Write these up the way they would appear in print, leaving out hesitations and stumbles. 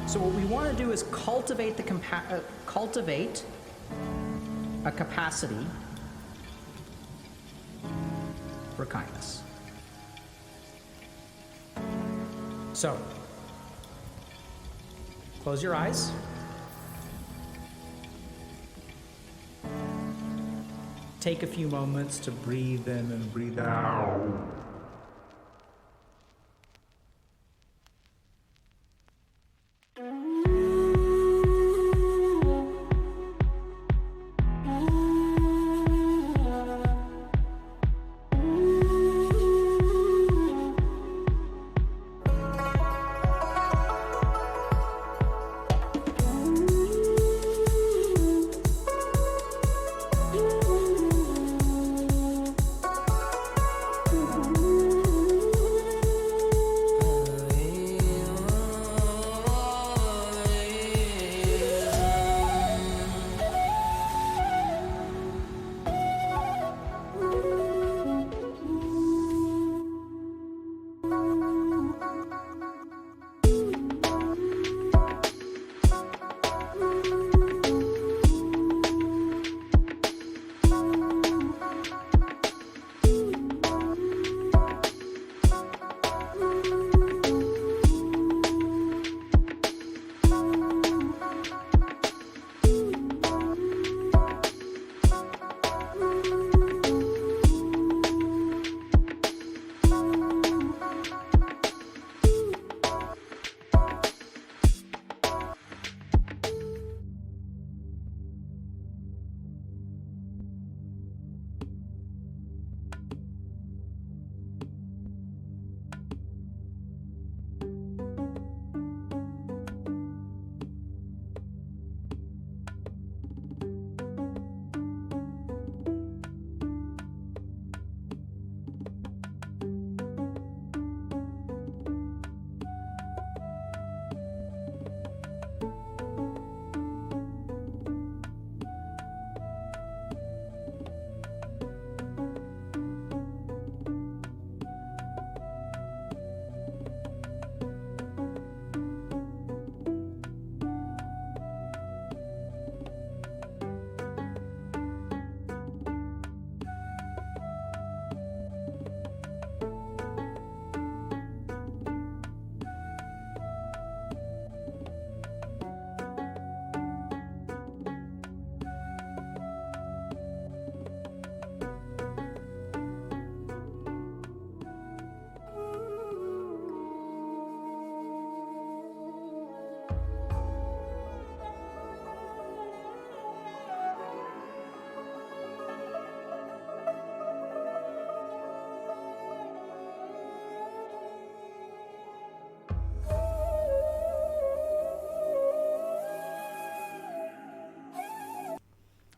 So what we want to do is cultivate a capacity for kindness. So, close your eyes. Take a few moments to breathe in and breathe out.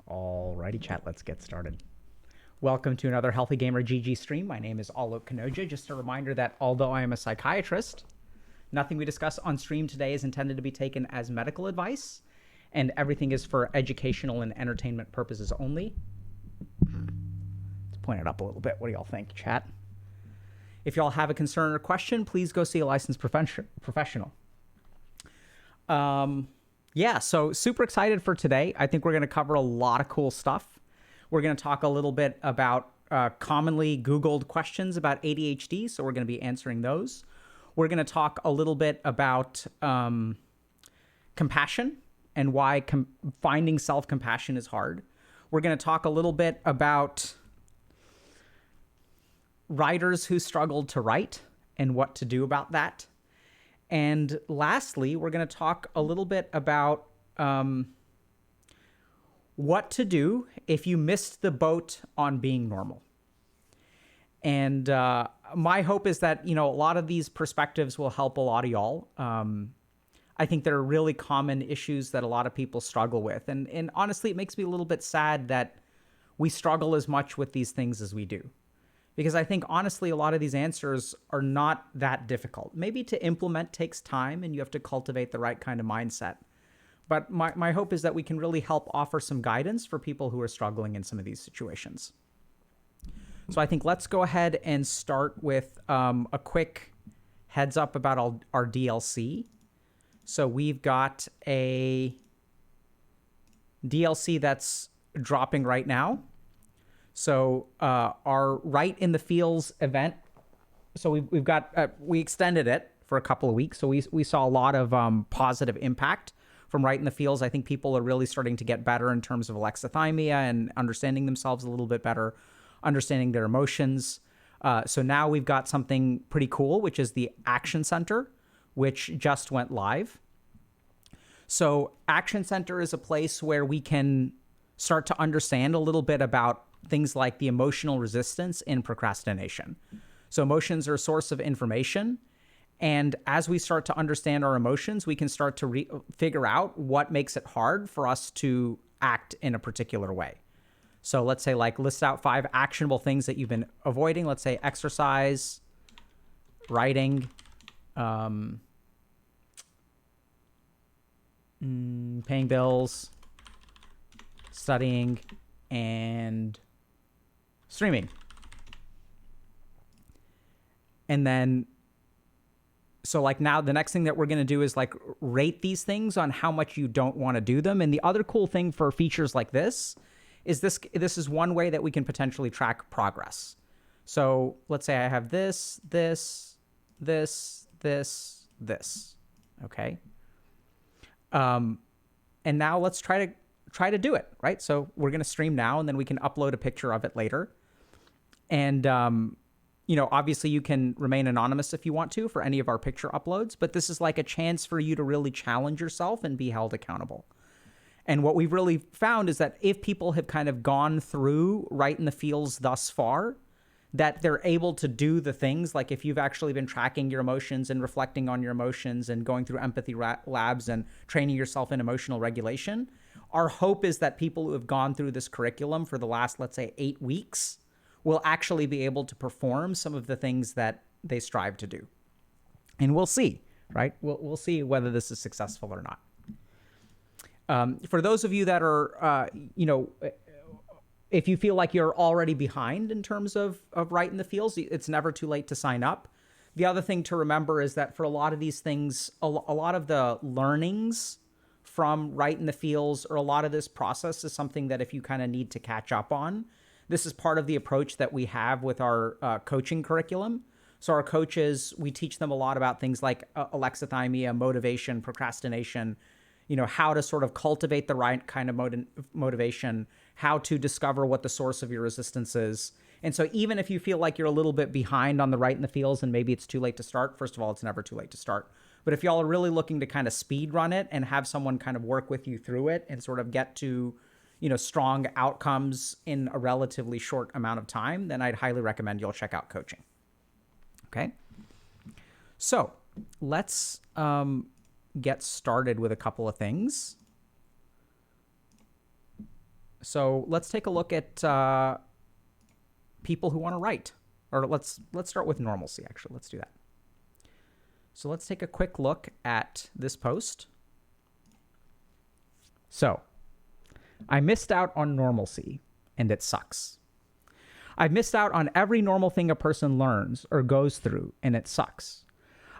Alrighty, chat, let's get started. Welcome to another Healthy Gamer GG stream. My name is Alok Kanoja. Just a reminder that although I am a psychiatrist, nothing we discuss on stream today is intended to be taken as medical advice, and everything is for educational and entertainment purposes only. Let's point it up a little bit. What do y'all think, chat? If y'all have a concern or question, please go see a licensed professional. Yeah, so super excited for today. I think we're going to cover a lot of cool stuff. We're going to talk a little bit about commonly Googled questions about ADHD, so we're going to be answering those. We're going to talk a little bit about compassion and why finding self-compassion is hard. We're going to talk a little bit about writers who struggled to write and what to do about that. And lastly, we're going to talk a little bit about what to do if you missed the boat on being normal. And my hope is that, you know, a lot of these perspectives will help a lot of y'all. I think there are really common issues that a lot of people struggle with. And honestly, it makes me a little bit sad that we struggle as much with these things as we do. Because I think, honestly, a lot of these answers are not that difficult. Maybe to implement takes time and you have to cultivate the right kind of mindset. But my hope is that we can really help offer some guidance for people who are struggling in some of these situations. So I think let's go ahead and start with a quick heads up about our DLC. So we've got a DLC that's dropping right now. So our Right in the Feels event, so we've got, we extended it for a couple of weeks. So we saw a lot of positive impact from Right in the Feels. I think people are really starting to get better in terms of alexithymia and understanding themselves a little bit better, understanding their emotions. So now we've got something pretty cool, which is the Action Center, which just went live. So Action Center is a place where we can start to understand a little bit about things like the emotional resistance in procrastination. So emotions are a source of information. And as we start to understand our emotions, we can start to figure out what makes it hard for us to act in a particular way. So let's say, like, list out 5 actionable things that you've been avoiding. Let's say exercise, writing, paying bills, studying, and streaming. And then, so like now the next thing that we're going to do is like rate these things on how much you don't want to do them. And the other cool thing for features like this is this is one way that we can potentially track progress. So let's say I have this, okay? And now let's try to do it, right? So we're going to stream now, and then we can upload a picture of it later. And, obviously you can remain anonymous if you want to for any of our picture uploads, but this is like a chance for you to really challenge yourself and be held accountable. And what we've really found is that if people have kind of gone through Right in the Feels thus far, that they're able to do the things, like if you've actually been tracking your emotions and reflecting on your emotions and going through empathy labs and training yourself in emotional regulation, our hope is that people who have gone through this curriculum for the last, let's say, 8 weeks will actually be able to perform some of the things that they strive to do. And we'll see, right? We'll see whether this is successful or not. For those of you that are, if you feel like you're already behind in terms of Right in the Feels, it's never too late to sign up. The other thing to remember is that for a lot of these things, a lot of the learnings from Right in the Feels, or a lot of this process, is something that if you kind of need to catch up on, this is part of the approach that we have with our coaching curriculum. So our coaches, we teach them a lot about things like alexithymia, motivation, procrastination, how to sort of cultivate the right kind of motivation, how to discover what the source of your resistance is. And so even if you feel like you're a little bit behind on the Right in the Feels and maybe it's too late to start, first of all, it's never too late to start. But if y'all are really looking to kind of speed run it and have someone kind of work with you through it and sort of get to, strong outcomes in a relatively short amount of time, then I'd highly recommend you'll check out coaching. Okay. So let's get started with a couple of things. So let's take a look at people who want to write, or let's start with normalcy. Actually, let's do that. So let's take a quick look at this post. So I missed out on normalcy, and it sucks. I've missed out on every normal thing a person learns or goes through, and it sucks.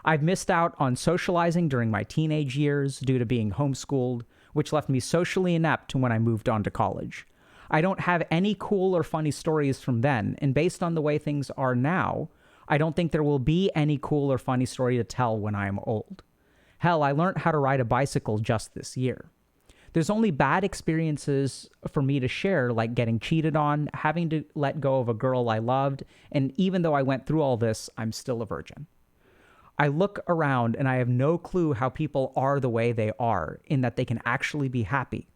I've missed out on socializing during my teenage years due to being homeschooled, which left me socially inept when I moved on to college. I don't have any cool or funny stories from then, and based on the way things are now, I don't think there will be any cool or funny story to tell when I am old. Hell, I learned how to ride a bicycle just this year. There's only bad experiences for me to share, like getting cheated on, having to let go of a girl I loved, and even though I went through all this, I'm still a virgin. I look around and I have no clue how people are the way they are, in that they can actually be happy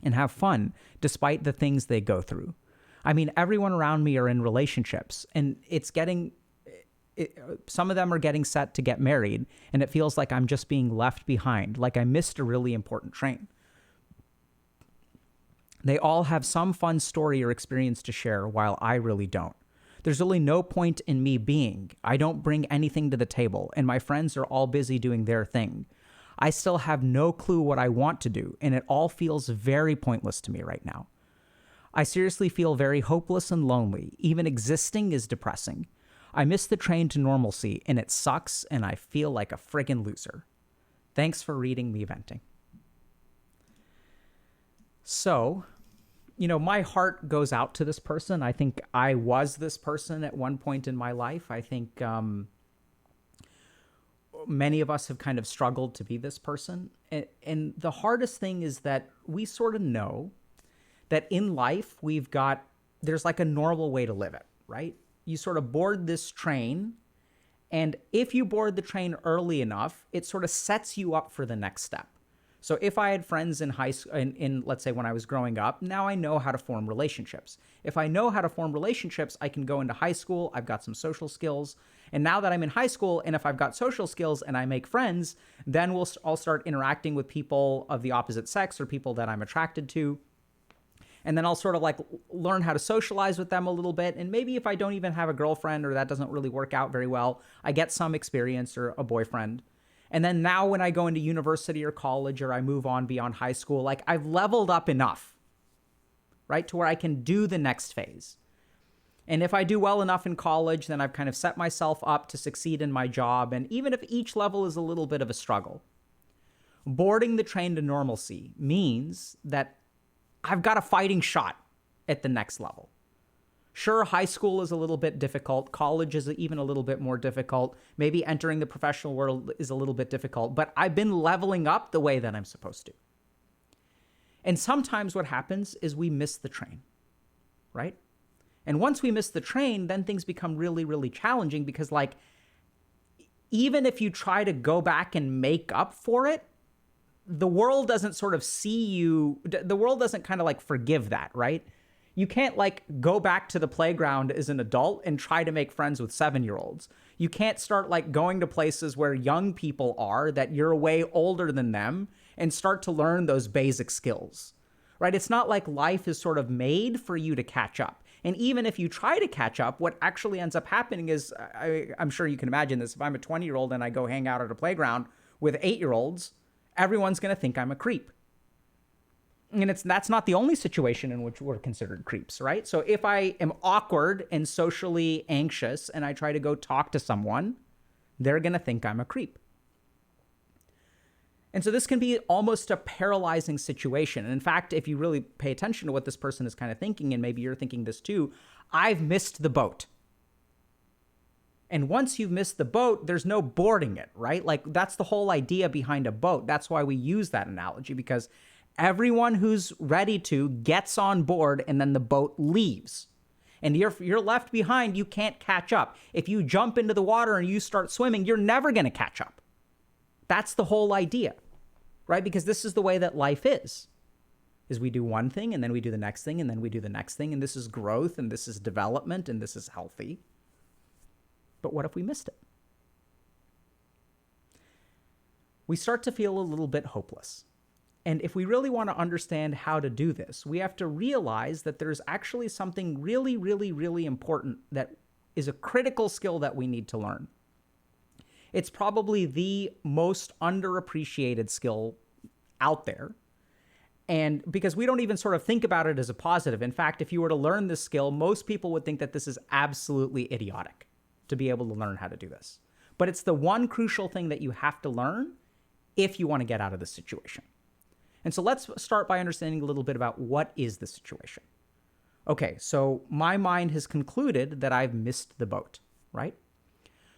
and have fun despite the things they go through. I mean, everyone around me are in relationships, and some of them are getting set to get married, and it feels like I'm just being left behind, like I missed a really important train. They all have some fun story or experience to share, while I really don't. There's really no point in me being. I don't bring anything to the table, and my friends are all busy doing their thing. I still have no clue what I want to do, and it all feels very pointless to me right now. I seriously feel very hopeless and lonely. Even existing is depressing. I miss the train to normalcy, and it sucks, and I feel like a friggin' loser. Thanks for reading me venting. So, my heart goes out to this person. I think I was this person at one point in my life. I think many of us have kind of struggled to be this person. And the hardest thing is that we sort of know that in life there's like a normal way to live it, right? You sort of board this train, and if you board the train early enough, it sort of sets you up for the next step. So if I had friends in high school, let's say when I was growing up, now I know how to form relationships. If I know how to form relationships, I can go into high school, I've got some social skills. And now that I'm in high school, and if I've got social skills and I make friends, then I'll start interacting with people of the opposite sex or people that I'm attracted to. And then I'll sort of like learn how to socialize with them a little bit. And maybe if I don't even have a girlfriend or that doesn't really work out very well, I get some experience or a boyfriend. And then now when I go into university or college or I move on beyond high school, like I've leveled up enough, right, to where I can do the next phase. And if I do well enough in college, then I've kind of set myself up to succeed in my job. And even if each level is a little bit of a struggle, boarding the train to normalcy means that I've got a fighting shot at the next level. Sure, high school is a little bit difficult. College is even a little bit more difficult. Maybe entering the professional world is a little bit difficult, but I've been leveling up the way that I'm supposed to. And sometimes what happens is we miss the train, right? And once we miss the train, then things become really, really challenging because like, even if you try to go back and make up for it, the world doesn't sort of see you, the world doesn't kind of like forgive that, right? You can't like go back to the playground as an adult and try to make friends with 7-year-olds. You can't start like going to places where young people are that you're way older than them and start to learn those basic skills, right? It's not like life is sort of made for you to catch up. And even if you try to catch up, what actually ends up happening is, I'm sure you can imagine this, if I'm a 20-year-old and I go hang out at a playground with 8-year-olds, everyone's going to think I'm a creep. And that's not the only situation in which we're considered creeps, right? So if I am awkward and socially anxious and I try to go talk to someone, they're going to think I'm a creep. And so this can be almost a paralyzing situation. And in fact, if you really pay attention to what this person is kind of thinking, and maybe you're thinking this too, I've missed the boat. And once you've missed the boat, there's no boarding it, right? Like that's the whole idea behind a boat. That's why we use that analogy, because everyone who's ready to gets on board and then the boat leaves. And you're left behind, you can't catch up. If you jump into the water and you start swimming, you're never going to catch up. That's the whole idea, right? Because this is the way that life is we do one thing and then we do the next thing and then we do the next thing. And this is growth and this is development and this is healthy. But what if we missed it? We start to feel a little bit hopeless. And if we really want to understand how to do this, we have to realize that there's actually something really, really, really important that is a critical skill that we need to learn. It's probably the most underappreciated skill out there. And because we don't even sort of think about it as a positive. In fact, if you were to learn this skill, most people would think that this is absolutely idiotic to be able to learn how to do this. But it's the one crucial thing that you have to learn if you want to get out of this situation. And so let's start by understanding a little bit about what is the situation. Okay, so my mind has concluded that I've missed the boat, right?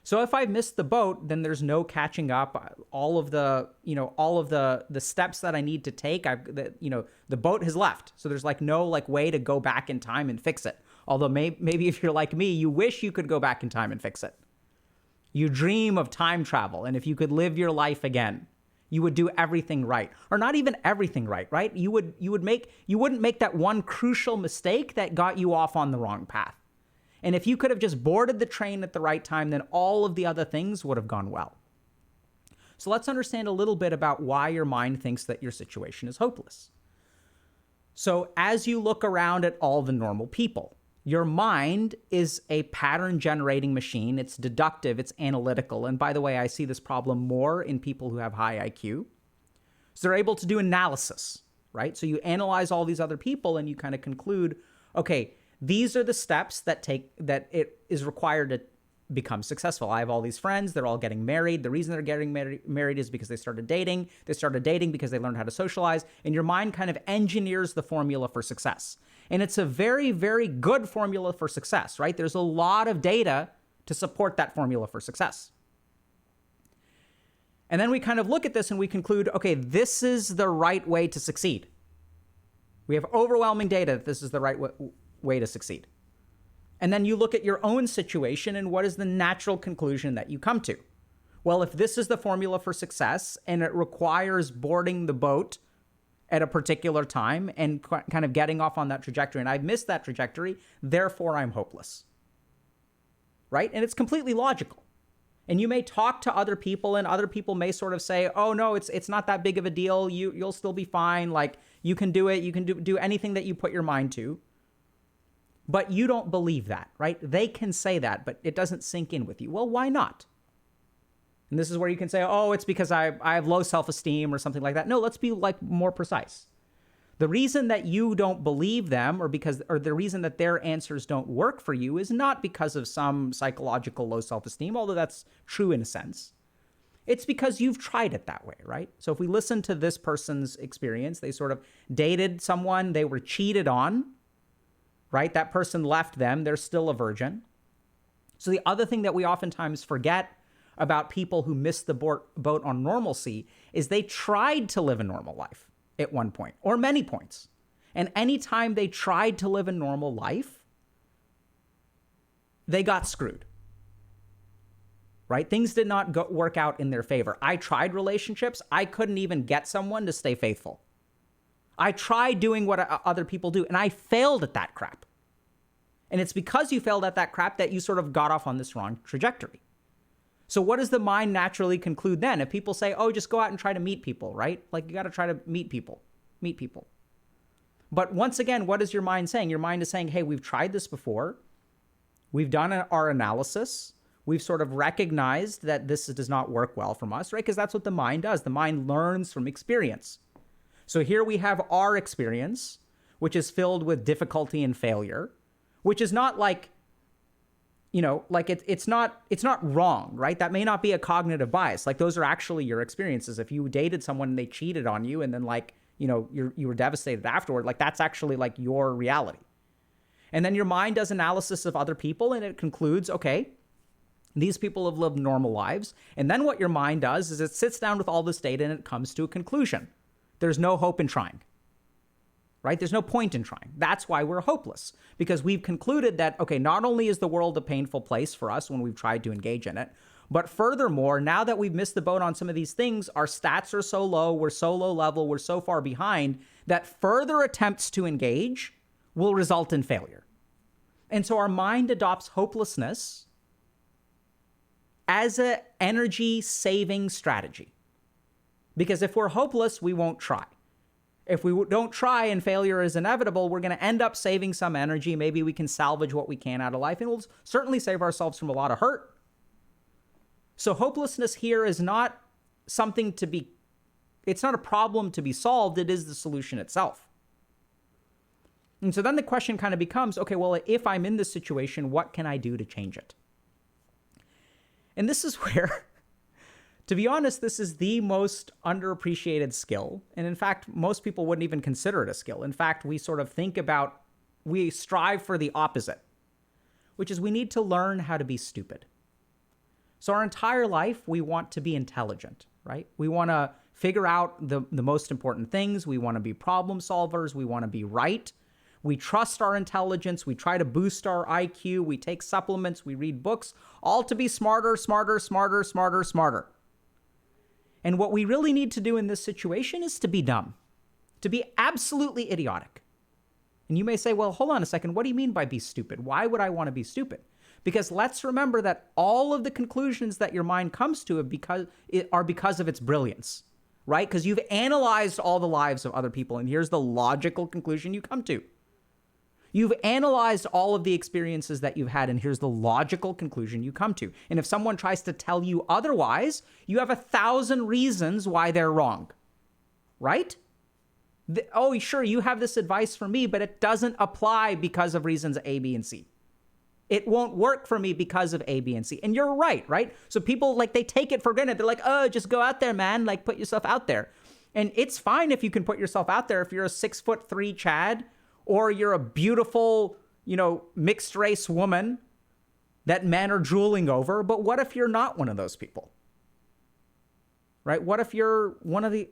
So if I've missed the boat, then there's no catching up. All of the steps that I need to take, the boat has left. So there's like no like way to go back in time and fix it. Although maybe if you're like me, you wish you could go back in time and fix it. You dream of time travel, and if you could live your life again, you would do everything right, or not even everything right? You wouldn't make that one crucial mistake that got you off on the wrong path. And if you could have just boarded the train at the right time, then all of the other things would have gone well. So let's understand a little bit about why your mind thinks that your situation is hopeless. So as you look around at all the normal people, your mind is a pattern-generating machine. It's deductive, it's analytical. And by the way, I see this problem more in people who have high IQ. So they're able to do analysis, right? So you analyze all these other people and you kind of conclude, okay, these are the steps that it is required become successful. I have all these friends. They're all getting married. The reason they're getting married is because they started dating. They started dating because they learned how to socialize. And your mind kind of engineers the formula for success. And it's a very, very good formula for success, right? There's a lot of data to support that formula for success. And then we kind of look at this and we conclude, okay, this is the right way to succeed. We have overwhelming data that this is the right way to succeed. And then you look at your own situation and what is the natural conclusion that you come to? Well, if this is the formula for success and it requires boarding the boat at a particular time and kind of getting off on that trajectory, and I've missed that trajectory, therefore I'm hopeless. Right? And it's completely logical. And you may talk to other people and other people may sort of say, oh no, it's not that big of a deal. You'll still be fine. Like you can do it. You can do anything that you put your mind to. But you don't believe that, right? They can say that, but it doesn't sink in with you. Well, why not? And this is where you can say, oh, it's because I have low self-esteem or something like that. No, let's be like more precise. The reason that you don't believe them or the reason that their answers don't work for you is not because of some psychological low self-esteem, although that's true in a sense. It's because you've tried it that way, right? So if we listen to this person's experience, they sort of dated someone, they were cheated on, right? That person left them. They're still a virgin. So the other thing that we oftentimes forget about people who miss the boat on normalcy is they tried to live a normal life at one point or many points. And anytime they tried to live a normal life, they got screwed, right? Things did not work out in their favor. I tried relationships. I couldn't even get someone to stay faithful. I tried doing what other people do, and I failed at that crap. And it's because you failed at that crap that you sort of got off on this wrong trajectory. So what does the mind naturally conclude then? If people say, oh, just go out and try to meet people, right? Like you got to try to meet people. But once again, what is your mind saying? Your mind is saying, hey, we've tried this before. We've done our analysis. We've sort of recognized that this does not work well from us, right? Because that's what the mind does. The mind learns from experience. So here we have our experience, which is filled with difficulty and failure, which is not like, like it's not wrong, right? That may not be a cognitive bias. Like those are actually your experiences. If you dated someone and they cheated on you and then you were devastated afterward, like that's actually like your reality. And then your mind does analysis of other people and it concludes, okay, these people have lived normal lives. And then what your mind does is it sits down with all this data and it comes to a conclusion. There's no hope in trying, right? There's no point in trying. That's why we're hopeless, because we've concluded that, okay, not only is the world a painful place for us when we've tried to engage in it, but furthermore, now that we've missed the boat on some of these things, our stats are so low, we're so low level, we're so far behind that further attempts to engage will result in failure. And so our mind adopts hopelessness as an energy saving strategy. Because if we're hopeless, we won't try. If we don't try and failure is inevitable, we're going to end up saving some energy. Maybe we can salvage what we can out of life, and we'll certainly save ourselves from a lot of hurt. So hopelessness here is not something it's not a problem to be solved. It is the solution itself. And so then the question kind of becomes, okay, well, if I'm in this situation, what can I do to change it? And this is where, to be honest, this is the most underappreciated skill. And in fact, most people wouldn't even consider it a skill. In fact, we strive for the opposite, which is we need to learn how to be stupid. So our entire life, we want to be intelligent, right? We want to figure out the most important things. We want to be problem solvers. We want to be right. We trust our intelligence. We try to boost our IQ. We take supplements. We read books, all to be smarter. And what we really need to do in this situation is to be dumb, to be absolutely idiotic. And you may say, well, hold on a second. What do you mean by be stupid? Why would I want to be stupid? Because let's remember that all of the conclusions that your mind comes to are because of its brilliance, right? Because you've analyzed all the lives of other people, and here's the logical conclusion you come to. You've analyzed all of the experiences that you've had, and here's the logical conclusion you come to. And if someone tries to tell you otherwise, you have 1,000 reasons why they're wrong, right? Oh, sure, you have this advice for me, but it doesn't apply because of reasons A, B, and C. It won't work for me because of A, B, and C. And you're right? So people, like, they take it for granted. They're like, oh, just go out there, man. Like, put yourself out there. And it's fine if you can put yourself out there if you're a 6'3" Chad, or you're a beautiful, mixed race woman that men are drooling over. But what if you're not one of those people? Right? What if you're one of the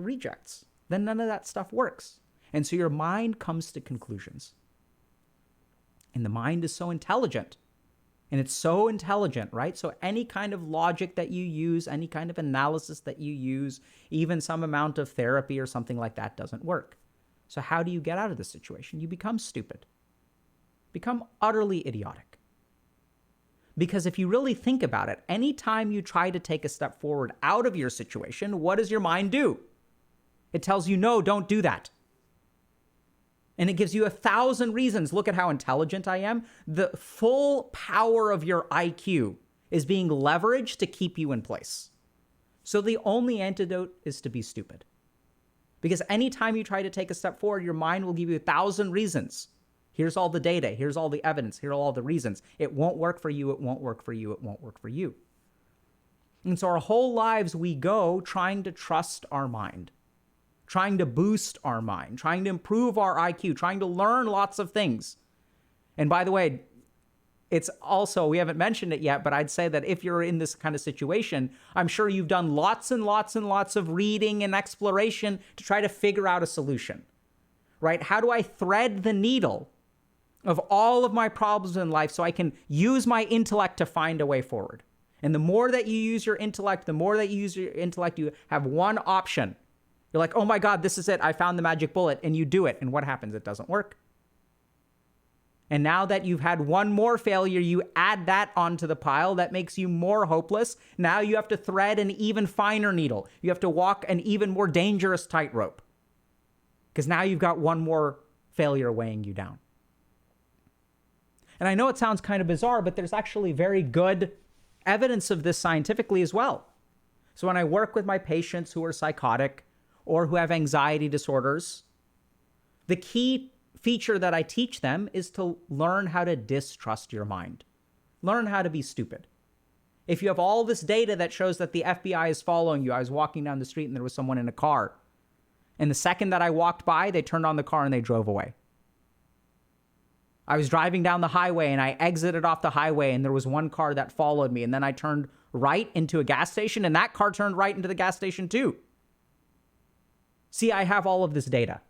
rejects? Then none of that stuff works. And so your mind comes to conclusions. And the mind is so intelligent. And it's so intelligent, right? So any kind of logic that you use, any kind of analysis that you use, even some amount of therapy or something like that doesn't work. So how do you get out of this situation? You become stupid. Become utterly idiotic. Because if you really think about it, anytime you try to take a step forward out of your situation, what does your mind do? It tells you, no, don't do that. And it gives you 1,000 reasons. Look at how intelligent I am. The full power of your IQ is being leveraged to keep you in place. So the only antidote is to be stupid. Because anytime you try to take a step forward, your mind will give you 1,000 reasons. Here's all the data. Here's all the evidence. Here are all the reasons. It won't work for you. It won't work for you. It won't work for you. And so our whole lives we go trying to trust our mind, trying to boost our mind, trying to improve our IQ, trying to learn lots of things. And by the way, it's also, we haven't mentioned it yet, but I'd say that if you're in this kind of situation, I'm sure you've done lots and lots and lots of reading and exploration to try to figure out a solution, right? How do I thread the needle of all of my problems in life so I can use my intellect to find a way forward? And the more that you use your intellect, you have one option. You're like, oh my God, this is it. I found the magic bullet. And you do it. And what happens? It doesn't work. And now that you've had one more failure, you add that onto the pile. That makes you more hopeless. Now you have to thread an even finer needle. You have to walk an even more dangerous tightrope. Because now you've got one more failure weighing you down. And I know it sounds kind of bizarre, but there's actually very good evidence of this scientifically as well. So when I work with my patients who are psychotic or who have anxiety disorders, the key feature that I teach them is to learn how to distrust your mind. Learn how to be stupid. If you have all this data that shows that the FBI is following you, I was walking down the street and there was someone in a car. And the second that I walked by, they turned on the car and they drove away. I was driving down the highway and I exited off the highway and there was one car that followed me. And then I turned right into a gas station and that car turned right into the gas station too. See, I have all of this data.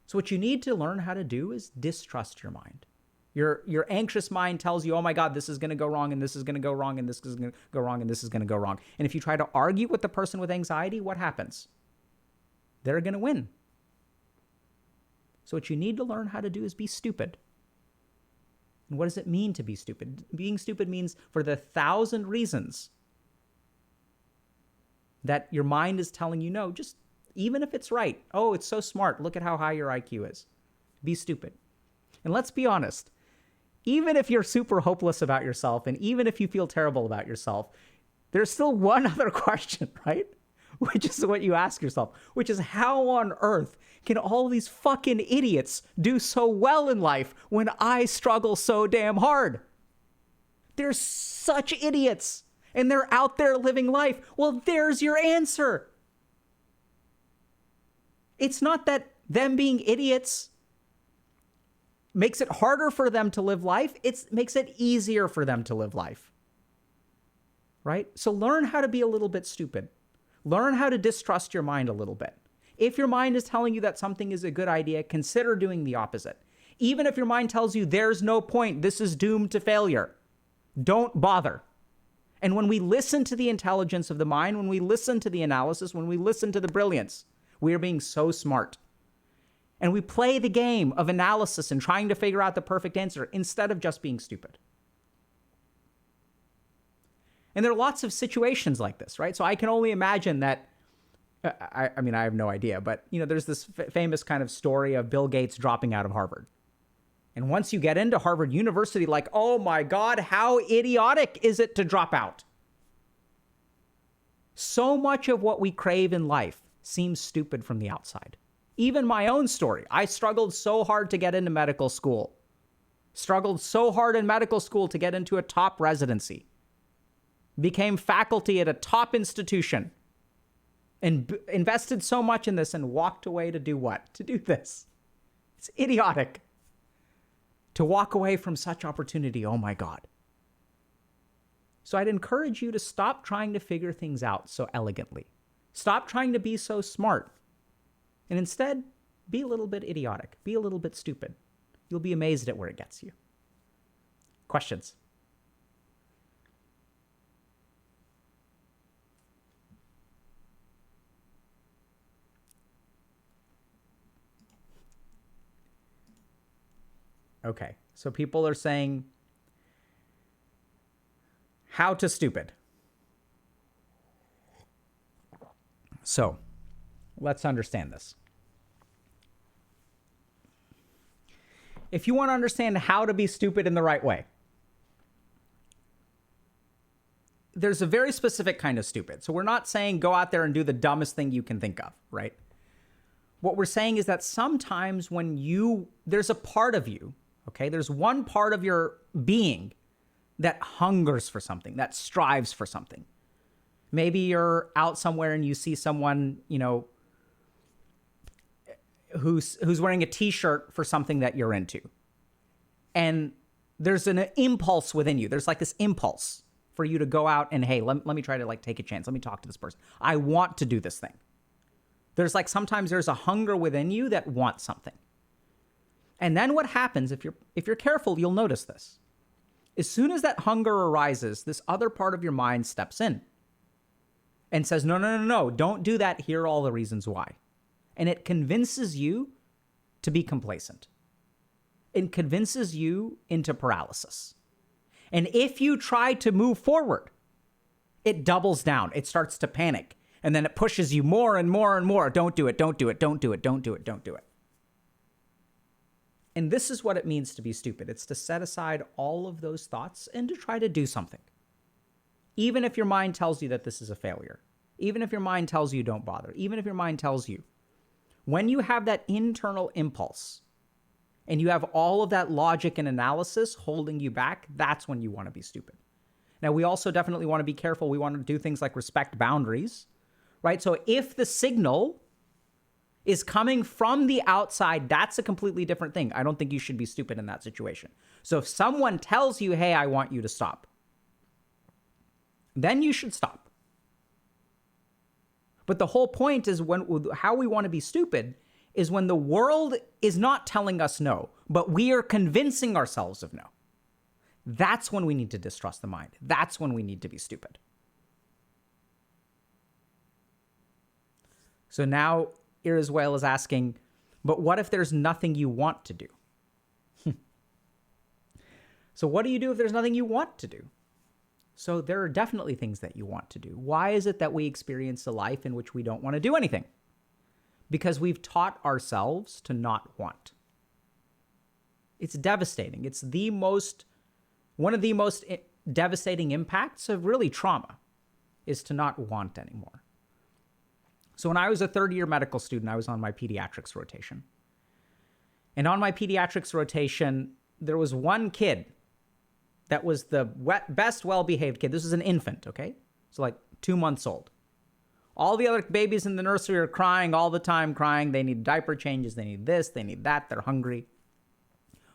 So what you need to learn how to do is distrust your mind. Your anxious mind tells you, oh my God, this is going to go wrong and this is going to go wrong and this is going to go wrong and this is going to go wrong. And if you try to argue with the person with anxiety, what happens? They're going to win. So what you need to learn how to do is be stupid. And what does it mean to be stupid? Being stupid means for the 1,000 reasons that your mind is telling you no, just even if it's right. Oh, it's so smart. Look at how high your IQ is. Be stupid. And let's be honest. Even if you're super hopeless about yourself and even if you feel terrible about yourself, there's still one other question, right? Which is what you ask yourself, which is how on earth can all these fucking idiots do so well in life when I struggle so damn hard? They're such idiots and they're out there living life. Well, there's your answer. It's not that them being idiots makes it harder for them to live life. It makes it easier for them to live life. Right? So learn how to be a little bit stupid. Learn how to distrust your mind a little bit. If your mind is telling you that something is a good idea, consider doing the opposite. Even if your mind tells you there's no point, this is doomed to failure, don't bother. And when we listen to the intelligence of the mind, when we listen to the analysis, when we listen to the brilliance, we are being so smart. And we play the game of analysis and trying to figure out the perfect answer instead of just being stupid. And there are lots of situations like this, right? So I can only imagine that, I mean, I have no idea, but there's this famous kind of story of Bill Gates dropping out of Harvard. And once you get into Harvard University, like, oh my God, how idiotic is it to drop out? So much of what we crave in life seems stupid from the outside. Even my own story. I struggled so hard to get into medical school. struggled so hard in medical school to get into a top residency, became faculty at a top institution, and invested so much in this and walked away to do what? To do this. It's idiotic. To walk away from such opportunity, oh my God. So I'd encourage you to stop trying to figure things out so elegantly. Stop trying to be so smart. And instead, be a little bit idiotic. Be a little bit stupid. You'll be amazed at where it gets you. Questions? Okay, so people are saying, how to stupid. So, let's understand this. If you want to understand how to be stupid in the right way, there's a very specific kind of stupid. So we're not saying go out there and do the dumbest thing you can think of, right? What we're saying is that sometimes when there's a part of you, okay, there's one part of your being that hungers for something, that strives for something. Maybe you're out somewhere and you see someone, who's wearing a t-shirt for something that you're into. And there's an impulse within you. There's like this impulse for you to go out and, hey, let me try to like take a chance. Let me talk to this person. I want to do this thing. There's like sometimes there's a hunger within you that wants something. And then what happens, if you're careful, you'll notice this. As soon as that hunger arises, this other part of your mind steps in and says, no, don't do that. Here are all the reasons why. And it convinces you to be complacent. It convinces you into paralysis. And if you try to move forward, it doubles down. It starts to panic. And then it pushes you more and more and more. Don't do it, don't do it, don't do it, don't do it, don't do it. And this is what it means to be stupid. It's to set aside all of those thoughts and to try to do something. Even if your mind tells you that this is a failure. Even if your mind tells you don't bother. Even if your mind tells you. When you have that internal impulse and you have all of that logic and analysis holding you back, that's when you want to be stupid. Now, we also definitely want to be careful. We want to do things like respect boundaries, right? So if the signal is coming from the outside, that's a completely different thing. I don't think you should be stupid in that situation. So if someone tells you, hey, I want you to stop, then you should stop. But the whole point is how we want to be stupid is when the world is not telling us no, but we are convincing ourselves of no. That's when we need to distrust the mind. That's when we need to be stupid. So now Iriswale is asking, but what if there's nothing you want to do? So what do you do if there's nothing you want to do? So there are definitely things that you want to do. Why is it that we experience a life in which we don't want to do anything? Because we've taught ourselves to not want. It's devastating. It's one of the most devastating impacts of really trauma is to not want anymore. So when I was a third-year medical student, I was on my pediatrics rotation. And on my pediatrics rotation, there was one kid that was the best well-behaved kid. This was an infant, okay? So like 2 months old. All the other babies in the nursery are crying all the time, crying. They need diaper changes. They need this. They need that. They're hungry.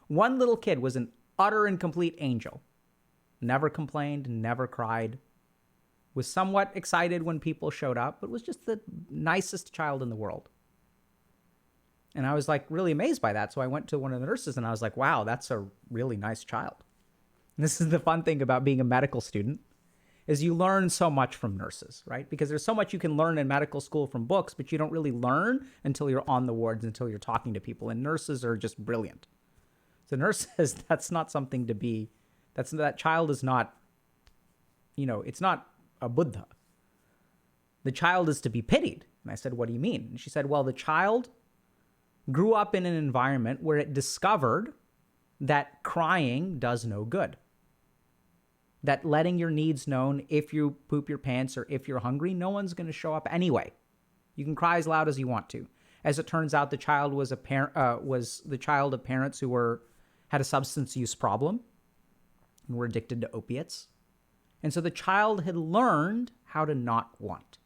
One little kid was an utter and complete angel. Never complained, never cried. Was somewhat excited when people showed up, but was just the nicest child in the world. And I was like really amazed by that. So I went to one of the nurses and I was like, wow, that's a really nice child. And this is the fun thing about being a medical student is you learn so much from nurses, right? Because there's so much you can learn in medical school from books, but you don't really learn until you're on the wards, until you're talking to people. And nurses are just brilliant. So nurses, that's not something to be, that child is not, it's not a Buddha. The child is to be pitied. And I said, what do you mean? And she said, well, the child grew up in an environment where it discovered that crying does no good. That letting your needs known if you poop your pants or if you're hungry, no one's going to show up anyway. You can cry as loud as you want to. As it turns out, the child was the child of parents who had a substance use problem and were addicted to opiates. And so the child had learned how to not want.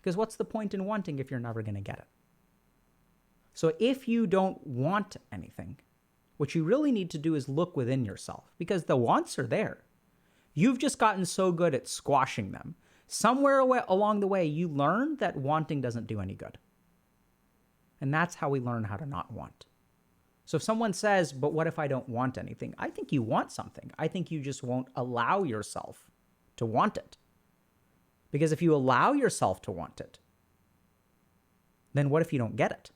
Because what's the point in wanting if you're never going to get it? So if you don't want anything, what you really need to do is look within yourself, because the wants are there. You've just gotten so good at squashing them. Somewhere along the way, you learn that wanting doesn't do any good. And that's how we learn how to not want. So if someone says, but what if I don't want anything? I think you want something. I think you just won't allow yourself to want it. Because if you allow yourself to want it, then what if you don't get it?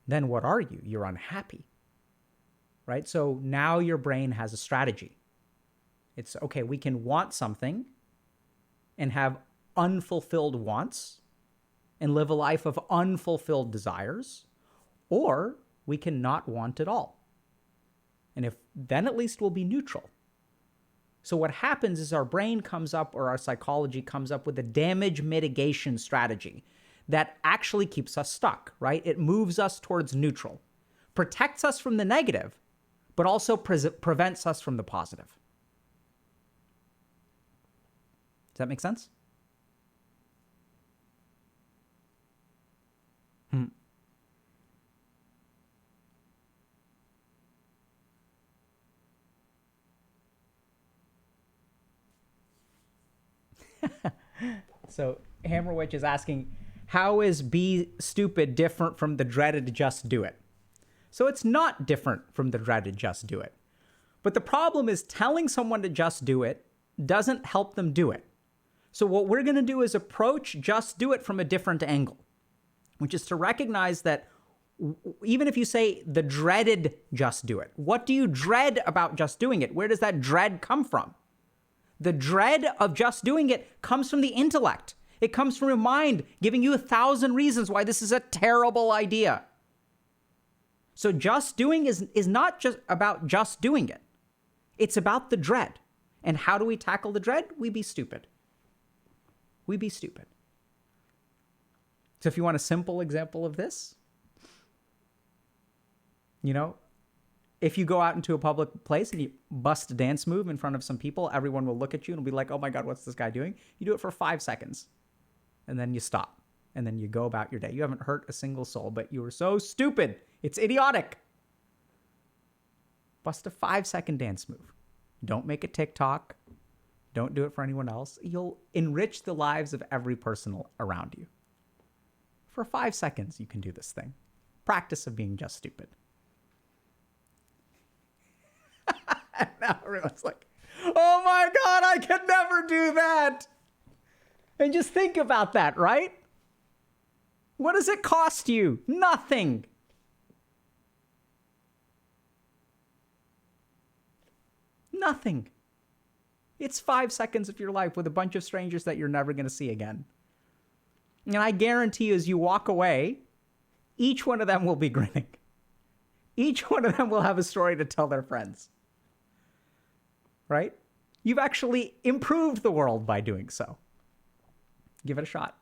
Then what are you? You're unhappy, right? So now your brain has a strategy. It's, okay, we can want something and have unfulfilled wants and live a life of unfulfilled desires, or we can not want at all. And then at least we'll be neutral. So what happens is our brain comes up, or our psychology comes up with a damage mitigation strategy that actually keeps us stuck, right? It moves us towards neutral, protects us from the negative, but also prevents us from the positive. Does that make sense? So Hammerwitch is asking, how is be stupid different from the dreaded just do it? So it's not different from the dreaded just do it. But the problem is telling someone to just do it doesn't help them do it. So what we're going to do is approach just do it from a different angle, which is to recognize that even if you say the dreaded just do it, what do you dread about just doing it? Where does that dread come from? The dread of just doing it comes from the intellect. It comes from your mind giving you 1,000 reasons why this is a terrible idea. So just doing is not just about just doing it. It's about the dread. And how do we tackle the dread? We be stupid. We be stupid. So if you want a simple example of this, if you go out into a public place and you bust a dance move in front of some people, everyone will look at you and be like, oh my God, what's this guy doing? You do it for 5 seconds and then you stop and then you go about your day. You haven't hurt a single soul, but you were so stupid. It's idiotic. Bust a 5-second dance move. Don't make a TikTok. Don't do it for anyone else. You'll enrich the lives of every person around you. For 5 seconds, you can do this thing. Practice of being just stupid. And now everyone's like, oh my God, I could never do that. And just think about that, right? What does it cost you? Nothing. Nothing. It's 5 seconds of your life with a bunch of strangers that you're never going to see again. And I guarantee you, as you walk away, each one of them will be grinning. Each one of them will have a story to tell their friends. Right? You've actually improved the world by doing so. Give it a shot.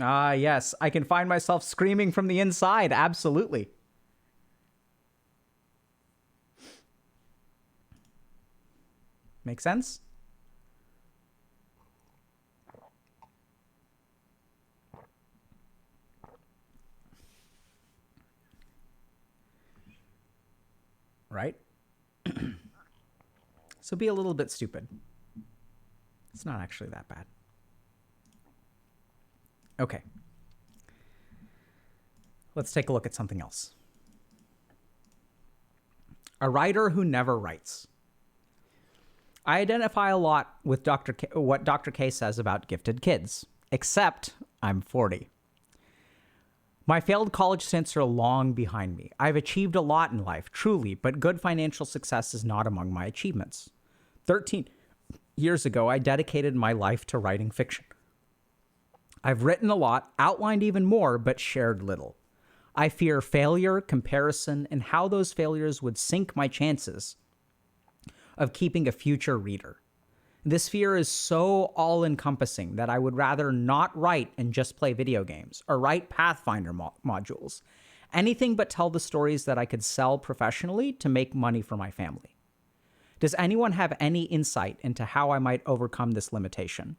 Ah, yes. I can find myself screaming from the inside. Absolutely. Make sense? Right? So be a little bit stupid. It's not actually that bad. Okay. Let's take a look at something else. A writer who never writes. I identify a lot with what Dr. K says about gifted kids, except I'm 40. My failed college stints are long behind me. I've achieved a lot in life, truly, but good financial success is not among my achievements. 13 years ago, I dedicated my life to writing fiction. I've written a lot, outlined even more, but shared little. I fear failure, comparison, and how those failures would sink my chances of keeping a future reader. This fear is so all-encompassing that I would rather not write and just play video games or write Pathfinder modules. Anything but tell the stories that I could sell professionally to make money for my family. Does anyone have any insight into how I might overcome this limitation?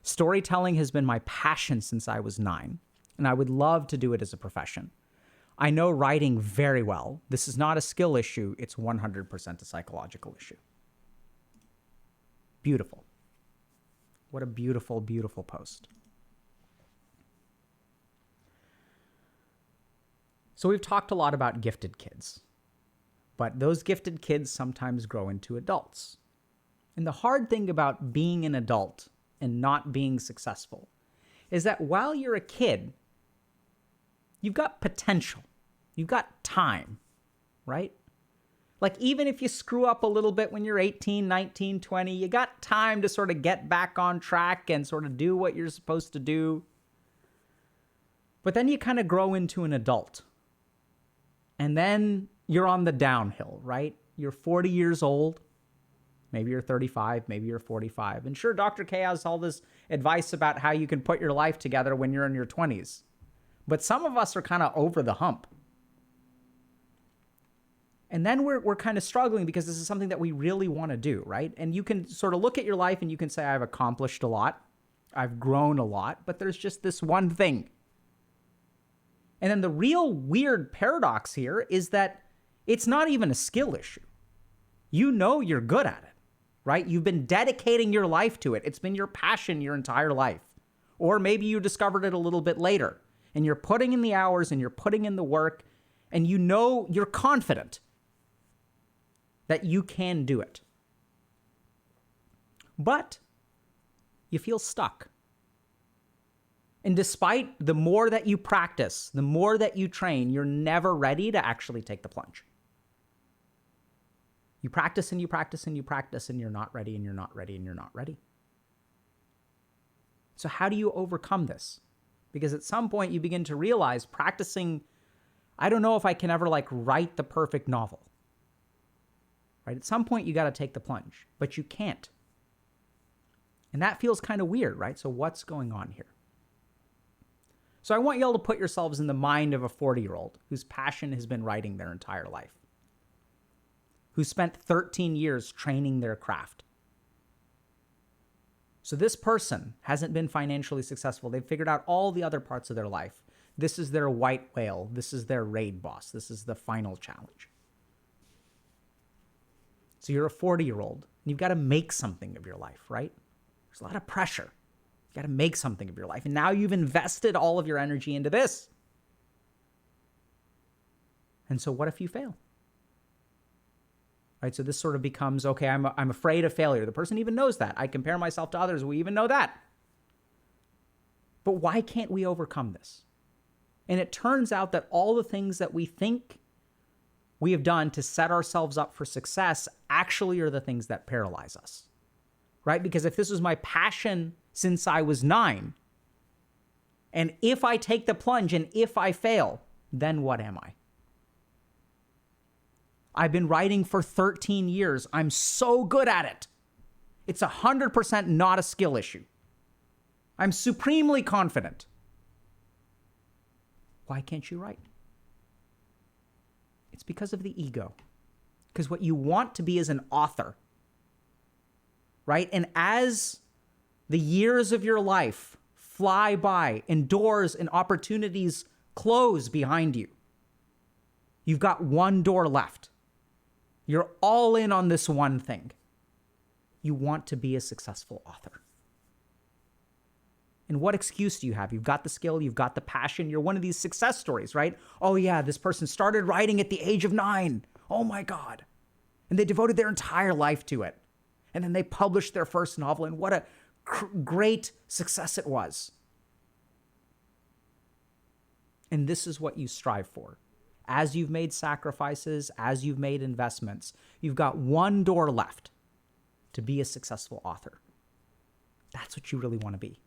Storytelling has been my passion since I was 9, and I would love to do it as a profession. I know writing very well. This is not a skill issue. It's 100% a psychological issue. Beautiful. What a beautiful, beautiful post. So we've talked a lot about gifted kids, but those gifted kids sometimes grow into adults. And the hard thing about being an adult and not being successful is that while you're a kid, you've got potential. You've got time, right? Like, even if you screw up a little bit when you're 18, 19, 20, you got time to sort of get back on track and sort of do what you're supposed to do. But then you kind of grow into an adult. And then you're on the downhill, right? You're 40 years old. Maybe you're 35, maybe you're 45. And sure, Dr. K has all this advice about how you can put your life together when you're in your 20s. But some of us are kind of over the hump. And then we're kind of struggling because this is something that we really want to do, right? And you can sort of look at your life and you can say, I've accomplished a lot. I've grown a lot, but there's just this one thing. And then the real weird paradox here is that it's not even a skill issue. You know you're good at it, right? You've been dedicating your life to it. It's been your passion your entire life. Or maybe you discovered it a little bit later and you're putting in the hours and you're putting in the work and you know you're confident that you can do it. But you feel stuck. And despite the more that you practice, the more that you train, you're never ready to actually take the plunge. You practice and you practice and you practice and you're not ready and you're not ready and you're not ready. So how do you overcome this? Because at some point you begin to realize practicing, I don't know if I can ever write the perfect novel. Right? At some point you got to take the plunge, but you can't. And that feels kind of weird, right? So what's going on here? So I want y'all to put yourselves in the mind of a 40-year-old whose passion has been writing their entire life, who spent 13 years training their craft. So this person hasn't been financially successful. They've figured out all the other parts of their life. This is their white whale. This is their raid boss. This is the final challenge. So you're a 40-year-old, and you've got to make something of your life, right? There's a lot of pressure. You got to make something of your life. And now you've invested all of your energy into this. And so what if you fail? Right? So this sort of becomes, okay, I'm afraid of failure. The person even knows that. I compare myself to others. We even know that. But why can't we overcome this? And it turns out that all the things that we think we have done to set ourselves up for success actually are the things that paralyze us, right? Because if this was my passion since I was 9, and if I take the plunge and if I fail, then what am I? I've been writing for 13 years. I'm so good at it. It's 100% not a skill issue. I'm supremely confident. Why can't you write? It's because of the ego. Because what you want to be is an author, right? And as the years of your life fly by and doors and opportunities close behind you, you've got one door left. You're all in on this one thing. You want to be a successful author. And what excuse do you have? You've got the skill, you've got the passion, you're one of these success stories, right? Oh yeah, this person started writing at the age of 9. Oh my God. And they devoted their entire life to it. And then they published their first novel, and what a great success it was. And this is what you strive for. As you've made sacrifices, as you've made investments, you've got one door left to be a successful author. That's what you really want to be.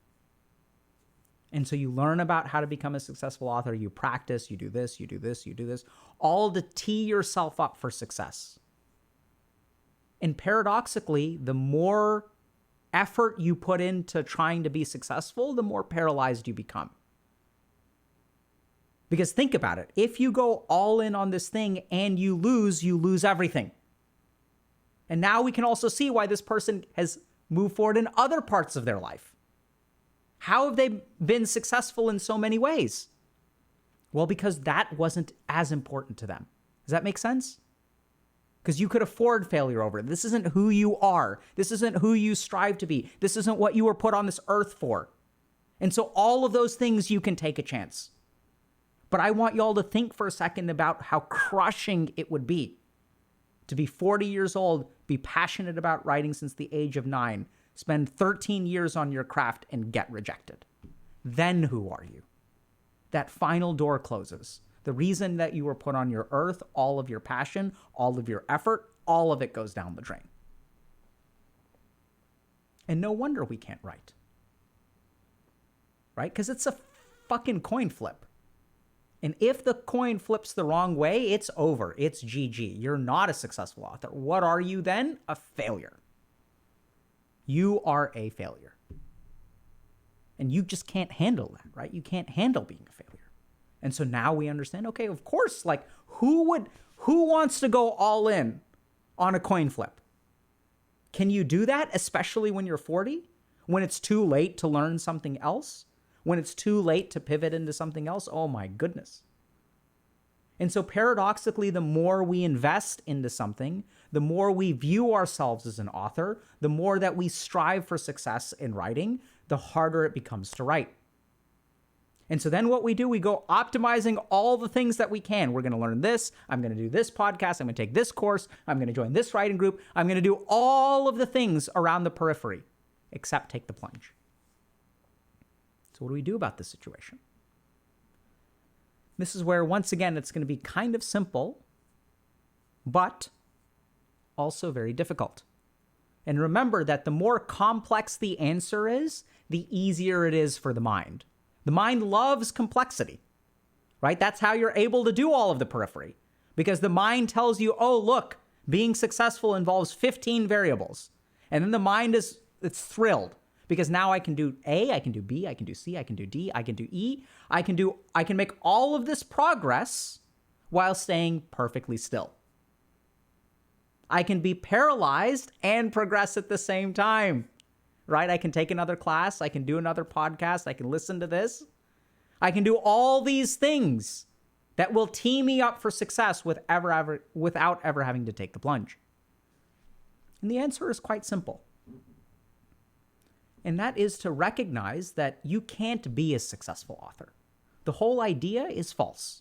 And so you learn about how to become a successful author. You practice, you do this, you do this, you do this, all to tee yourself up for success. And paradoxically, the more effort you put into trying to be successful, the more paralyzed you become. Because think about it. If you go all in on this thing and you lose everything. And now we can also see why this person has moved forward in other parts of their life. How have they been successful in so many ways? Well, because that wasn't as important to them. Does that make sense? Because you could afford failure over it. This isn't who you are. This isn't who you strive to be. This isn't what you were put on this earth for. And so all of those things you can take a chance. But I want y'all to think for a second about how crushing it would be to be 40 years old, be passionate about writing since the age of 9, spend 13 years on your craft and get rejected. Then who are you? That final door closes. The reason that you were put on your earth, all of your passion, all of your effort, all of it goes down the drain. And no wonder we can't write. Right? Because it's a fucking coin flip. And if the coin flips the wrong way, it's over. It's GG. You're not a successful author. What are you then? A failure. You are a failure. And you just can't handle that, right? You can't handle being a failure. And so now we understand, okay, of course, like who wants to go all in on a coin flip? Can you do that, especially when you're 40? When it's too late to learn something else? When it's too late to pivot into something else? Oh my goodness. And so paradoxically, the more we invest into something, the more we view ourselves as an author, the more that we strive for success in writing, the harder it becomes to write. And so then what we do, we go optimizing all the things that we can. We're going to learn this. I'm going to do this podcast. I'm going to take this course. I'm going to join this writing group. I'm going to do all of the things around the periphery, except take the plunge. So what do we do about this situation? This is where, once again, it's going to be kind of simple, but also very difficult. And remember that the more complex the answer is, the easier it is for the mind. The mind loves complexity, right? That's how you're able to do all of the periphery, because the mind tells you, oh, look, being successful involves 15 variables. And then the mind it's thrilled because now I can do A, I can do B, I can do C, I can do D, I can do E. I can make all of this progress while staying perfectly still. I can be paralyzed and progress at the same time. Right? I can take another class. I can do another podcast. I can listen to this. I can do all these things that will tee me up for success without ever having to take the plunge. And the answer is quite simple. And that is to recognize that you can't be a successful author. The whole idea is false.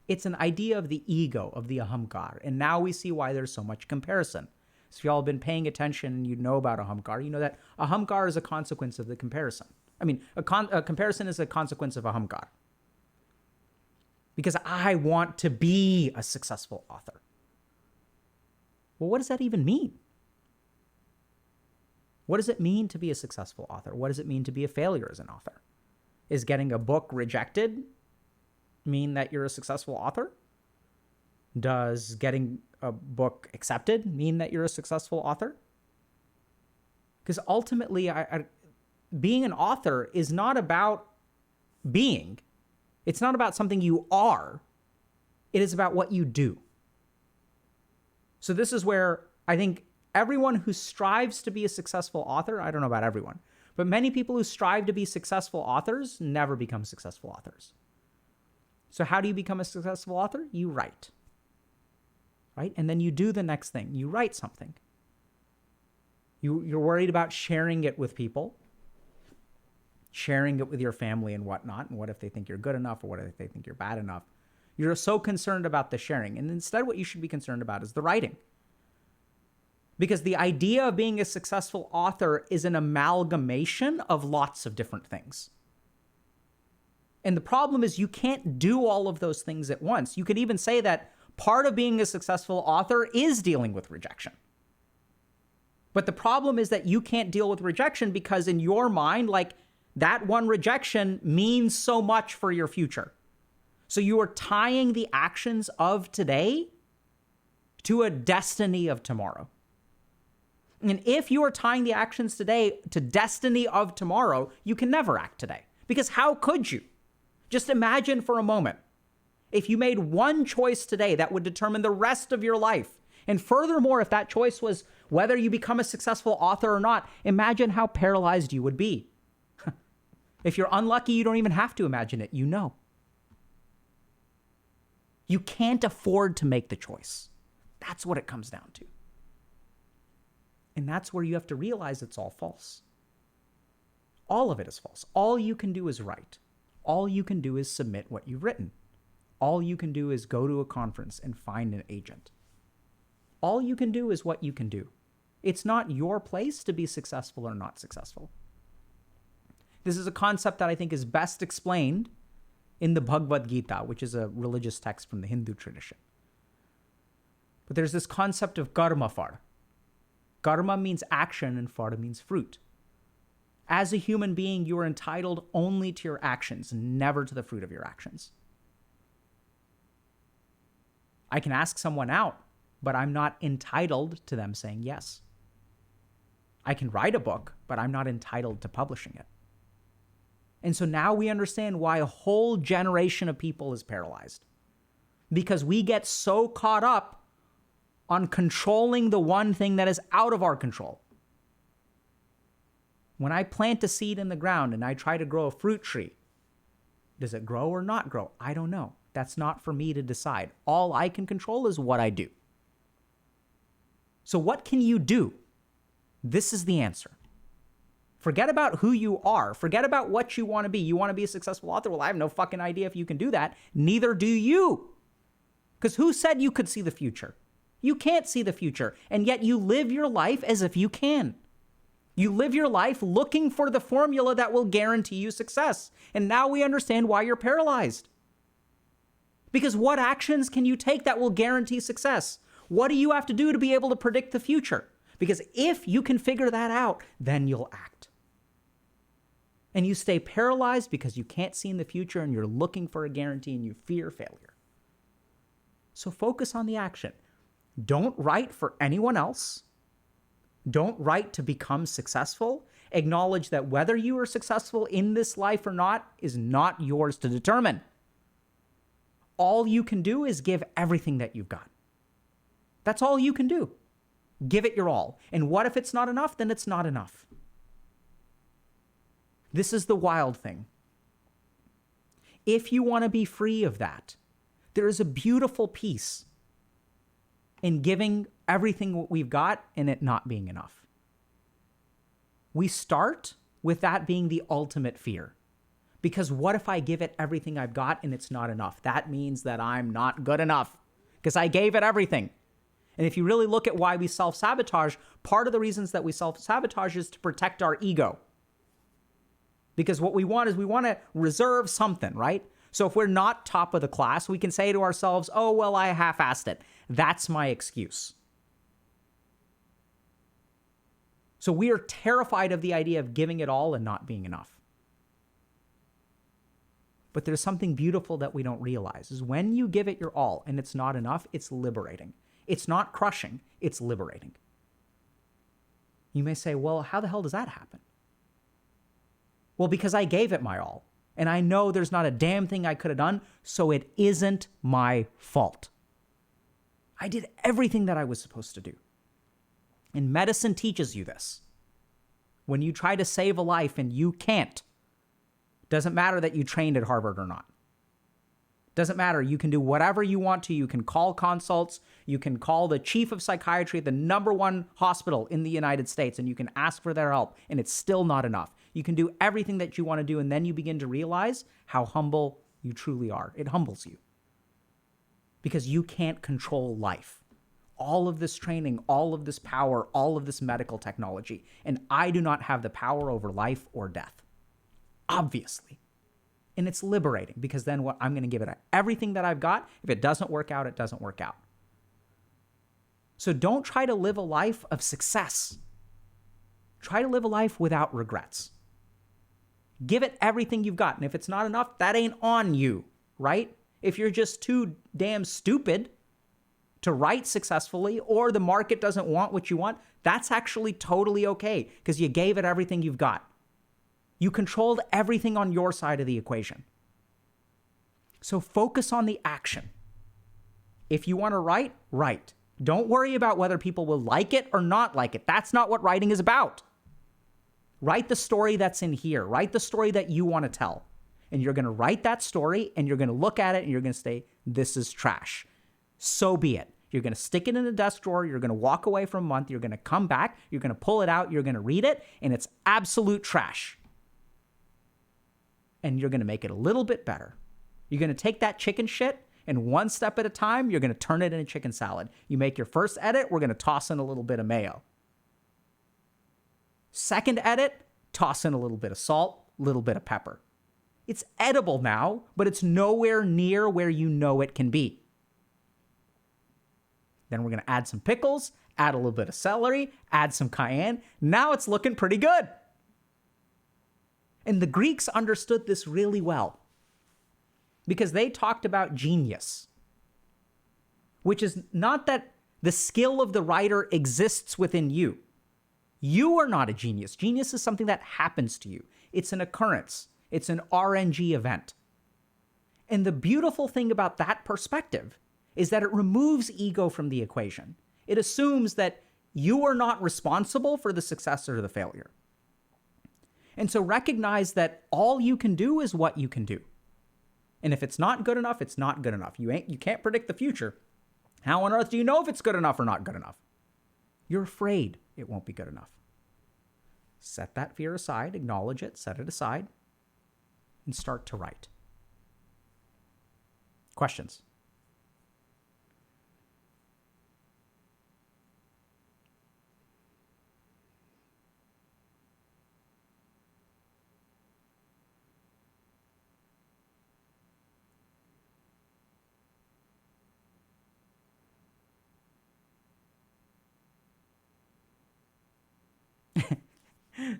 It's an idea of the ego, of the ahamkar. And now we see why there's so much comparison. So if y'all have been paying attention and you know about ahamkar, you know that ahamkar is a consequence of the comparison. I mean, a comparison is a consequence of ahamkar. Because I want to be a successful author. Well, what does that even mean? What does it mean to be a successful author? What does it mean to be a failure as an author? Is getting a book rejected mean that you're a successful author? Does getting a book accepted mean that you're a successful author? Because ultimately, being an author is not about being. It's not about something you are. It is about what you do. So this is where I think everyone who strives to be a successful author, I don't know about everyone, but many people who strive to be successful authors never become successful authors. So how do you become a successful author? You write. Right? And then you do the next thing. You write something. You're worried about sharing it with people, sharing it with your family and whatnot, and what if they think you're good enough, or what if they think you're bad enough? You're so concerned about the sharing. And instead what you should be concerned about is the writing. Because the idea of being a successful author is an amalgamation of lots of different things. And the problem is you can't do all of those things at once. You could even say that part of being a successful author is dealing with rejection. But the problem is that you can't deal with rejection because in your mind, like that one rejection means so much for your future. So you are tying the actions of today to a destiny of tomorrow. And if you are tying the actions today to destiny of tomorrow, you can never act today. Because how could you? Just imagine for a moment, if you made one choice today that would determine the rest of your life. And furthermore, if that choice was whether you become a successful author or not, imagine how paralyzed you would be. If you're unlucky, you don't even have to imagine it. You know. You can't afford to make the choice. That's what it comes down to. And that's where you have to realize it's all false. All of it is false. All you can do is write. All you can do is submit what you've written. All you can do is go to a conference and find an agent. All you can do is what you can do. It's not your place to be successful or not successful. This is a concept that I think is best explained in the Bhagavad Gita, which is a religious text from the Hindu tradition. But there's this concept of karma far. Karma means action and far means fruit. As a human being, you are entitled only to your actions, never to the fruit of your actions. I can ask someone out, but I'm not entitled to them saying yes. I can write a book, but I'm not entitled to publishing it. And so now we understand why a whole generation of people is paralyzed. Because we get so caught up on controlling the one thing that is out of our control. When I plant a seed in the ground and I try to grow a fruit tree, does it grow or not grow? I don't know. That's not for me to decide. All I can control is what I do. So what can you do? This is the answer. Forget about who you are. Forget about what you want to be. You want to be a successful author? Well, I have no fucking idea if you can do that. Neither do you. Because who said you could see the future? You can't see the future. And yet you live your life as if you can. You live your life looking for the formula that will guarantee you success. And now we understand why you're paralyzed. Because what actions can you take that will guarantee success? What do you have to do to be able to predict the future? Because if you can figure that out, then you'll act. And you stay paralyzed because you can't see in the future and you're looking for a guarantee and you fear failure. So focus on the action. Don't write for anyone else. Don't write to become successful. Acknowledge that whether you are successful in this life or not is not yours to determine. All you can do is give everything that you've got. That's all you can do. Give it your all. And what if it's not enough? Then it's not enough. This is the wild thing. If you want to be free of that, there is a beautiful peace in giving everything what we've got and it not being enough. We start with that being the ultimate fear. Because what if I give it everything I've got and it's not enough? That means that I'm not good enough because I gave it everything. And if you really look at why we self-sabotage, part of the reasons that we self-sabotage is to protect our ego. Because what we want is we want to reserve something, right? So if we're not top of the class, we can say to ourselves, oh, well, I half-assed it. That's my excuse. So we are terrified of the idea of giving it all and not being enough. But there's something beautiful that we don't realize is when you give it your all and it's not enough, it's liberating. It's not crushing, it's liberating. You may say, well, how the hell does that happen? Well, because I gave it my all, and I know there's not a damn thing I could have done, so it isn't my fault. I did everything that I was supposed to do. And medicine teaches you this. When you try to save a life and you can't, doesn't matter that you trained at Harvard or not. Doesn't matter. You can do whatever you want to. You can call consults. You can call the chief of psychiatry at the #1 hospital in the United States, and you can ask for their help, and it's still not enough. You can do everything that you want to do, and then you begin to realize how humble you truly are. It humbles you. Because you can't control life. All of this training, all of this power, all of this medical technology, and I do not have the power over life or death. Obviously. And it's liberating because then what I'm going to give it everything that I've got. If it doesn't work out, it doesn't work out. So don't try to live a life of success. Try to live a life without regrets. Give it everything you've got. And if it's not enough, that ain't on you, right? If you're just too damn stupid to write successfully, or the market doesn't want what you want, that's actually totally okay because you gave it everything you've got. You controlled everything on your side of the equation. So focus on the action. If you want to write, write. Don't worry about whether people will like it or not like it. That's not what writing is about. Write the story that's in here. Write the story that you want to tell. And you're going to write that story and you're going to look at it and you're going to say, this is trash. So be it. You're going to stick it in a desk drawer. You're going to walk away for a month. You're going to come back. You're going to pull it out. You're going to read it. And it's absolute trash. And you're going to make it a little bit better. You're going to take that chicken shit and one step at a time, you're going to turn it into chicken salad. You make your first edit, we're going to toss in a little bit of mayo. Second edit, toss in a little bit of salt, a little bit of pepper. It's edible now, but it's nowhere near where you know it can be. Then we're going to add some pickles, add a little bit of celery, add some cayenne. Now it's looking pretty good. And the Greeks understood this really well because they talked about genius, which is not that the skill of the writer exists within you. You are not a genius. Genius is something that happens to you. It's an occurrence. It's an RNG event. And the beautiful thing about that perspective is that it removes ego from the equation. It assumes that you are not responsible for the success or the failure. And so recognize that all you can do is what you can do. And if it's not good enough, it's not good enough. You can't predict the future. How on earth do you know if it's good enough or not good enough? You're afraid it won't be good enough. Set that fear aside, acknowledge it, set it aside, and start to write. Questions?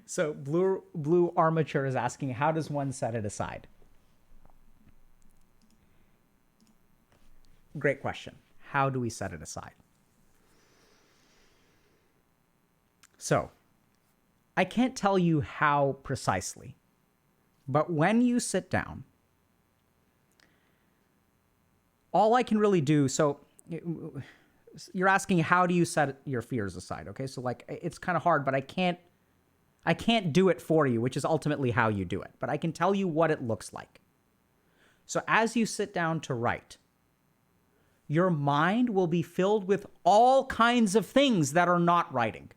So Blue Armature is asking, how does one set it aside? Great question. How do we set it aside? So I can't tell you how precisely, but when you sit down, all I can really do, so you're asking, how do you set your fears aside? Okay, so like, it's kind of hard, but I can't do it for you, which is ultimately how you do it, but I can tell you what it looks like. So as you sit down to write, your mind will be filled with all kinds of things that are not writing.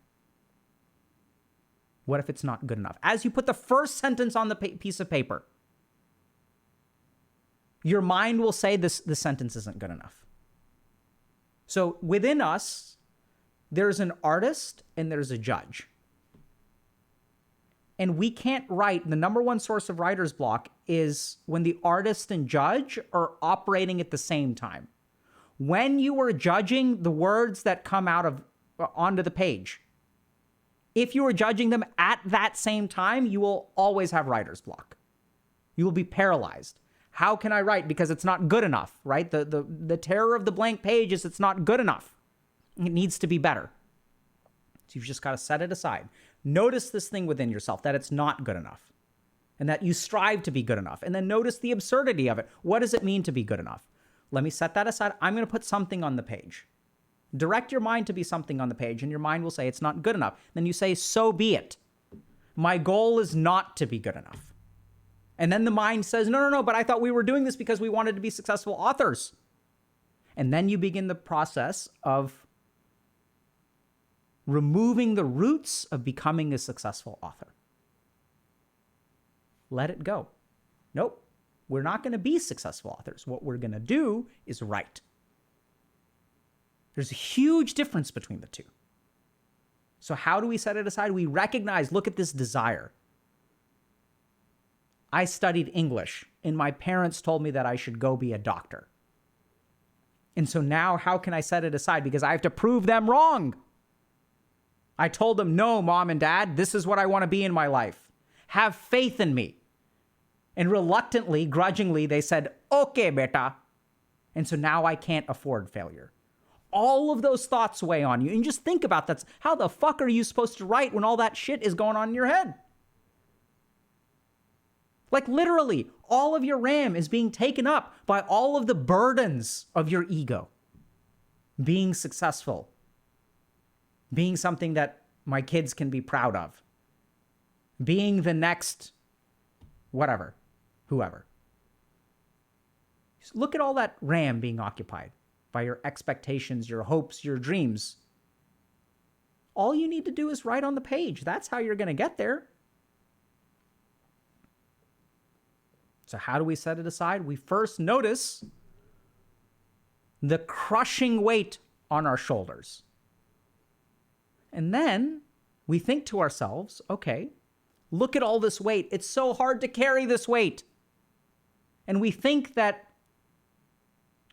What if it's not good enough? As you put the first sentence on the piece of paper, your mind will say this sentence isn't good enough. So within us, there's an artist and there's a judge. And we can't write. The number one source of writer's block is when the artist and judge are operating at the same time. When you are judging the words that come out of onto the page, if you are judging them at that same time, you will always have writer's block. You will be paralyzed. How can I write? Because it's not good enough, right? The terror of the blank page is it's not good enough. It needs to be better. So you've just got to set it aside. Notice this thing within yourself, that it's not good enough and that you strive to be good enough. And then notice the absurdity of it. What does it mean to be good enough? Let me set that aside. I'm going to put something on the page. Direct your mind to be something on the page, and your mind will say it's not good enough. Then you say, so be it. My goal is not to be good enough. And then the mind says, no, but I thought we were doing this because we wanted to be successful authors. And then you begin the process of removing the roots of becoming a successful author. Let it go. Nope, we're not going to be successful authors. What we're going to do is write. There's a huge difference between the two. So how do we set it aside? We recognize, look at this desire. I studied English, and my parents told me that I should go be a doctor. And so now how can I set it aside? Because I have to prove them wrong. I told them, no, Mom and Dad, this is what I want to be in my life. Have faith in me. And reluctantly, grudgingly, they said, okay, beta. And so now I can't afford failure. all of those thoughts weigh on you. And just think about that. How the fuck are you supposed to write when all that shit is going on in your head? Like literally, all of your RAM is being taken up by all of the burdens of your ego. Being successful. Being something that my kids can be proud of. Being the next whatever, whoever. Just look at all that RAM being occupied by your expectations, your hopes, your dreams. All you need to do is write on the page. That's how you're going to get there. So how do we set it aside? We first notice the crushing weight on our shoulders. And then we think to ourselves, okay, look at all this weight. It's so hard to carry this weight. And we think that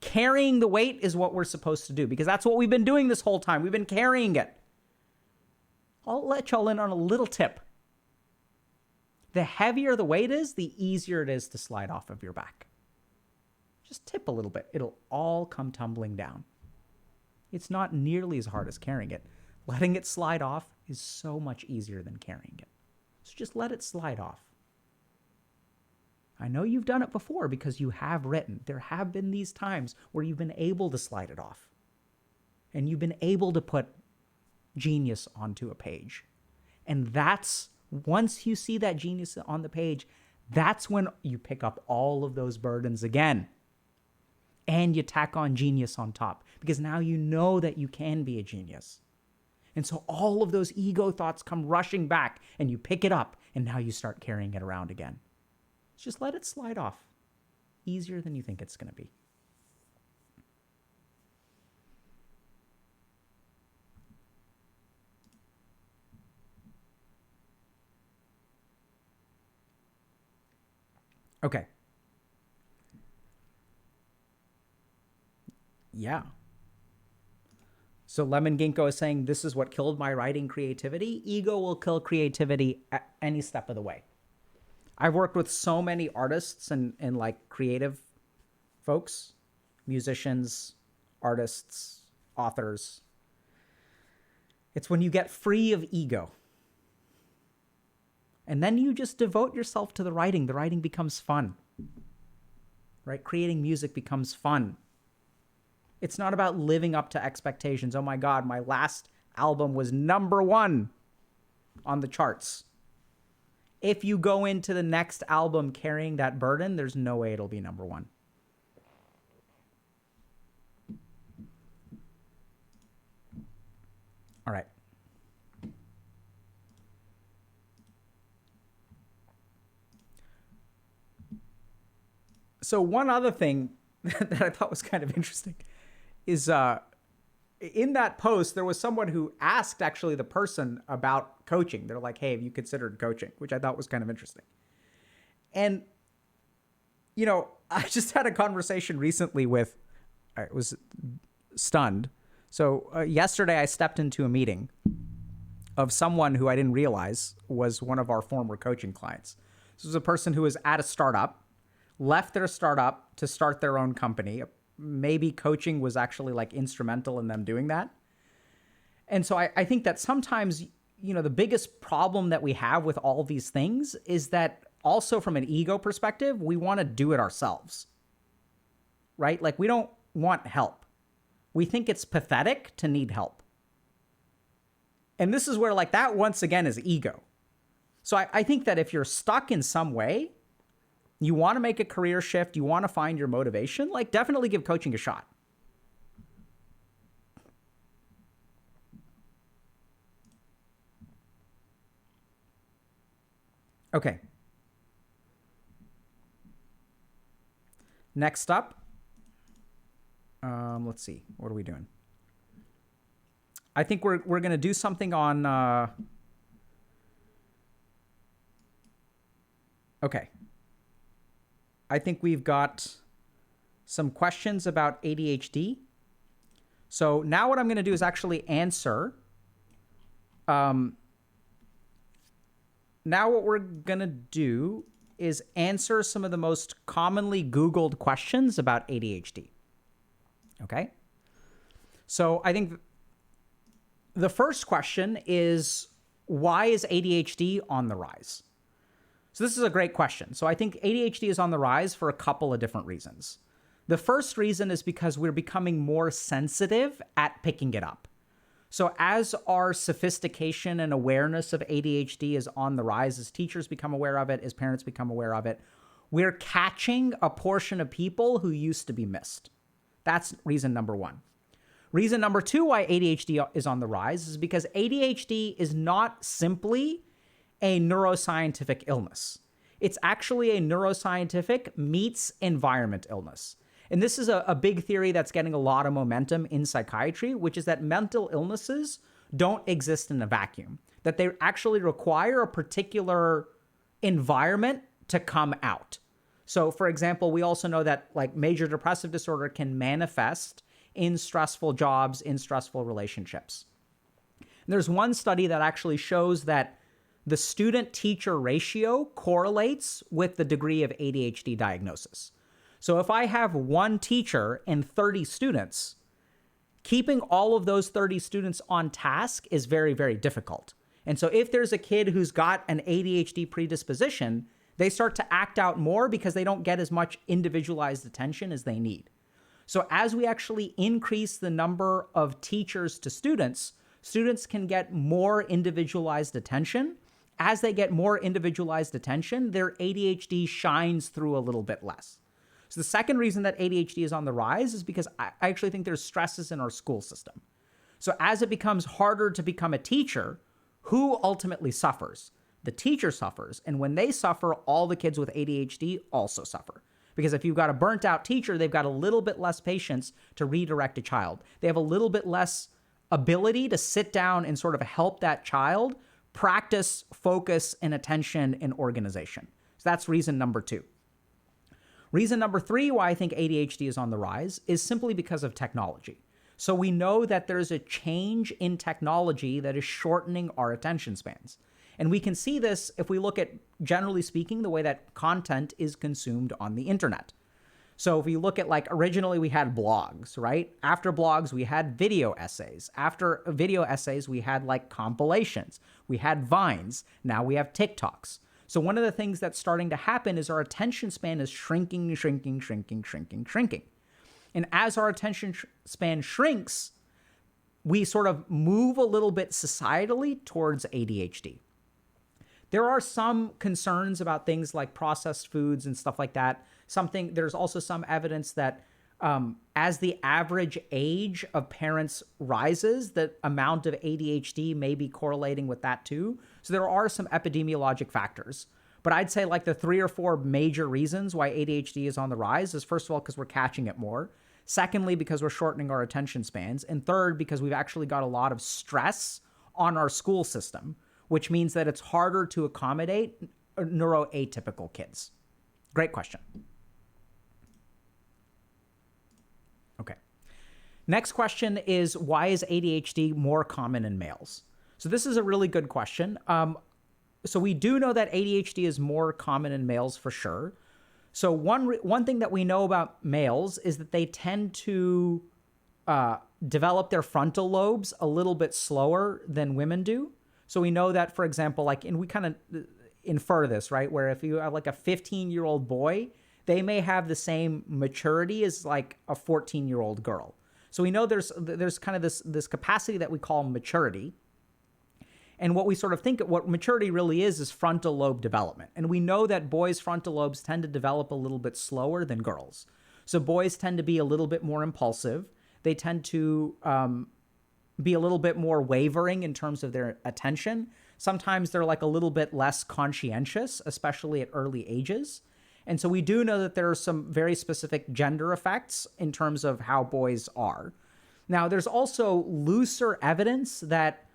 carrying the weight is what we're supposed to do because that's what we've been doing this whole time. We've been carrying it. I'll let y'all in on a little tip. The heavier the weight is, the easier it is to slide off of your back. Just tip a little bit. It'll all come tumbling down. It's not nearly as hard as carrying it. Letting it slide off is so much easier than carrying it. So just let it slide off. I know you've done it before because you have written. There have been these times where you've been able to slide it off. And you've been able to put genius onto a page. And that's, once you see that genius on the page, that's when you pick up all of those burdens again. And you tack on genius on top. Because now you know that you can be a genius. And so all of those ego thoughts come rushing back and you pick it up and now you start carrying it around again. Just let it slide off. Easier than you think it's going to be. Okay. Yeah. So Lemon Ginkgo is saying, this is what killed my writing creativity. Ego will kill creativity at any step of the way. I've worked with so many artists and like creative folks, musicians, artists, authors. It's when you get free of ego. And then you just devote yourself to the writing. The writing becomes fun. Right? Creating music becomes fun. It's not about living up to expectations. Oh my God, my last album was #1 on the charts. If you go into the next album carrying that burden, there's no way it'll be #1. All right. So one other thing that I thought was kind of interesting is in that post, there was someone who asked actually the person about coaching. They're like, hey, have you considered coaching? Which I thought was kind of interesting. And, you know, I just had a conversation recently with, I was stunned. So yesterday I stepped into a meeting of someone who I didn't realize was one of our former coaching clients. This was a person who was at a startup, left their startup to start their own company. Maybe coaching was actually like instrumental in them doing that. And so I think that sometimes, you know, the biggest problem that we have with all these things is that also from an ego perspective, we want to do it ourselves, right? Like we don't want help. We think it's pathetic to need help. And this is where like that once again is ego. So I think that if you're stuck in some way, you want to make a career shift, you want to find your motivation, like definitely give coaching a shot. Okay. Next up, let's see, what are we doing? I think we're going to do something on, okay. I think we've got some questions about ADHD. So now what I'm going to do is actually answer. Now what we're going to do is answer some of the most commonly Googled questions about ADHD. Okay? So I think the first question is, why is ADHD on the rise? So this is a great question. So I think ADHD is on the rise for a couple of different reasons. The first reason is because we're becoming more sensitive at picking it up. So as our sophistication and awareness of ADHD is on the rise, as teachers become aware of it, as parents become aware of it, we're catching a portion of people who used to be missed. That's reason number one. Reason number two why ADHD is on the rise is because ADHD is not simply a neuroscientific illness. It's actually a neuroscientific meets environment illness. And this is a big theory that's getting a lot of momentum in psychiatry, which is that mental illnesses don't exist in a vacuum, that they actually require a particular environment to come out. So, for example, we also know that like major depressive disorder can manifest in stressful jobs, in stressful relationships. And there's one study that actually shows that the student-teacher ratio correlates with the degree of ADHD diagnosis. So if I have one teacher and 30 students, keeping all of those 30 students on task is very, very difficult. And so if there's a kid who's got an ADHD predisposition, they start to act out more because they don't get as much individualized attention as they need. So as we actually increase the number of teachers to students, students can get more individualized attention. As they get more individualized attention, their ADHD shines through a little bit less. So the second reason that ADHD is on the rise is because I actually think there's stresses in our school system. So as it becomes harder to become a teacher, who ultimately suffers? The teacher suffers. And when they suffer, all the kids with ADHD also suffer. Because if you've got a burnt out teacher, they've got a little bit less patience to redirect a child. They have a little bit less ability to sit down and sort of help that child practice focus and attention and organization. So that's reason number two. Reason number three why I think ADHD is on the rise is simply because of technology. So we know that there's a change in technology that is shortening our attention spans. And we can see this if we look at, generally speaking, the way that content is consumed on the internet. So if you look at, like, originally we had blogs, right? After blogs, we had video essays. After video essays, we had like compilations. We had Vines. Now we have TikToks. So one of the things that's starting to happen is our attention span is shrinking. And as our attention span shrinks, we sort of move a little bit societally towards ADHD. There are some concerns about things like processed foods and stuff like that. There's also some evidence that as the average age of parents rises, the amount of ADHD may be correlating with that too. So there are some epidemiologic factors. But I'd say like the 3 or 4 major reasons why ADHD is on the rise is, first of all, because we're catching it more. Secondly, because we're shortening our attention spans. And third, because we've actually got a lot of stress on our school system, which means that it's harder to accommodate neuroatypical kids. Great question. Okay. Next question is, why is ADHD more common in males? So this is a really good question. So we do know that ADHD is more common in males for sure. So one thing that we know about males is that they tend to develop their frontal lobes a little bit slower than women do. So we know that, for example, and we kind of infer this, right? Where if you have like a 15-year-old boy, they may have the same maturity as like a 14-year-old girl. So we know there's kind of this capacity that we call maturity. And what we sort of think, what maturity really is frontal lobe development. And we know that boys' frontal lobes tend to develop a little bit slower than girls. So boys tend to be a little bit more impulsive. They tend to be a little bit more wavering in terms of their attention. Sometimes they're like a little bit less conscientious, especially at early ages. And so we do know that there are some very specific gender effects in terms of how boys are. Now, there's also looser evidence that,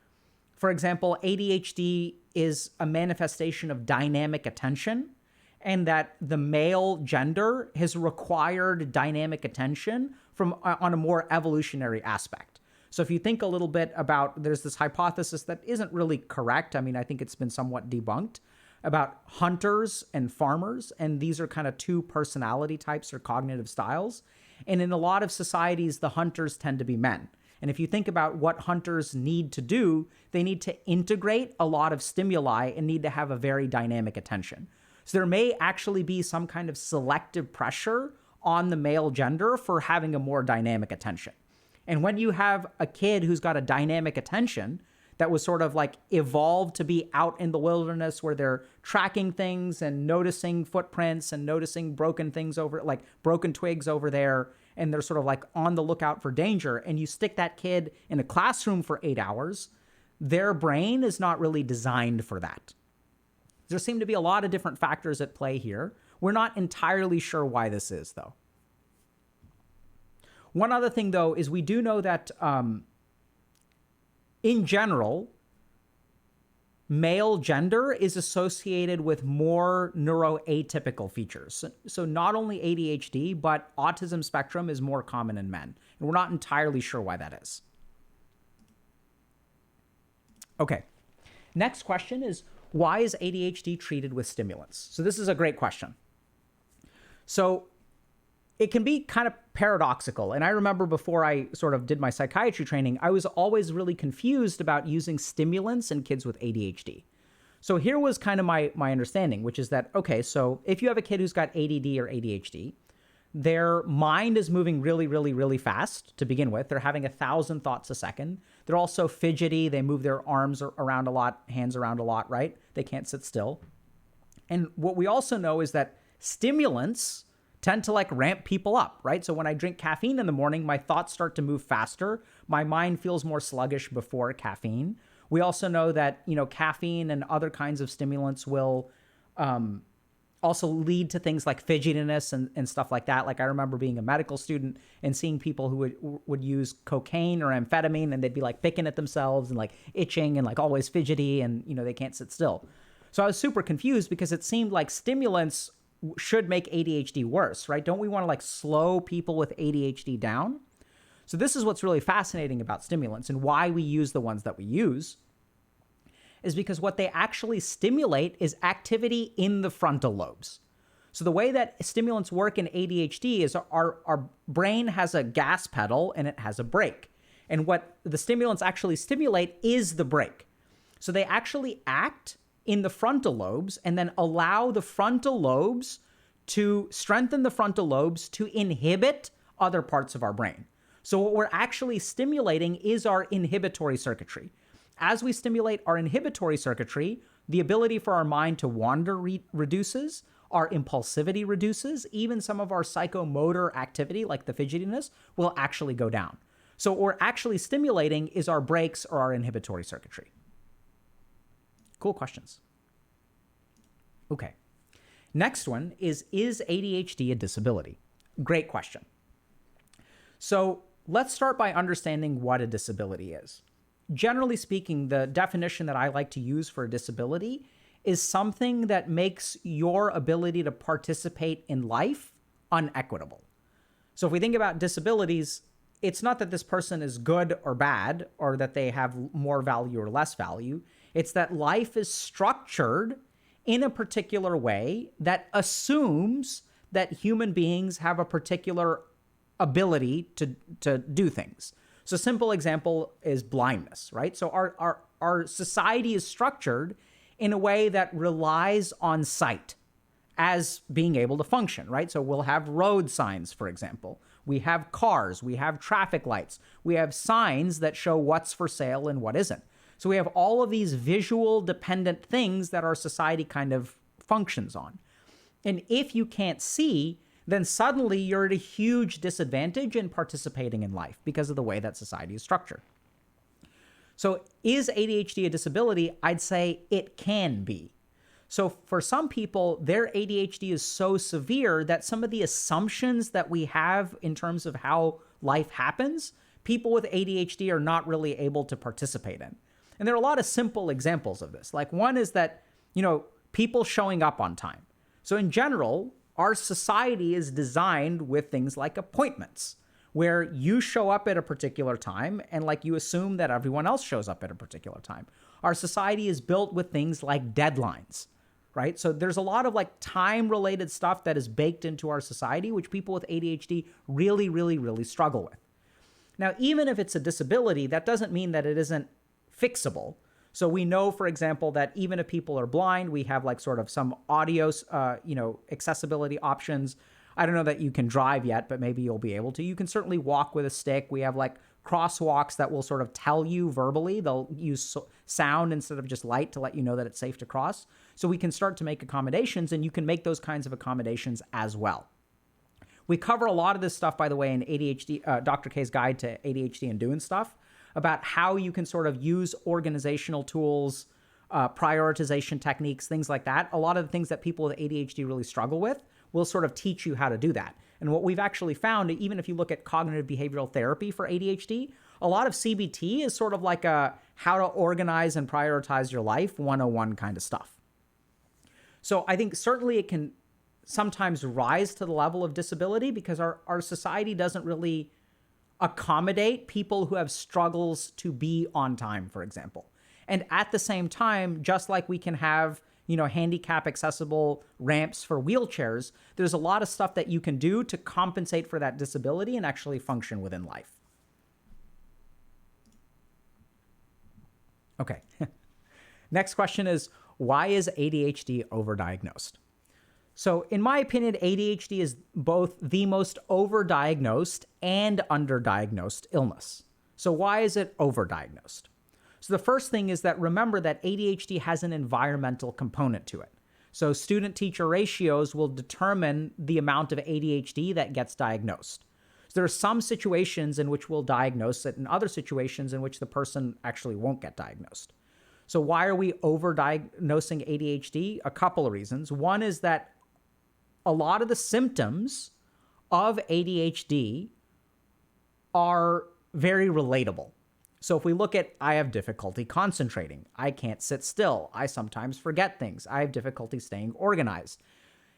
for example, ADHD is a manifestation of dynamic attention, and that the male gender has required dynamic attention on a more evolutionary aspect. So if you think a little bit about, there's this hypothesis that isn't really correct. I mean, I think it's been somewhat debunked, about hunters and farmers. And these are kind of two personality types or cognitive styles. And in a lot of societies, the hunters tend to be men. And if you think about what hunters need to do, they need to integrate a lot of stimuli and need to have a very dynamic attention. So there may actually be some kind of selective pressure on the male gender for having a more dynamic attention. And when you have a kid who's got a dynamic attention that was sort of like evolved to be out in the wilderness where they're tracking things and noticing footprints and noticing broken things over, like broken twigs over there, and they're sort of like on the lookout for danger, and you stick that kid in a classroom for 8 hours, their brain is not really designed for that. There seem to be a lot of different factors at play here. We're not entirely sure why this is, though. One other thing, though, is we do know that in general, male gender is associated with more neuroatypical features. So not only ADHD, but autism spectrum is more common in men. And we're not entirely sure why that is. Okay. Next question is, why is ADHD treated with stimulants? So this is a great question. So it can be kind of paradoxical. And I remember before I sort of did my psychiatry training, I was always really confused about using stimulants in kids with ADHD. So here was kind of my understanding, which is that, okay, so if you have a kid who's got ADD or ADHD, their mind is moving really, really, really fast to begin with. They're having 1,000 thoughts a second. They're also fidgety. They move their arms around a lot, hands around a lot, right? They can't sit still. And what we also know is that stimulants tend to like ramp people up, right? So when I drink caffeine in the morning, my thoughts start to move faster. My mind feels more sluggish before caffeine. We also know that, caffeine and other kinds of stimulants will also lead to things like fidgetiness and stuff like that. Like I remember being a medical student and seeing people who would use cocaine or amphetamine, and they'd be like picking at themselves and like itching and like always fidgety, and they can't sit still. So I was super confused because it seemed like stimulants should make ADHD worse, right? Don't we want to like slow people with ADHD down? So this is what's really fascinating about stimulants and why we use the ones that we use, is because what they actually stimulate is activity in the frontal lobes. So the way that stimulants work in ADHD is our brain has a gas pedal and it has a brake. And what the stimulants actually stimulate is the brake. So they actually act in the frontal lobes and then allow the frontal lobes to strengthen the frontal lobes to inhibit other parts of our brain. So what we're actually stimulating is our inhibitory circuitry. As we stimulate our inhibitory circuitry, the ability for our mind to wander reduces, our impulsivity reduces, even some of our psychomotor activity, like the fidgetiness, will actually go down. So what we're actually stimulating is our brakes or our inhibitory circuitry. Cool questions. Okay. Next one is ADHD a disability? Great question. So let's start by understanding what a disability is. Generally speaking, the definition that I like to use for a disability is something that makes your ability to participate in life unequitable. So if we think about disabilities, it's not that this person is good or bad, or that they have more value or less value. It's that life is structured in a particular way that assumes that human beings have a particular ability to do things. So a simple example is blindness, right? So our society is structured in a way that relies on sight as being able to function, right? So we'll have road signs, for example. We have cars, we have traffic lights, we have signs that show what's for sale and what isn't. So we have all of these visual dependent things that our society kind of functions on. And if you can't see, then suddenly you're at a huge disadvantage in participating in life because of the way that society is structured. So is ADHD a disability? I'd say it can be. So for some people, their ADHD is so severe that some of the assumptions that we have in terms of how life happens, people with ADHD are not really able to participate in. And there are a lot of simple examples of this. Like one is that, people showing up on time. So in general, our society is designed with things like appointments, where you show up at a particular time and like you assume that everyone else shows up at a particular time. Our society is built with things like deadlines, right? So there's a lot of like time-related stuff that is baked into our society, which people with ADHD really, really, really struggle with. Now, even if it's a disability, that doesn't mean that it isn't fixable. So we know, for example, that even if people are blind, we have like sort of some audio, accessibility options. I don't know that you can drive yet, but maybe you'll be able to. You can certainly walk with a stick. We have like crosswalks that will sort of tell you verbally. They'll use sound instead of just light to let you know that it's safe to cross. So we can start to make accommodations, and you can make those kinds of accommodations as well. We cover a lot of this stuff, by the way, in ADHD, Dr. K's Guide to ADHD and Doing Stuff, about how you can sort of use organizational tools, prioritization techniques, things like that. A lot of the things that people with ADHD really struggle with will sort of teach you how to do that. And what we've actually found, even if you look at cognitive behavioral therapy for ADHD, a lot of CBT is sort of like a how to organize and prioritize your life 101 kind of stuff. So I think certainly it can sometimes rise to the level of disability because our society doesn't really accommodate people who have struggles to be on time, for example. And at the same time, just like we can have, handicap accessible ramps for wheelchairs, there's a lot of stuff that you can do to compensate for that disability and actually function within life. Okay. Next question is, why is ADHD overdiagnosed? So in my opinion, ADHD is both the most overdiagnosed and underdiagnosed illness. So why is it overdiagnosed? So the first thing is that remember that ADHD has an environmental component to it. So student-teacher ratios will determine the amount of ADHD that gets diagnosed. So there are some situations in which we'll diagnose it and other situations in which the person actually won't get diagnosed. So why are we overdiagnosing ADHD? A couple of reasons. One is that a lot of the symptoms of ADHD are very relatable. So if we look at, I have difficulty concentrating, I can't sit still, I sometimes forget things, I have difficulty staying organized.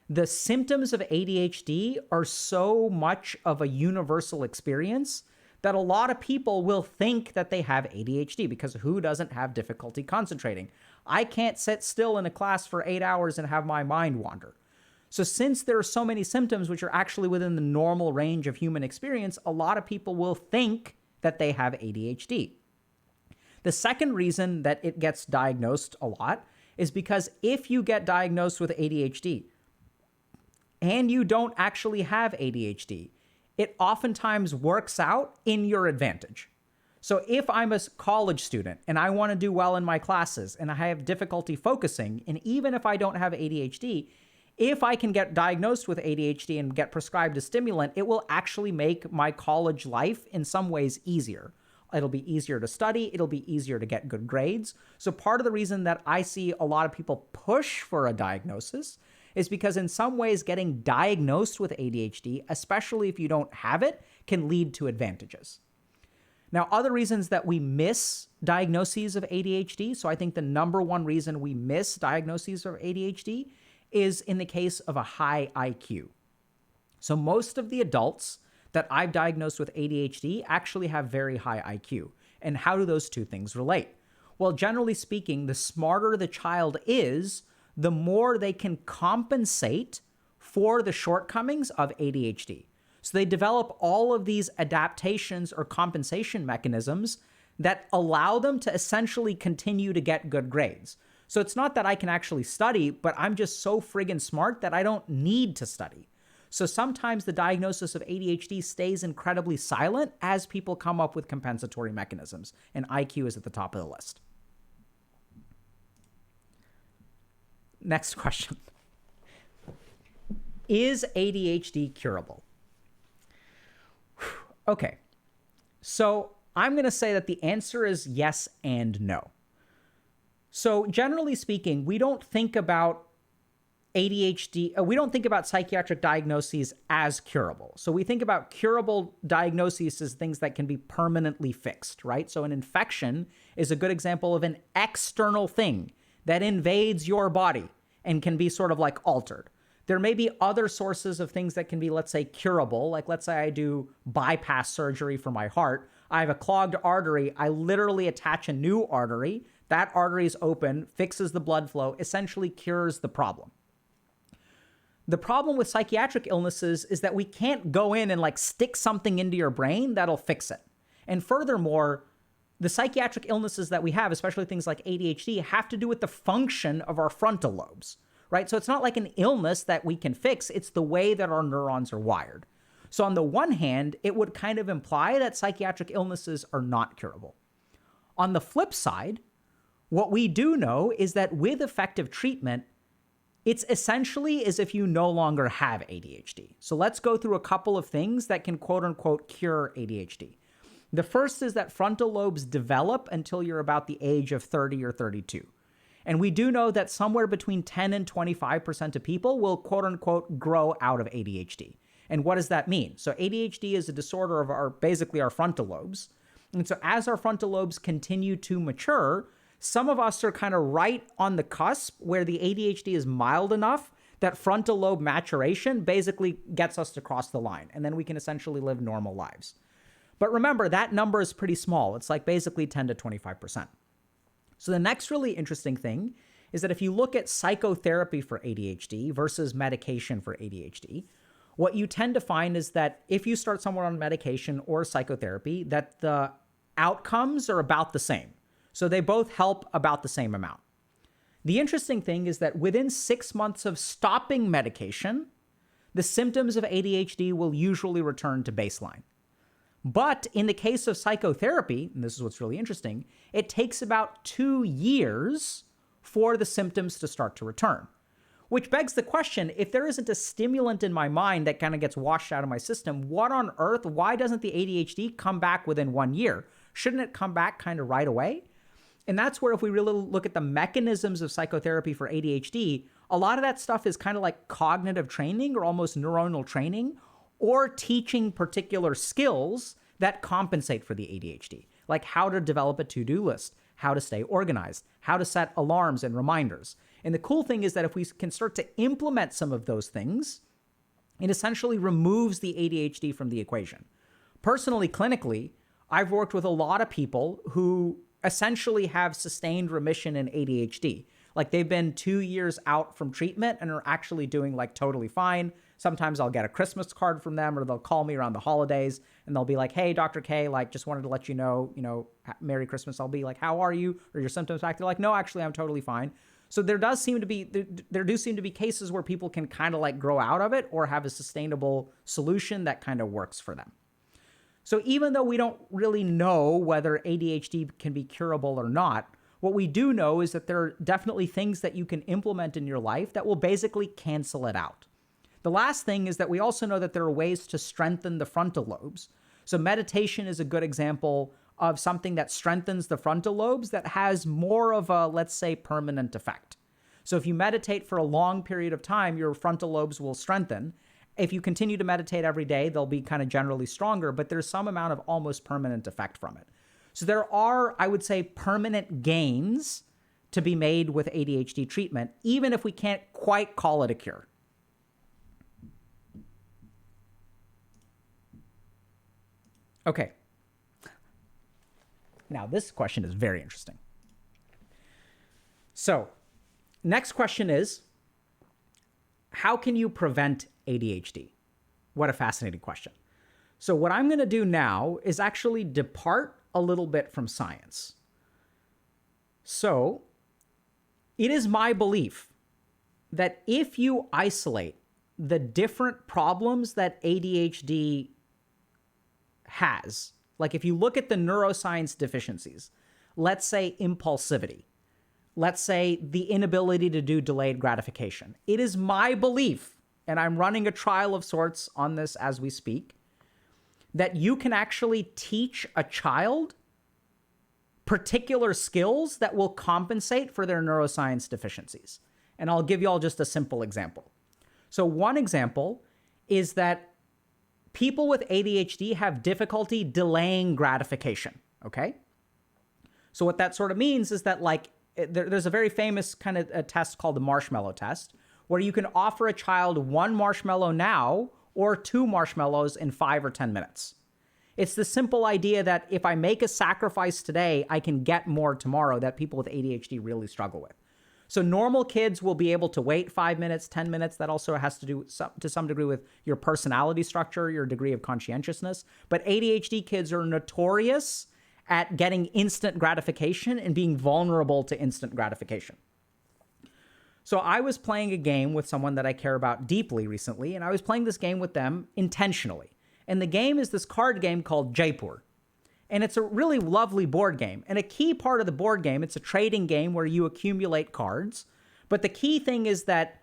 The symptoms of ADHD are so much of a universal experience that a lot of people will think that they have ADHD, because who doesn't have difficulty concentrating? I can't sit still in a class for 8 hours and have my mind wander. So since there are so many symptoms which are actually within the normal range of human experience, a lot of people will think that they have ADHD. The second reason that it gets diagnosed a lot is because if you get diagnosed with ADHD and you don't actually have ADHD, it oftentimes works out in your advantage. So if I'm a college student and I want to do well in my classes and I have difficulty focusing, and even if I don't have ADHD, if I can get diagnosed with ADHD and get prescribed a stimulant, it will actually make my college life in some ways easier. It'll be easier to study. It'll be easier to get good grades. So part of the reason that I see a lot of people push for a diagnosis is because in some ways getting diagnosed with ADHD, especially if you don't have it, can lead to advantages. Now, other reasons that we miss diagnoses of ADHD, so I think the number one reason we miss diagnoses of ADHD is in the case of a high IQ. So most of the adults that I've diagnosed with ADHD actually have very high IQ. And how do those two things relate? Well, generally speaking, the smarter the child is, the more they can compensate for the shortcomings of ADHD. So they develop all of these adaptations or compensation mechanisms that allow them to essentially continue to get good grades. So it's not that I can actually study, but I'm just so friggin' smart that I don't need to study. So sometimes the diagnosis of ADHD stays incredibly silent as people come up with compensatory mechanisms, and IQ is at the top of the list. Next question. Is ADHD curable? Okay, so I'm going to say that the answer is yes and no. So generally speaking, we don't think about ADHD, we don't think about psychiatric diagnoses as curable. So we think about curable diagnoses as things that can be permanently fixed, right? So an infection is a good example of an external thing that invades your body and can be sort of like altered. There may be other sources of things that can be, let's say, curable. Like let's say I do bypass surgery for my heart. I have a clogged artery. I literally attach a new artery. That artery is open, fixes the blood flow, essentially cures the problem. The problem with psychiatric illnesses is that we can't go in and like stick something into your brain that'll fix it. And furthermore, the psychiatric illnesses that we have, especially things like ADHD, have to do with the function of our frontal lobes, right? So it's not like an illness that we can fix. It's the way that our neurons are wired. So on the one hand, it would kind of imply that psychiatric illnesses are not curable. On the flip side, what we do know is that with effective treatment, it's essentially as if you no longer have ADHD. So let's go through a couple of things that can quote unquote cure ADHD. The first is that frontal lobes develop until you're about the age of 30 or 32. And we do know that somewhere between 10 and 25% of people will quote unquote grow out of ADHD. And what does that mean? So ADHD is a disorder of basically our frontal lobes. And so as our frontal lobes continue to mature, some of us are kind of right on the cusp where the ADHD is mild enough that frontal lobe maturation basically gets us to cross the line. And then we can essentially live normal lives. But remember, that number is pretty small. It's like basically 10 to 25%. So the next really interesting thing is that if you look at psychotherapy for ADHD versus medication for ADHD, what you tend to find is that if you start someone on medication or psychotherapy, that the outcomes are about the same. So they both help about the same amount. The interesting thing is that within 6 months of stopping medication, the symptoms of ADHD will usually return to baseline. But in the case of psychotherapy, and this is what's really interesting, it takes about 2 years for the symptoms to start to return. Which begs the question, if there isn't a stimulant in my mind that kind of gets washed out of my system, what on earth, why doesn't the ADHD come back within 1 year? Shouldn't it come back kind of right away? And that's where if we really look at the mechanisms of psychotherapy for ADHD, a lot of that stuff is kind of like cognitive training or almost neuronal training, or teaching particular skills that compensate for the ADHD, like how to develop a to-do list, how to stay organized, how to set alarms and reminders. And the cool thing is that if we can start to implement some of those things, it essentially removes the ADHD from the equation. Personally, clinically, I've worked with a lot of people who essentially have sustained remission in ADHD. Like they've been 2 years out from treatment and are actually doing like totally fine. Sometimes I'll get a Christmas card from them, or they'll call me around the holidays and they'll be like, "Hey, Dr. K, like just wanted to let you know, Merry Christmas." I'll be like, "How are you? Or your symptoms back?" They're like, "No, actually, I'm totally fine." So there do seem to be cases where people can kind of like grow out of it or have a sustainable solution that kind of works for them. So even though we don't really know whether ADHD can be curable or not, what we do know is that there are definitely things that you can implement in your life that will basically cancel it out. The last thing is that we also know that there are ways to strengthen the frontal lobes. So meditation is a good example of something that strengthens the frontal lobes that has more of a, let's say, permanent effect. So if you meditate for a long period of time, your frontal lobes will strengthen. If you continue to meditate every day, they'll be kind of generally stronger, but there's some amount of almost permanent effect from it. So there are, I would say, permanent gains to be made with ADHD treatment, even if we can't quite call it a cure. Okay. Now, this question is very interesting. So, next question is, how can you prevent ADHD? What a fascinating question. So what I'm going to do now is actually depart a little bit from science. So it is my belief that if you isolate the different problems that ADHD has, like if you look at the neuroscience deficiencies, let's say impulsivity, let's say the inability to do delayed gratification, it is my belief, and I'm running a trial of sorts on this as we speak, that you can actually teach a child particular skills that will compensate for their neuroscience deficiencies. And I'll give you all just a simple example. So one example is that people with ADHD have difficulty delaying gratification, okay? So what that sort of means is that like, there's a very famous kind of a test called the marshmallow test, where you can offer a child 1 marshmallow now or 2 marshmallows in 5 or 10 minutes. It's the simple idea that if I make a sacrifice today, I can get more tomorrow that people with ADHD really struggle with. So normal kids will be able to wait 5 minutes, 10 minutes. That also has to do to some degree with your personality structure, your degree of conscientiousness. But ADHD kids are notorious at getting instant gratification and being vulnerable to instant gratification. So I was playing a game with someone that I care about deeply recently, and I was playing this game with them intentionally. And the game is this card game called Jaipur. And it's a really lovely board game. And a key part of the board game, it's a trading game where you accumulate cards. But the key thing is that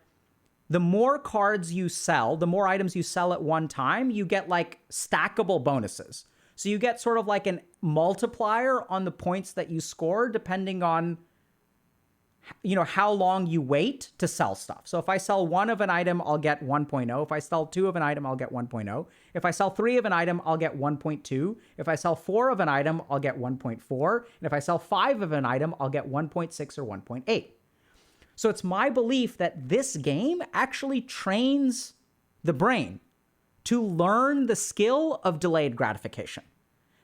the more cards you sell, the more items you sell at one time, you get like stackable bonuses. So you get sort of like an multiplier on the points that you score depending on, you know, how long you wait to sell stuff. So if I sell 1 of an item, I'll get 1.0. If I sell 2 of an item, I'll get 1.0. If I sell 3 of an item, I'll get 1.2. If I sell 4 of an item, I'll get 1.4. And if I sell 5 of an item, I'll get 1.6 or 1.8. So it's my belief that this game actually trains the brain to learn the skill of delayed gratification.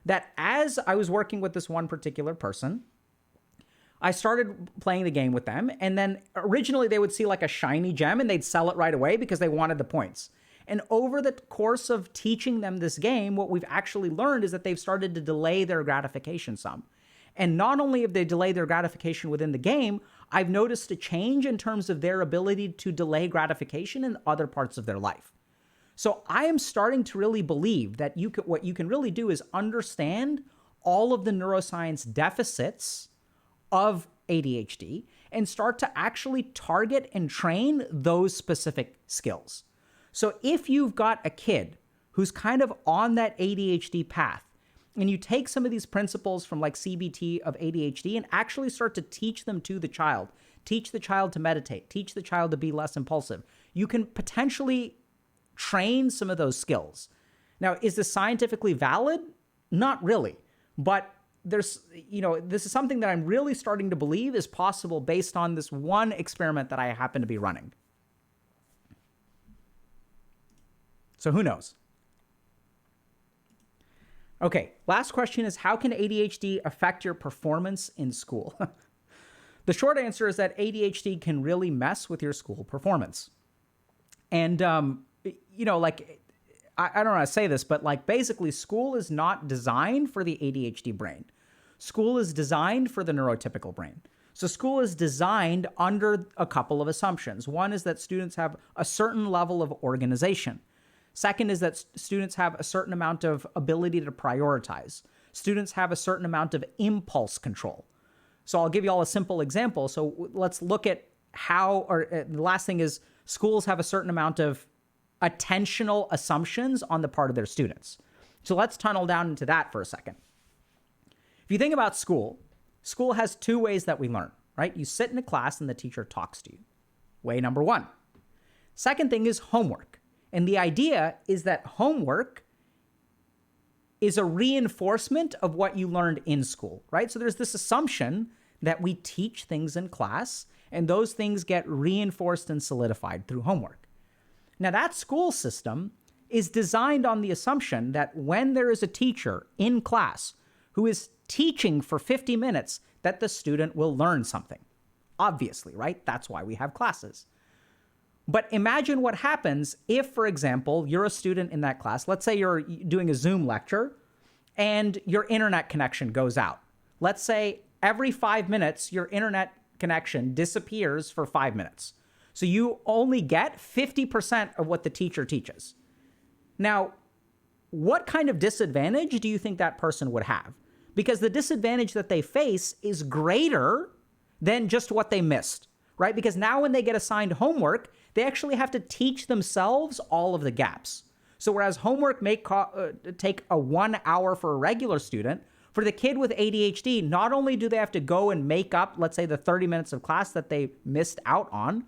That as I was working with this one particular person, I started playing the game with them, and then originally they would see like a shiny gem and they'd sell it right away because they wanted the points. And over the course of teaching them this game, what we've actually learned is that they've started to delay their gratification some. And not only have they delayed their gratification within the game, I've noticed a change in terms of their ability to delay gratification in other parts of their life. So I am starting to really believe that what you can really do is understand all of the neuroscience deficits of ADHD and start to actually target and train those specific skills. So if you've got a kid who's kind of on that ADHD path, and you take some of these principles from like CBT of ADHD and actually start to teach them to the child, teach the child to meditate, teach the child to be less impulsive, you can potentially train some of those skills. Now, is this scientifically valid? Not really, but this is something that I'm really starting to believe is possible based on this one experiment that I happen to be running. So who knows? Okay, last question is, how can ADHD affect your performance in school? The short answer is that ADHD can really mess with your school performance. And, I don't know how to say this, but like basically school is not designed for the ADHD brain. School is designed for the neurotypical brain. So school is designed under a couple of assumptions. One is that students have a certain level of organization. Second is that students have a certain amount of ability to prioritize. Students have a certain amount of impulse control. So I'll give you all a simple example. So let's look at the last thing is schools have a certain amount of attentional assumptions on the part of their students. So let's tunnel down into that for a second. If you think about school has 2 ways that we learn, right? You sit in a class and the teacher talks to you. Way number 1. Second thing is homework. And the idea is that homework is a reinforcement of what you learned in school, right? So there's this assumption that we teach things in class and those things get reinforced and solidified through homework. Now that school system is designed on the assumption that when there is a teacher in class who is teaching for 50 minutes, that the student will learn something. Obviously, right? That's why we have classes. But imagine what happens if, for example, you're a student in that class. Let's say you're doing a Zoom lecture and your internet connection goes out. Let's say every 5 minutes, your internet connection disappears for 5 minutes. So you only get 50% of what the teacher teaches. Now, what kind of disadvantage do you think that person would have? Because the disadvantage that they face is greater than just what they missed, right? Because now when they get assigned homework, they actually have to teach themselves all of the gaps. So whereas homework may take a 1 hour for a regular student, for the kid with ADHD, not only do they have to go and make up, let's say, the 30 minutes of class that they missed out on,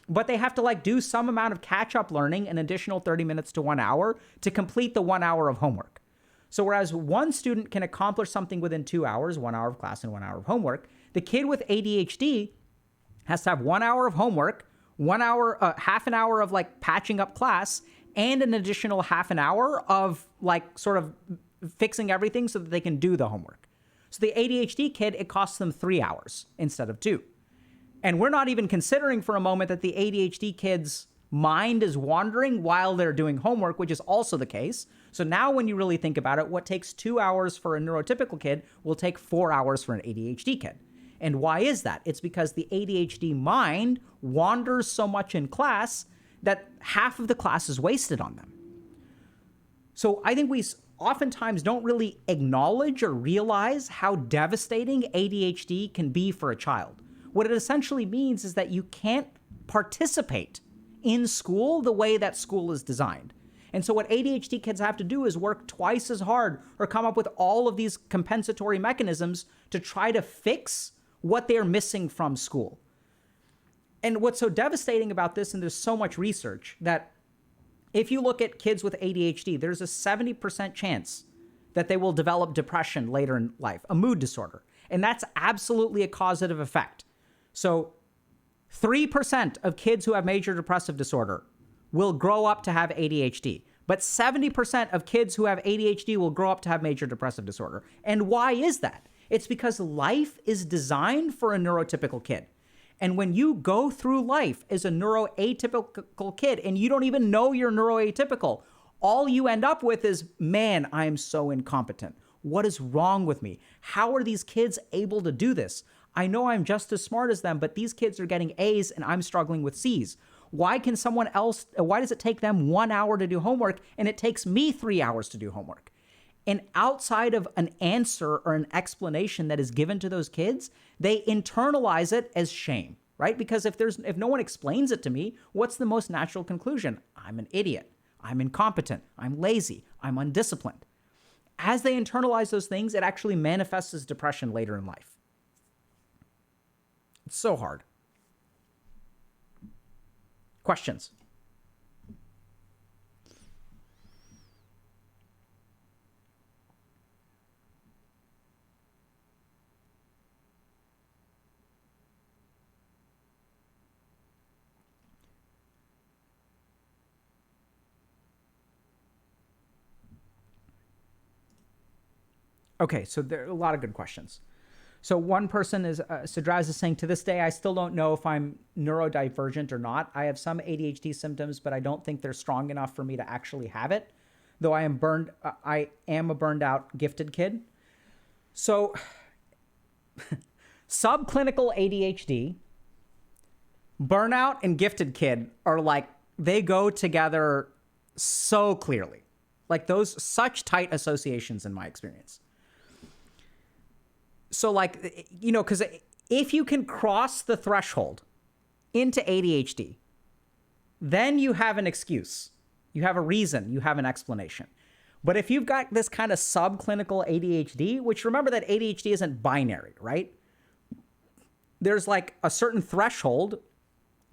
but they have to do some amount of catch-up learning, an additional 30 minutes to 1 hour to complete the 1 hour of homework. So whereas one student can accomplish something within 2 hours, 1 hour of class and 1 hour of homework, the kid with ADHD has to have 1 hour of homework, 1 hour, half an hour of patching up class, and an additional half an hour of sort of fixing everything so that they can do the homework. So the ADHD kid, it costs them 3 hours instead of 2. And we're not even considering for a moment that the ADHD kid's mind is wandering while they're doing homework, which is also the case. So now when you really think about it, what takes 2 hours for a neurotypical kid will take 4 hours for an ADHD kid. And why is that? It's because the ADHD mind wanders so much in class that half of the class is wasted on them. So I think we oftentimes don't really acknowledge or realize how devastating ADHD can be for a child. What it essentially means is that you can't participate in school the way that school is designed. And so what ADHD kids have to do is work twice as hard or come up with all of these compensatory mechanisms to try to fix what they're missing from school. And what's so devastating about this, and there's so much research, that if you look at kids with ADHD, there's a 70% chance that they will develop depression later in life, a mood disorder. And that's absolutely a causative effect. So 3% of kids who have major depressive disorder will grow up to have ADHD. But 70% of kids who have ADHD will grow up to have major depressive disorder. And why is that? It's because life is designed for a neurotypical kid. And when you go through life as a neuroatypical kid and you don't even know you're neuroatypical, all you end up with is, man, I am so incompetent. What is wrong with me? How are these kids able to do this? I know I'm just as smart as them, but these kids are getting A's and I'm struggling with C's. Why does it take them 1 hour to do homework and it takes me 3 hours to do homework? And outside of an answer or an explanation that is given to those kids, they internalize it as shame, right? Because if no one explains it to me, what's the most natural conclusion? I'm an idiot. I'm incompetent. I'm lazy. I'm undisciplined. As they internalize those things, it actually manifests as depression later in life. It's so hard. Questions? Okay, so there are a lot of good questions. So one person is, Sadraz is saying, to this day, I still don't know if I'm neurodivergent or not. I have some ADHD symptoms, but I don't think they're strong enough for me to actually have it. Though I am a burned out gifted kid. So subclinical ADHD, burnout and gifted kid are like, they go together so clearly. Like those, such tight associations in my experience. So like, you know, because if you can cross the threshold into ADHD, then you have an excuse. You have a reason. You have an explanation. But if you've got this kind of subclinical ADHD, which remember that ADHD isn't binary, right? There's like a certain threshold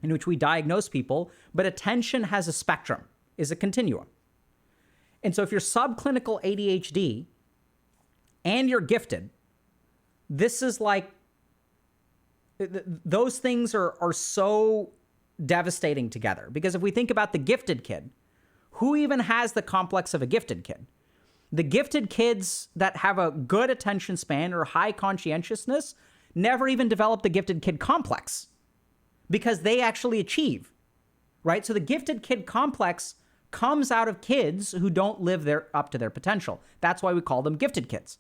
in which we diagnose people, but attention has a spectrum, is a continuum. And so if you're subclinical ADHD and you're gifted, this is like, those things are so devastating together. Because if we think about the gifted kid, who even has the complex of a gifted kid? The gifted kids that have a good attention span or high conscientiousness never even develop the gifted kid complex because they actually achieve, right? So the gifted kid complex comes out of kids who don't live up to their potential. That's why we call them gifted kids.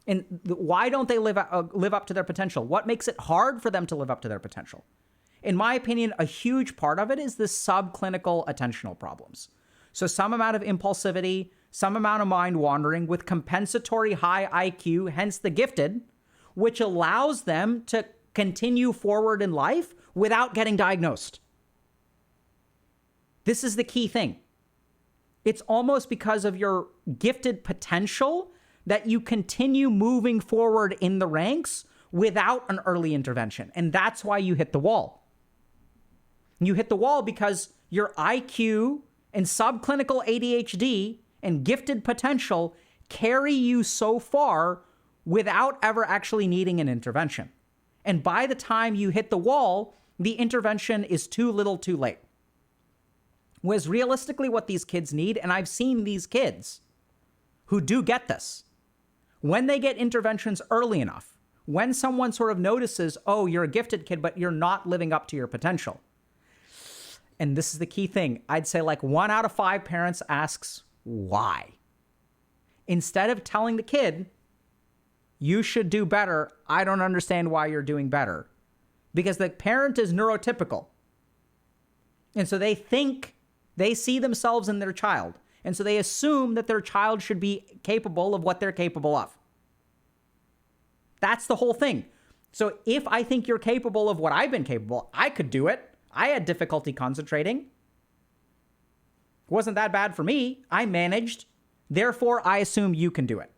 And why don't they live up to their potential? What makes it hard for them to live up to their potential? In my opinion, a huge part of it is the subclinical attentional problems. So some amount of impulsivity, some amount of mind wandering with compensatory high IQ, hence the gifted, which allows them to continue forward in life without getting diagnosed. This is the key thing. It's almost because of your gifted potential that you continue moving forward in the ranks without an early intervention. And that's why you hit the wall. You hit the wall because your IQ and subclinical ADHD and gifted potential carry you so far without ever actually needing an intervention. And by the time you hit the wall, the intervention is too little too late. Whereas realistically what these kids need, and I've seen these kids who do get this, when they get interventions early enough, when someone sort of notices, oh, you're a gifted kid, but you're not living up to your potential. And this is the key thing. I'd say like 1 out of 5 parents asks why. Instead of telling the kid, you should do better, I don't understand why you're doing better. Because the parent is neurotypical. And so they think, they see themselves in their child. And so they assume that their child should be capable of what they're capable of. That's the whole thing. So if I think you're capable of what I've been capable, I could do it. I had difficulty concentrating. It wasn't that bad for me. I managed. Therefore, I assume you can do it.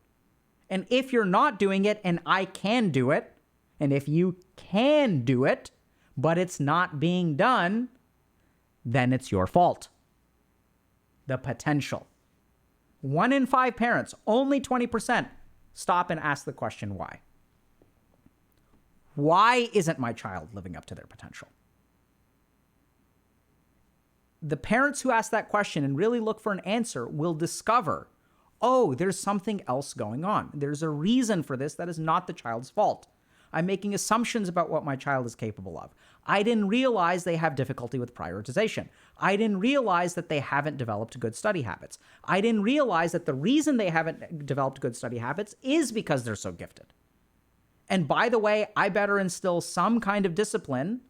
And if you're not doing it and I can do it, and if you can do it, but it's not being done, then it's your fault. The potential. 1 in 5 parents, only 20%, stop and ask the question why. Why isn't my child living up to their potential? The parents who ask that question and really look for an answer will discover, oh, there's something else going on. There's a reason for this that is not the child's fault. I'm making assumptions about what my child is capable of. I didn't realize they have difficulty with prioritization. I didn't realize that they haven't developed good study habits. I didn't realize that the reason they haven't developed good study habits is because they're so gifted. And by the way, I better instill some kind of discipline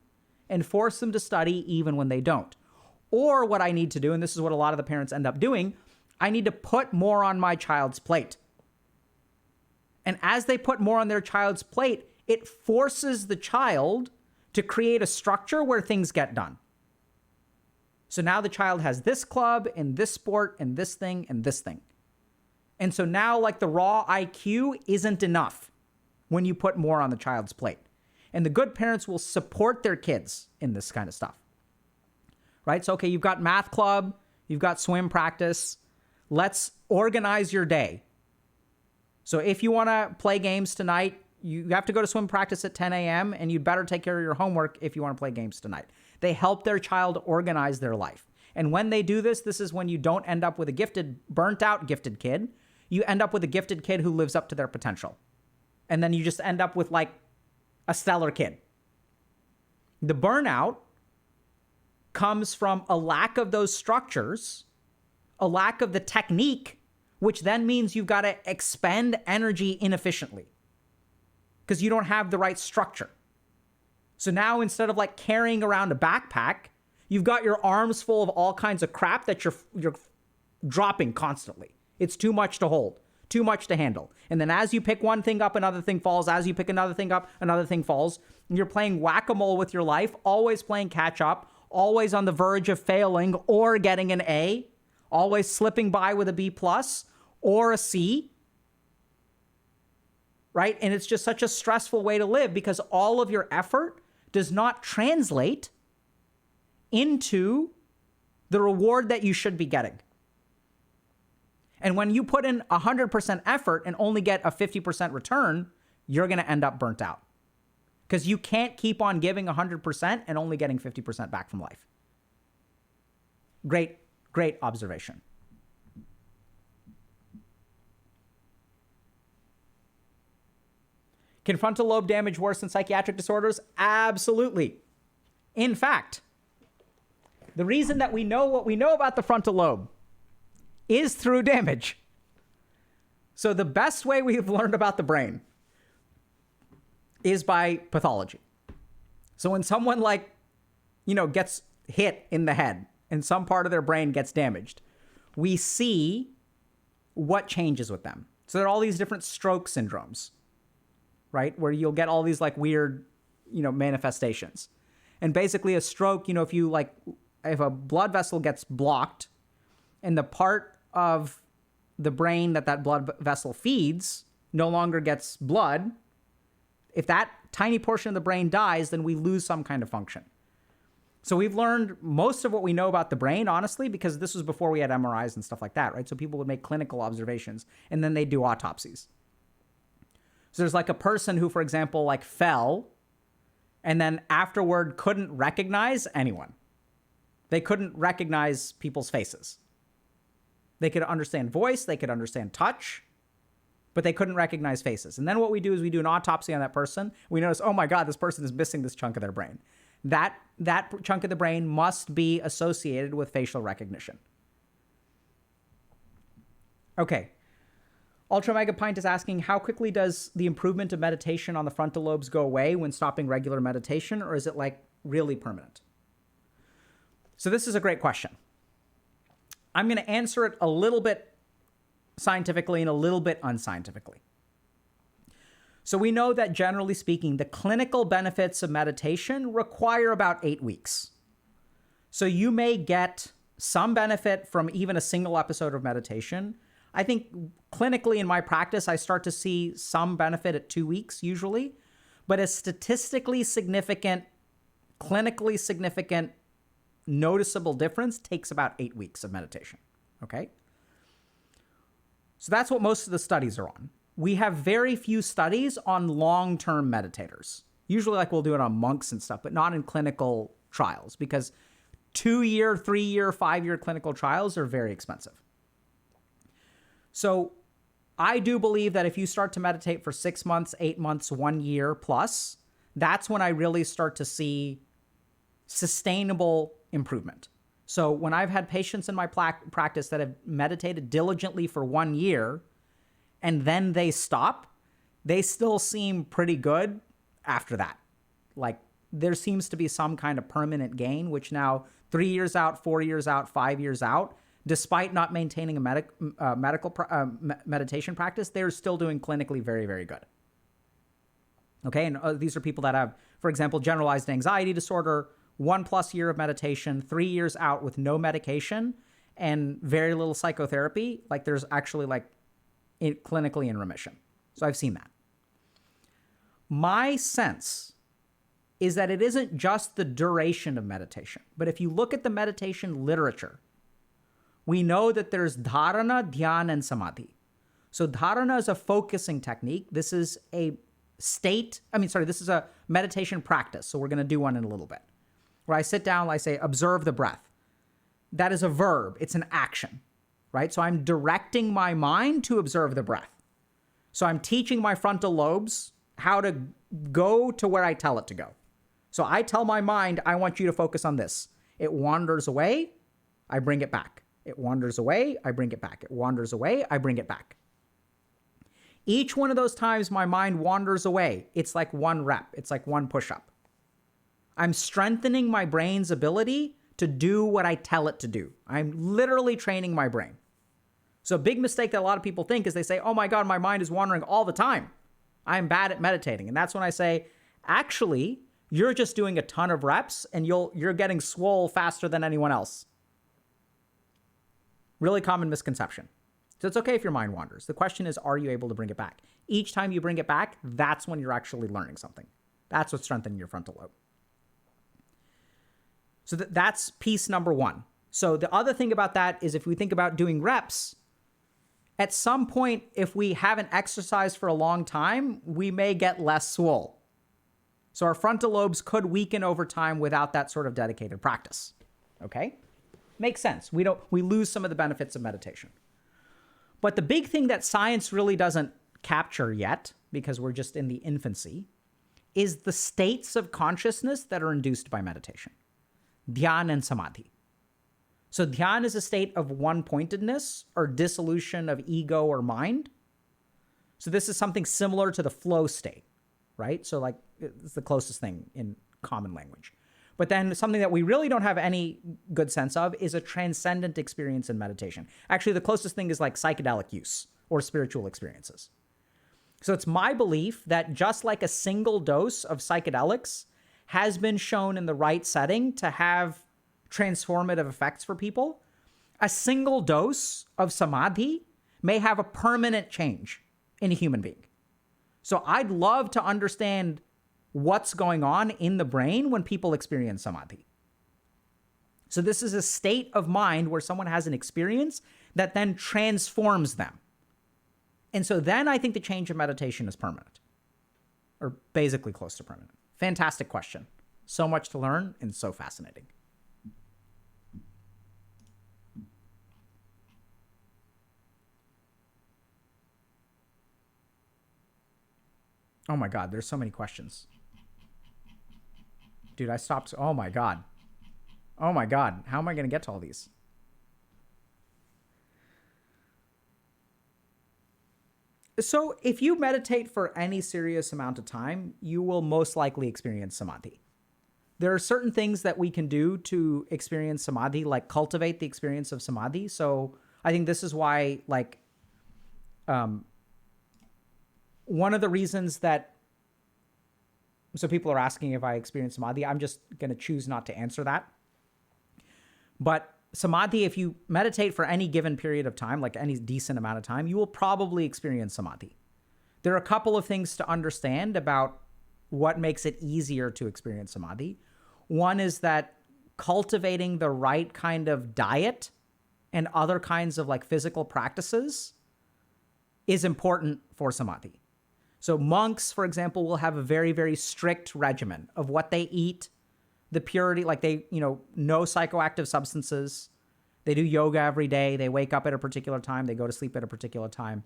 and force them to study even when they don't. Or what I need to do, and this is what a lot of the parents end up doing, I need to put more on my child's plate. And as they put more on their child's plate, it forces the child to create a structure where things get done. So now the child has this club and this sport and this thing and this thing. And so now like the raw IQ isn't enough when you put more on the child's plate. And the good parents will support their kids in this kind of stuff. Right? So, okay, you've got math club, you've got swim practice. Let's organize your day. So if you want to play games tonight, you have to go to swim practice at 10 a.m. and you'd better take care of your homework if you want to play games tonight. They help their child organize their life. And when they do this, this is when you don't end up with a gifted, burnt out gifted kid. You end up with a gifted kid who lives up to their potential. And then you just end up with like a stellar kid. The burnout comes from a lack of those structures, a lack of the technique, which then means you've got to expend energy inefficiently because you don't have the right structure. So now instead of like carrying around a backpack, you've got your arms full of all kinds of crap that you're dropping constantly. It's too much to hold, too much to handle. And then as you pick one thing up, another thing falls. As you pick another thing up, another thing falls. And you're playing whack-a-mole with your life, always playing catch-up, always on the verge of failing or getting an A, always slipping by with a B+ or a C, right? And it's just such a stressful way to live because all of your effort does not translate into the reward that you should be getting. And when you put in 100% effort and only get a 50% return, you're going to end up burnt out. Because you can't keep on giving 100% and only getting 50% back from life. Great, great observation. Can frontal lobe damage worsen psychiatric disorders? Absolutely. In fact, the reason that we know what we know about the frontal lobe is through damage. So the best way we've learned about the brain is by pathology. So when someone gets hit in the head and some part of their brain gets damaged, we see what changes with them. So there are all these different stroke syndromes, right? Where you'll get all these like weird, manifestations. And basically a stroke, if a blood vessel gets blocked and the part of the brain that blood vessel feeds no longer gets blood, if that tiny portion of the brain dies, then we lose some kind of function. So we've learned most of what we know about the brain, honestly, because this was before we had MRIs and stuff like that, right? So people would make clinical observations and then they'd do autopsies. So there's like a person who, for example, fell and then afterward couldn't recognize anyone. They couldn't recognize people's faces. They could understand voice. They could understand touch. but they couldn't recognize faces. And then what we do is we do an autopsy on that person. We notice, oh my God, this person is missing this chunk of their brain. That chunk of the brain must be associated with facial recognition. Okay. Ultra Mega Pint is asking, how quickly does the improvement of meditation on the frontal lobes go away when stopping regular meditation, or is it like really permanent? So this is a great question. I'm going to answer it a little bit scientifically and a little bit unscientifically. So we know that generally speaking, the clinical benefits of meditation require about 8 weeks. So you may get some benefit from even a single episode of meditation. I think clinically in my practice, I start to see some benefit at 2 weeks usually, but a statistically significant, clinically significant, noticeable difference takes about 8 weeks of meditation, okay? So that's what most of the studies are on. We have very few studies on long-term meditators. Usually like we'll do it on monks and stuff, but not in clinical trials because 2-year, 3-year, 5-year clinical trials are very expensive. So I do believe that if you start to meditate for 6 months, 8 months, 1 year plus, that's when I really start to see sustainable improvement. So when I've had patients in my practice that have meditated diligently for 1 year and then they stop, they still seem pretty good after that. Like there seems to be some kind of permanent gain, which now 3 years out, 4 years out, 5 years out, despite not maintaining a meditation practice, they're still doing clinically very, very good. Okay, and these are people that have, for example, generalized anxiety disorder, 1+ year of meditation, 3 years out with no medication and very little psychotherapy. Like there's actually like clinically in remission. So I've seen that. My sense is that it isn't just the duration of meditation, but if you look at the meditation literature, we know that there's dharana, dhyana, and samadhi. So dharana is a focusing technique. This is a this is a meditation practice. So we're going to do one in a little bit. Where I sit down, I say, observe the breath. That is a verb. It's an action, right? So I'm directing my mind to observe the breath. So I'm teaching my frontal lobes how to go to where I tell it to go. So I tell my mind, I want you to focus on this. It wanders away, I bring it back. It wanders away, I bring it back. It wanders away, I bring it back. Each one of those times my mind wanders away, it's like 1 rep. It's like 1 push-up. I'm strengthening my brain's ability to do what I tell it to do. I'm literally training my brain. So a big mistake that a lot of people think is they say, oh my God, my mind is wandering all the time. I'm bad at meditating. And that's when I say, actually, you're just doing a ton of reps and you're getting swole faster than anyone else. Really common misconception. So it's okay if your mind wanders. The question is, are you able to bring it back? Each time you bring it back, that's when you're actually learning something. That's what's strengthening your frontal lobe. So that's piece number 1. So the other thing about that is if we think about doing reps, at some point, if we haven't exercised for a long time, we may get less swole. So our frontal lobes could weaken over time without that sort of dedicated practice. Okay? Makes sense. We lose some of the benefits of meditation. But the big thing that science really doesn't capture yet, because we're just in the infancy, is the states of consciousness that are induced by meditation. Dhyan and samadhi. So dhyan is a state of one-pointedness or dissolution of ego or mind. So this is something similar to the flow state, right? So like it's the closest thing in common language. But then something that we really don't have any good sense of is a transcendent experience in meditation. Actually, the closest thing is like psychedelic use or spiritual experiences. So it's my belief that just like a single dose of psychedelics has been shown in the right setting to have transformative effects for people, a single dose of samadhi may have a permanent change in a human being. So I'd love to understand what's going on in the brain when people experience samadhi. So this is a state of mind where someone has an experience that then transforms them. And so then I think the change of meditation is permanent, or basically close to permanent. Fantastic question. So much to learn and so fascinating. Oh my God, there's so many questions. Dude, I stopped. Oh my God. Oh my God. How am I going to get to all these? So if you meditate for any serious amount of time, you will most likely experience samadhi. There are certain things that we can do to experience samadhi, like cultivate the experience of samadhi. So I think this is why, like, one of the reasons that, so people are asking if I experience samadhi, I'm just going to choose not to answer that. But samadhi, if you meditate for any given period of time, like any decent amount of time, you will probably experience samadhi. There are a couple of things to understand about what makes it easier to experience samadhi. One is that cultivating the right kind of diet and other kinds of like physical practices is important for samadhi. So monks, for example, will have a very, very strict regimen of what they eat, the purity, like they, no psychoactive substances. They do yoga every day. They wake up at a particular time. They go to sleep at a particular time.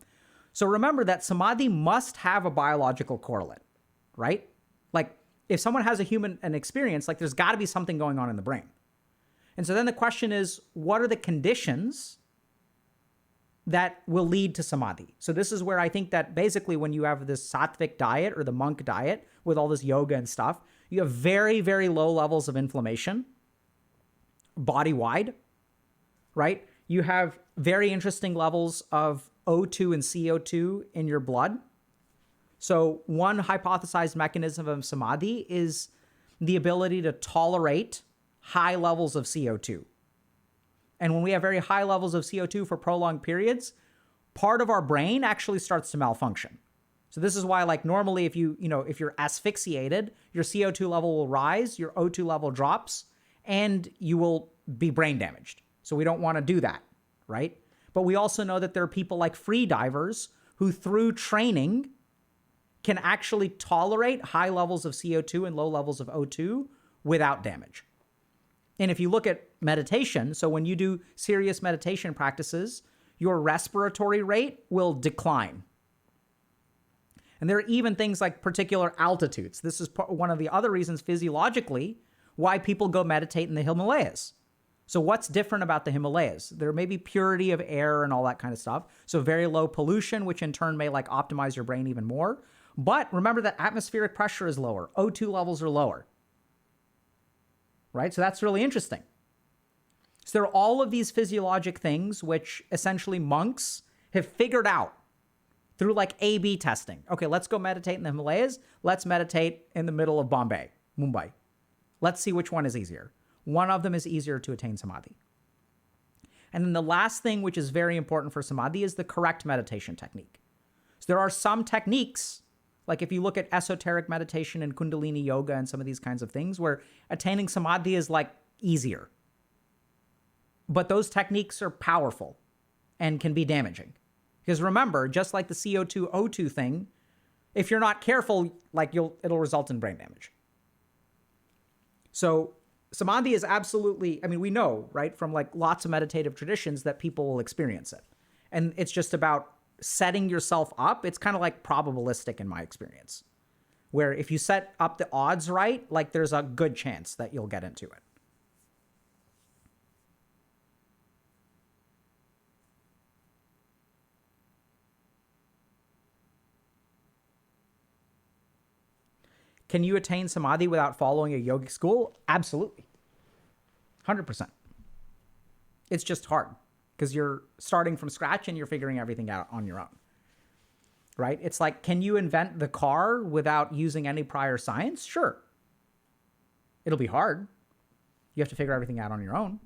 So remember that samadhi must have a biological correlate, right? Like if someone has an experience, like there's got to be something going on in the brain. And so then the question is, what are the conditions that will lead to samadhi? So this is where I think that basically when you have this sattvic diet or the monk diet with all this yoga and stuff, you have very, very low levels of inflammation body-wide, right? You have very interesting levels of O2 and CO2 in your blood. So one hypothesized mechanism of samadhi is the ability to tolerate high levels of CO2. And when we have very high levels of CO2 for prolonged periods, part of our brain actually starts to malfunction. So this is why, like normally if you're asphyxiated, your CO2 level will rise, your O2 level drops, and you will be brain damaged. So we don't want to do that, right? But we also know that there are people like free divers who through training can actually tolerate high levels of CO2 and low levels of O2 without damage. And if you look at meditation, so when you do serious meditation practices, your respiratory rate will decline. And there are even things like particular altitudes. This is one of the other reasons physiologically why people go meditate in the Himalayas. So what's different about the Himalayas? There may be purity of air and all that kind of stuff. So very low pollution, which in turn may like optimize your brain even more. But remember that atmospheric pressure is lower. O2 levels are lower. Right? So that's really interesting. So there are all of these physiologic things which essentially monks have figured out through like A/B testing. Okay, let's go meditate in the Himalayas. Let's meditate in the middle of Bombay, Mumbai. Let's see which one is easier. One of them is easier to attain samadhi. And then the last thing which is very important for samadhi is the correct meditation technique. So there are some techniques, like if you look at esoteric meditation and Kundalini yoga and some of these kinds of things where attaining samadhi is like easier. But those techniques are powerful and can be damaging. Because remember, just like the CO2 O2 thing, if you're not careful, like it'll result in brain damage. So samadhi is absolutely, I mean, we know, right, from like lots of meditative traditions that people will experience it. And it's just about setting yourself up. It's kind of like probabilistic in my experience, where if you set up the odds right, like there's a good chance that you'll get into it. Can you attain samadhi without following a yogic school? Absolutely. 100%. It's just hard because you're starting from scratch and you're figuring everything out on your own, right? It's like, can you invent the car without using any prior science? Sure. It'll be hard. You have to figure everything out on your own.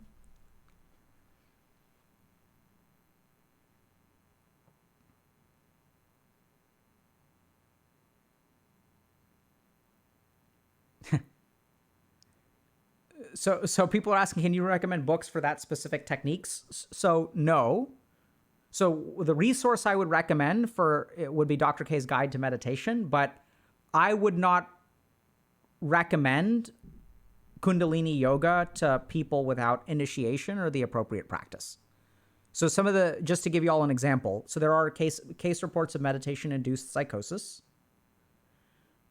So people are asking, can you recommend books for that specific techniques? So no. So the resource I would recommend for it would be Dr. K's Guide to Meditation, but I would not recommend Kundalini yoga to people without initiation or the appropriate practice. So just to give you all an example, so there are case reports of meditation-induced psychosis.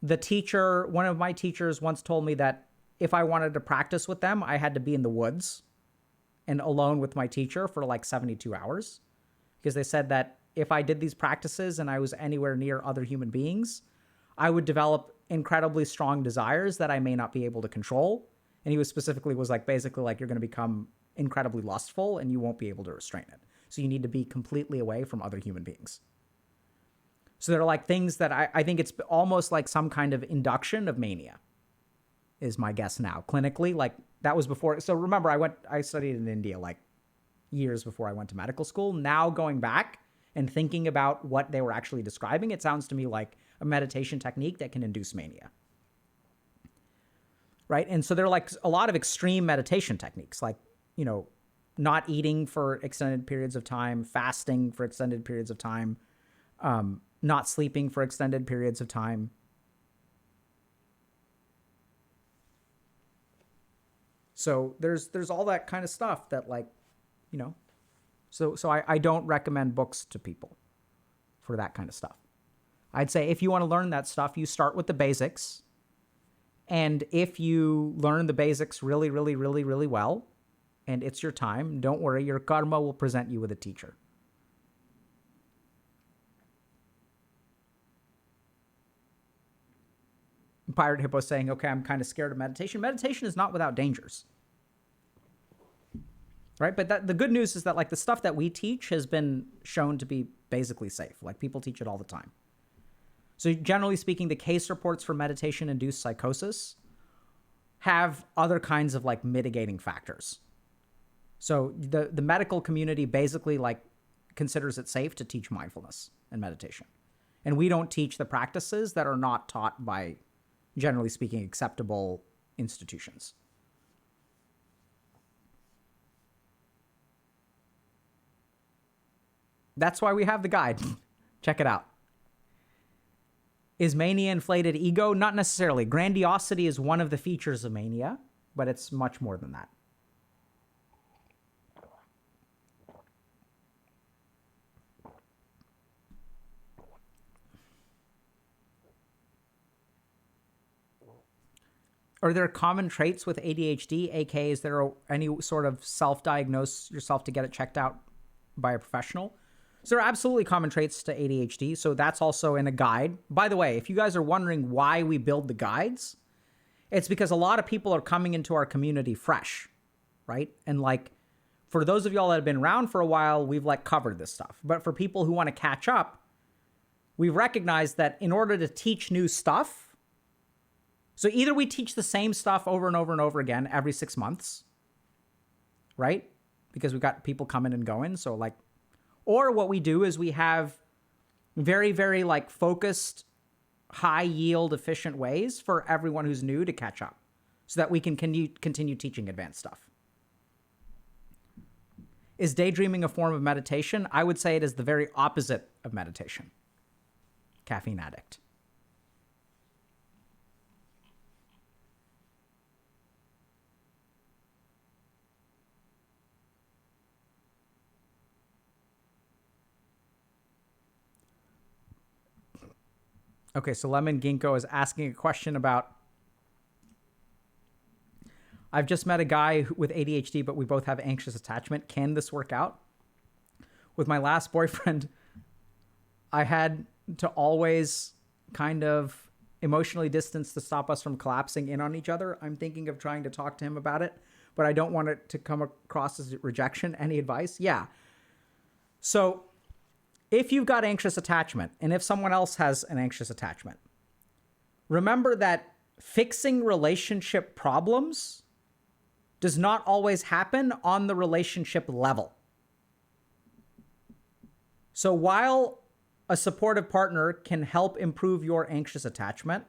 One of my teachers once told me that if I wanted to practice with them, I had to be in the woods and alone with my teacher for like 72 hours. Because they said that if I did these practices and I was anywhere near other human beings, I would develop incredibly strong desires that I may not be able to control. And he was like, basically like, you're going to become incredibly lustful and you won't be able to restrain it. So you need to be completely away from other human beings. So they're like things that I think it's almost like some kind of induction of mania is my guess now. Clinically, like that was before. So remember, I studied in India like years before I went to medical school. Now going back and thinking about what they were actually describing, it sounds to me like a meditation technique that can induce mania. Right? And so there are like a lot of extreme meditation techniques, like, you know, not eating for extended periods of time, fasting for extended periods of time, not sleeping for extended periods of time. So there's all that kind of stuff that, like, you know, so I don't recommend books to people for that kind of stuff. I'd say if you want to learn that stuff, you start with the basics. And if you learn the basics really, really, really, really well, and it's your time, don't worry, your karma will present you with a teacher. Pirate Hippo saying, okay, I'm kind of scared of meditation. Meditation is not without dangers. Right? But the good news is that like the stuff that we teach has been shown to be basically safe. Like people teach it all the time. So generally speaking, the case reports for meditation-induced psychosis have other kinds of like mitigating factors. So the medical community basically like considers it safe to teach mindfulness and meditation. And we don't teach the practices that are not taught by, generally speaking, acceptable institutions. That's why we have the guide. Check it out. Is mania inflated ego? Not necessarily. Grandiosity is one of the features of mania, but it's much more than that. Are there common traits with ADHD? AK, is there any sort of self-diagnose yourself to get it checked out by a professional? So there are absolutely common traits to ADHD. So that's also in a guide. By the way, if you guys are wondering why we build the guides, it's because a lot of people are coming into our community fresh, right? And like, for those of y'all that have been around for a while, we've like covered this stuff. But for people who want to catch up, we've recognized that in order to teach new stuff, so either we teach the same stuff over and over and over again every 6 months, right? Because we've got people coming and going. So like, or what we do is we have very, very like focused, high yield, efficient ways for everyone who's new to catch up so that we can continue teaching advanced stuff. Is daydreaming a form of meditation? I would say it is the very opposite of meditation. Caffeine addict. Okay, so Lemon Ginkgo is asking a question about, I've just met a guy with ADHD, but we both have anxious attachment. Can this work out? With my last boyfriend, I had to always kind of emotionally distance to stop us from collapsing in on each other. I'm thinking of trying to talk to him about it, but I don't want it to come across as rejection. Any advice? Yeah. So if you've got anxious attachment, and if someone else has an anxious attachment, remember that fixing relationship problems does not always happen on the relationship level. So while a supportive partner can help improve your anxious attachment,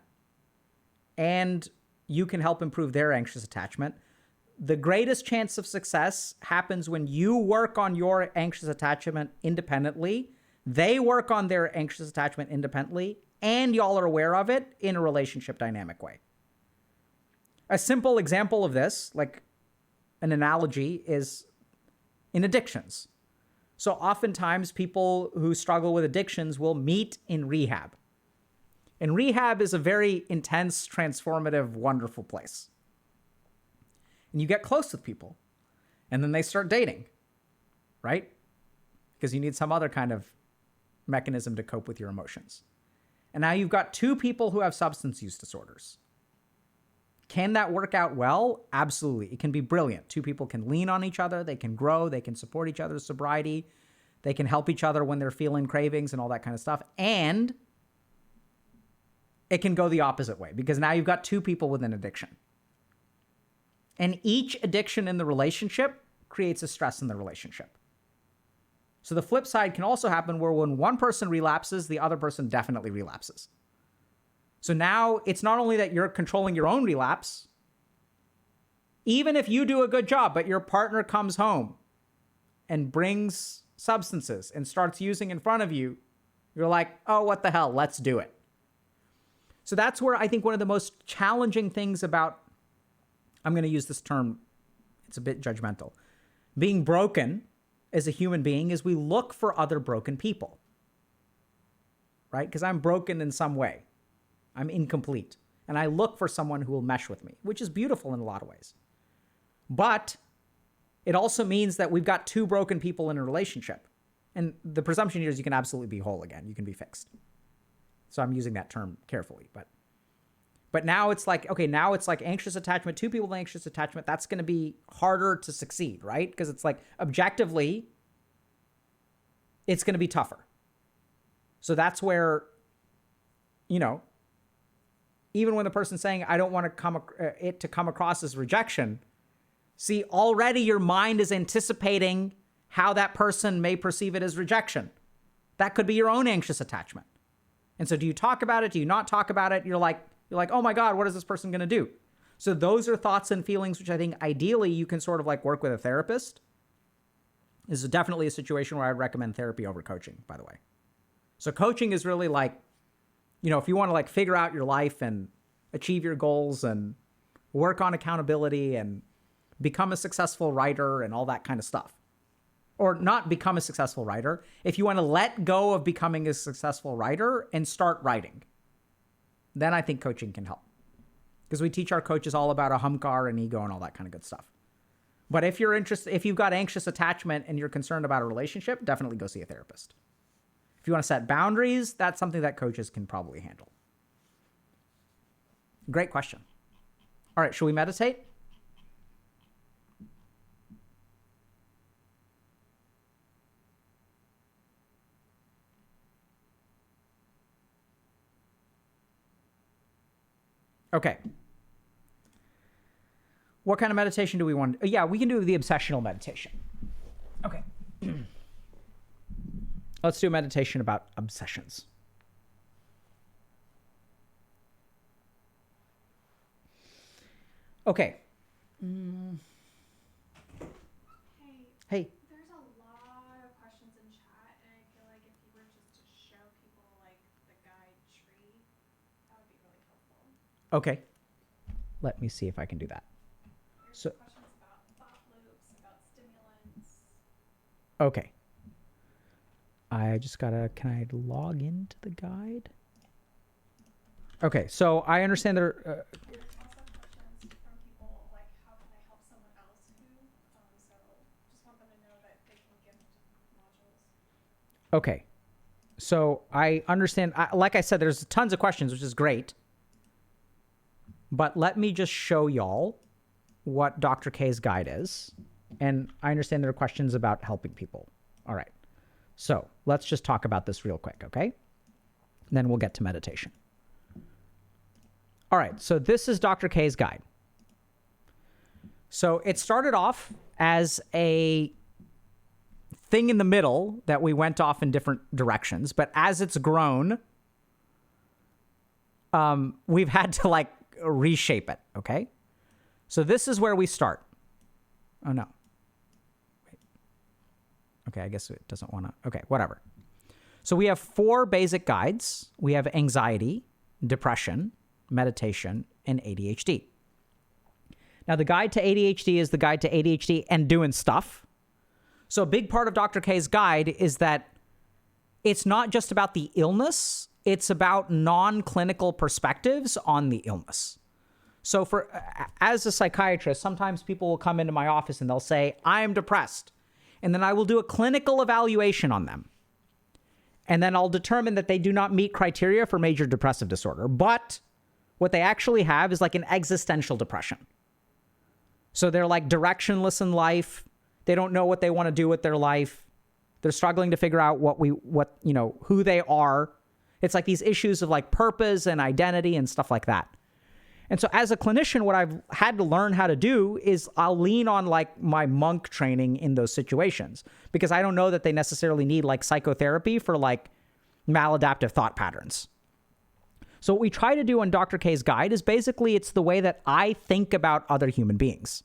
and you can help improve their anxious attachment, the greatest chance of success happens when you work on your anxious attachment independently, they work on their anxious attachment independently, and y'all are aware of it in a relationship dynamic way. A simple example of this, like an analogy, is in addictions. So oftentimes people who struggle with addictions will meet in rehab. And rehab is a very intense, transformative, wonderful place. And you get close with people, and then they start dating, right? Because you need some other kind of mechanism to cope with your emotions. And now you've got two people who have substance use disorders. Can that work out well? Absolutely. It can be brilliant. Two people can lean on each other. They can grow. They can support each other's sobriety. They can help each other when they're feeling cravings and all that kind of stuff. And it can go the opposite way, because now you've got two people with an addiction. And each addiction in the relationship creates a stress in the relationship. So the flip side can also happen where when one person relapses, the other person definitely relapses. So now it's not only that you're controlling your own relapse, even if you do a good job, but your partner comes home and brings substances and starts using in front of you, you're like, oh, what the hell? Let's do it. So that's where I think one of the most challenging things about, I'm going to use this term, it's a bit judgmental, being broken as a human being is we look for other broken people, right? Because I'm broken in some way. I'm incomplete. And I look for someone who will mesh with me, which is beautiful in a lot of ways. But it also means that we've got two broken people in a relationship. And the presumption here is you can absolutely be whole again. You can be fixed. So I'm using that term carefully. But now it's like, okay, now it's like anxious attachment, two people with anxious attachment. That's going to be harder to succeed, right? Because it's like objectively, it's going to be tougher. So that's where, you know, even when the person's saying, I don't want it to come across as rejection, see, already your mind is anticipating how that person may perceive it as rejection. That could be your own anxious attachment. And so do you talk about it? Do you not talk about it? You're like, oh my God, what is this person going to do? So those are thoughts and feelings, which I think ideally you can sort of like work with a therapist. This is definitely a situation where I'd recommend therapy over coaching, by the way. So coaching is really like, you know, if you want to like figure out your life and achieve your goals and work on accountability and become a successful writer and all that kind of stuff. Or not become a successful writer. If you want to let go of becoming a successful writer and start writing, then I think coaching can help. Because we teach our coaches all about a humcar and ego and all that kind of good stuff. But if you're interested, if you've got anxious attachment and you're concerned about a relationship, definitely go see a therapist. If you want to set boundaries, that's something that coaches can probably handle. Great question. All right, should we meditate? Okay. What kind of meditation do we want? Yeah, we can do the obsessional meditation. Okay. Let's do a meditation about obsessions. Okay. Hey. There's a lot of questions in chat, and I feel like if you were just to show people like the guide tree, that would be really helpful. Okay. Let me see if I can do that. There's questions about thought loops, about stimulants. Okay. I just gotta, can I log into the guide? Okay, so I understand there There's also questions from people like, how can I help someone else who, so just want them to know that they can gift modules. Okay. So I understand, like I said, there's tons of questions, which is great. But let me just show y'all what Dr. K's guide is. And I understand there are questions about helping people. All right. So let's just talk about this real quick, okay? Then we'll get to meditation. All right. So this is Dr. K's guide. So it started off as a thing in the middle that we went off in different directions. But as it's grown, we've had to like reshape it, okay? So this is where we start. Oh, no. Wait. Okay, I guess it doesn't want to. Okay, whatever. So we have 4 basic guides. We have anxiety, depression, meditation, and ADHD. Now, the guide to ADHD is the guide to ADHD and doing stuff. So a big part of Dr. K's guide is that it's not just about the illness it's about non-clinical perspectives on the illness. So as a psychiatrist, sometimes people will come into my office and they'll say, I am depressed. And then I will do a clinical evaluation on them. And then I'll determine that they do not meet criteria for major depressive disorder. But what they actually have is like an existential depression. So they're like directionless in life. They don't know what they want to do with their life. They're struggling to figure out who they are. It's like these issues of like purpose and identity and stuff like that. And so as a clinician, what I've had to learn how to do is I'll lean on like my monk training in those situations, because I don't know that they necessarily need like psychotherapy for like maladaptive thought patterns. So what we try to do on Dr. K's guide is basically it's the way that I think about other human beings.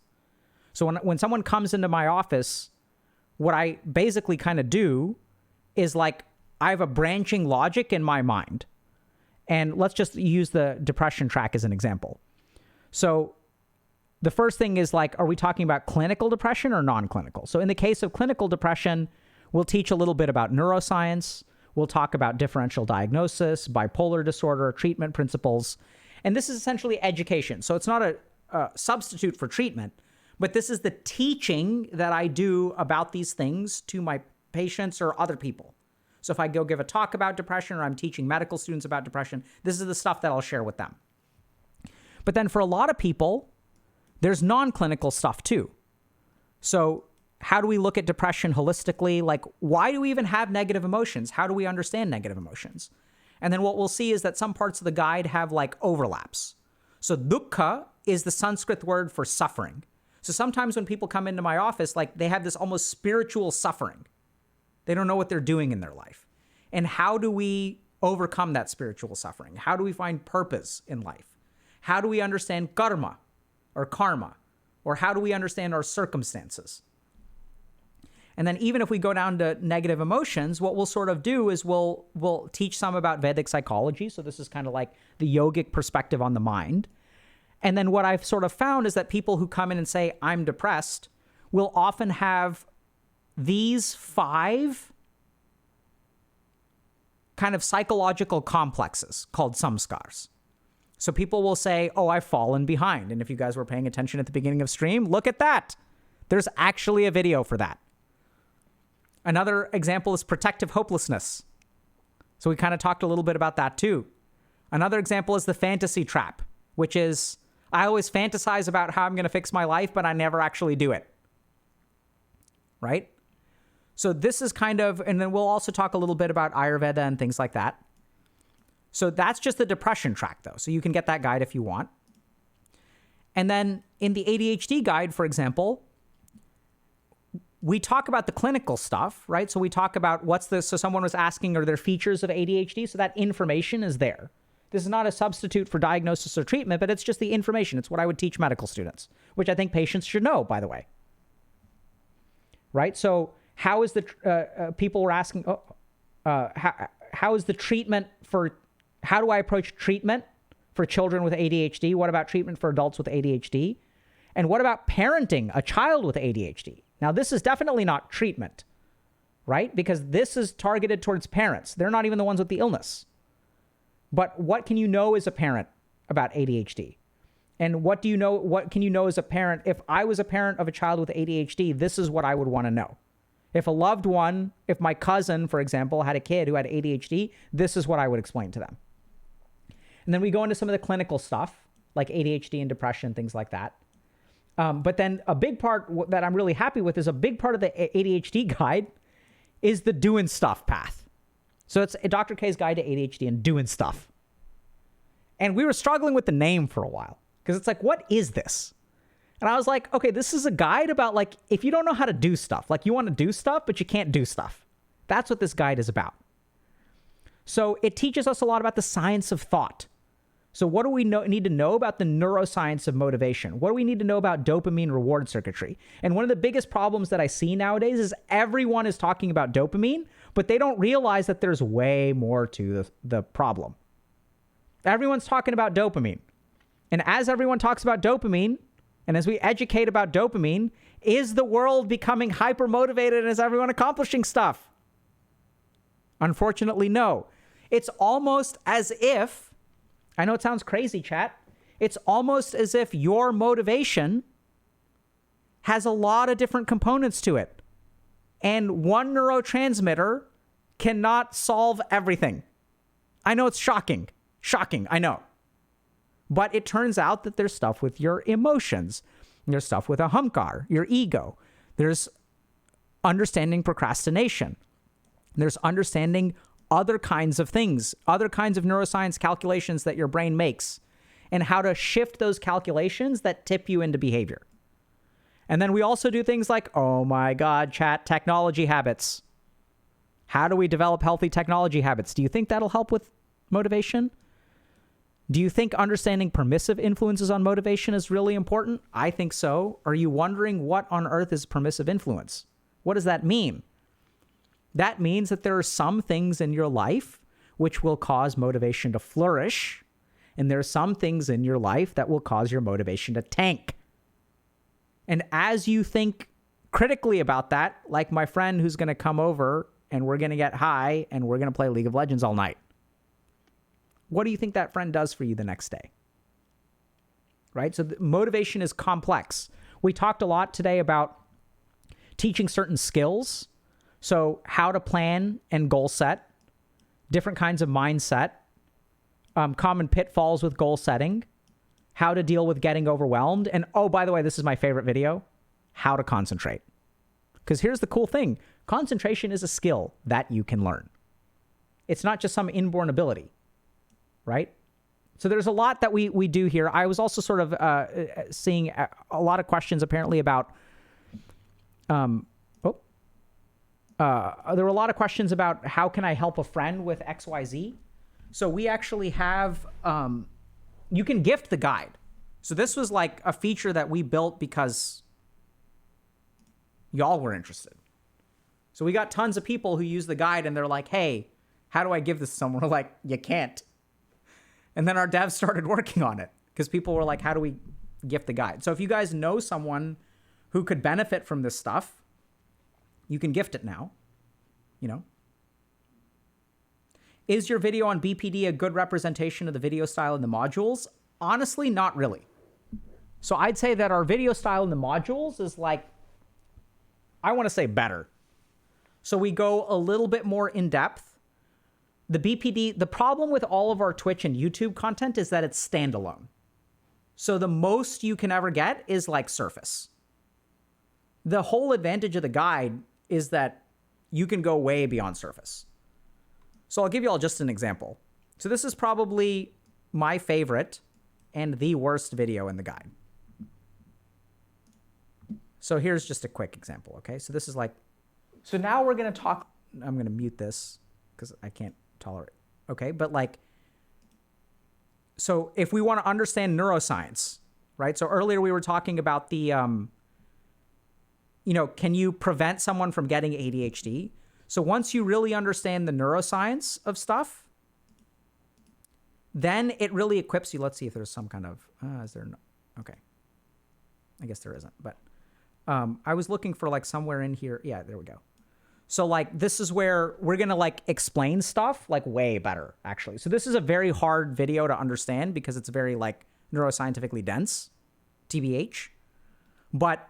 So when someone comes into my office, what I basically kind of do is like I have a branching logic in my mind. And let's just use the depression track as an example. So the first thing is like, are we talking about clinical depression or non-clinical? So in the case of clinical depression, we'll teach a little bit about neuroscience. We'll talk about differential diagnosis, bipolar disorder, treatment principles. And this is essentially education. So it's not a substitute for treatment, but this is the teaching that I do about these things to my patients or other people. So if I go give a talk about depression or I'm teaching medical students about depression, this is the stuff that I'll share with them. But then for a lot of people, there's non-clinical stuff too. So how do we look at depression holistically? Like, why do we even have negative emotions? How do we understand negative emotions? And then what we'll see is that some parts of the guide have like overlaps. So dukkha is the Sanskrit word for suffering. So sometimes when people come into my office, like they have this almost spiritual suffering. They don't know what they're doing in their life. And how do we overcome that spiritual suffering? How do we find purpose in life? How do we understand karma? Or how do we understand our circumstances? And then even if we go down to negative emotions, what we'll sort of do is we'll teach some about Vedic psychology. So this is kind of like the yogic perspective on the mind. And then what I've sort of found is that people who come in and say, I'm depressed, will often have these 5 kind of psychological complexes called samskars. So people will say, oh, I've fallen behind. And if you guys were paying attention at the beginning of stream, look at that. There's actually a video for that. Another example is protective hopelessness. So we kind of talked a little bit about that too. Another example is the fantasy trap, which is I always fantasize about how I'm going to fix my life, but I never actually do it. Right? So this is kind of, and then we'll also talk a little bit about Ayurveda and things like that. So that's just the depression track though. So you can get that guide if you want. And then in the ADHD guide, for example, we talk about the clinical stuff, right? So we talk about so someone was asking, are there features of ADHD? So that information is there. This is not a substitute for diagnosis or treatment, but it's just the information. It's what I would teach medical students, which I think patients should know, by the way. Right? So how is people were asking, how is the treatment how do I approach treatment for children with ADHD? What about treatment for adults with ADHD? And what about parenting a child with ADHD? Now, this is definitely not treatment, right? Because this is targeted towards parents. They're not even the ones with the illness. But what can you know as a parent about ADHD? And what can you know as a parent? If I was a parent of a child with ADHD, this is what I would want to know. If a loved one, if my cousin, for example, had a kid who had ADHD, this is what I would explain to them. And then we go into some of the clinical stuff, like ADHD and depression, things like that. But then a big part that I'm really happy with is a big part of the ADHD guide is the doing stuff path. So it's Dr. K's guide to ADHD and doing stuff. And we were struggling with the name for a while because it's like, what is this? And I was like, okay, this is a guide about like, if you don't know how to do stuff, like you want to do stuff, but you can't do stuff. That's what this guide is about. So it teaches us a lot about the science of thought. So what do we need to know about the neuroscience of motivation? What do we need to know about dopamine reward circuitry? And one of the biggest problems that I see nowadays is everyone is talking about dopamine, but they don't realize that there's way more to the problem. Everyone's talking about dopamine. And as everyone talks about dopamine, and as we educate about dopamine, is the world becoming hyper-motivated and is everyone accomplishing stuff? Unfortunately, no. It's almost as if, I know it sounds crazy, chat. It's almost as if your motivation has a lot of different components to it. And one neurotransmitter cannot solve everything. I know it's shocking. Shocking, I know. But it turns out that there's stuff with your emotions. There's stuff with a ahamkar, your ego. There's understanding procrastination. There's understanding other kinds of things, other kinds of neuroscience calculations that your brain makes, and how to shift those calculations that tip you into behavior. And then we also do things like, oh my God, chat, technology habits. How do we develop healthy technology habits? Do you think that'll help with motivation? Do you think understanding permissive influences on motivation is really important? I think so. Are you wondering what on earth is permissive influence? What does that mean? That means that there are some things in your life which will cause motivation to flourish, and there are some things in your life that will cause your motivation to tank. And as you think critically about that, like my friend who's going to come over and we're going to get high and we're going to play League of Legends all night, what do you think that friend does for you the next day? Right? So motivation is complex. We talked a lot today about teaching certain skills. So how to plan and goal set, different kinds of mindset, common pitfalls with goal setting, how to deal with getting overwhelmed. And oh, by the way, this is my favorite video, how to concentrate. Because here's the cool thing. Concentration is a skill that you can learn. It's not just some inborn ability, right? So there's a lot that we do here. I was also sort of seeing a lot of questions apparently about, there were a lot of questions about how can I help a friend with XYZ. So we actually have, you can gift the guide. So this was like a feature that we built because y'all were interested. So we got tons of people who use the guide and they're like, hey, how do I give this to someone? We're like, you can't. And then our devs started working on it because people were like, how do we gift the guide? So if you guys know someone who could benefit from this stuff, you can gift it now, you know. Is your video on BPD a good representation of the video style in the modules? Honestly, not really. So I'd say that our video style in the modules is like, I want to say better. So we go a little bit more in depth. The BPD, the problem with all of our Twitch and YouTube content is that it's standalone. So the most you can ever get is like surface. The whole advantage of the guide is that you can go way beyond surface. So I'll give you all just an example. So this is probably my favorite and the worst video in the guide. So here's just a quick example, okay? So this is like, so now we're going to talk, I'm going to mute this because I can't tolerate, okay? But like, so if we want to understand neuroscience, right? So earlier we were talking about the, you know, can you prevent someone from getting ADHD? So once you really understand the neuroscience of stuff, then it really equips you. Let's see if there's some kind of, is there no, okay. I guess there isn't, but I was looking for like somewhere in here. Yeah, there we go. So like, this is where we're going to like explain stuff like way better actually. So this is a very hard video to understand because it's very like neuroscientifically dense, TBH. But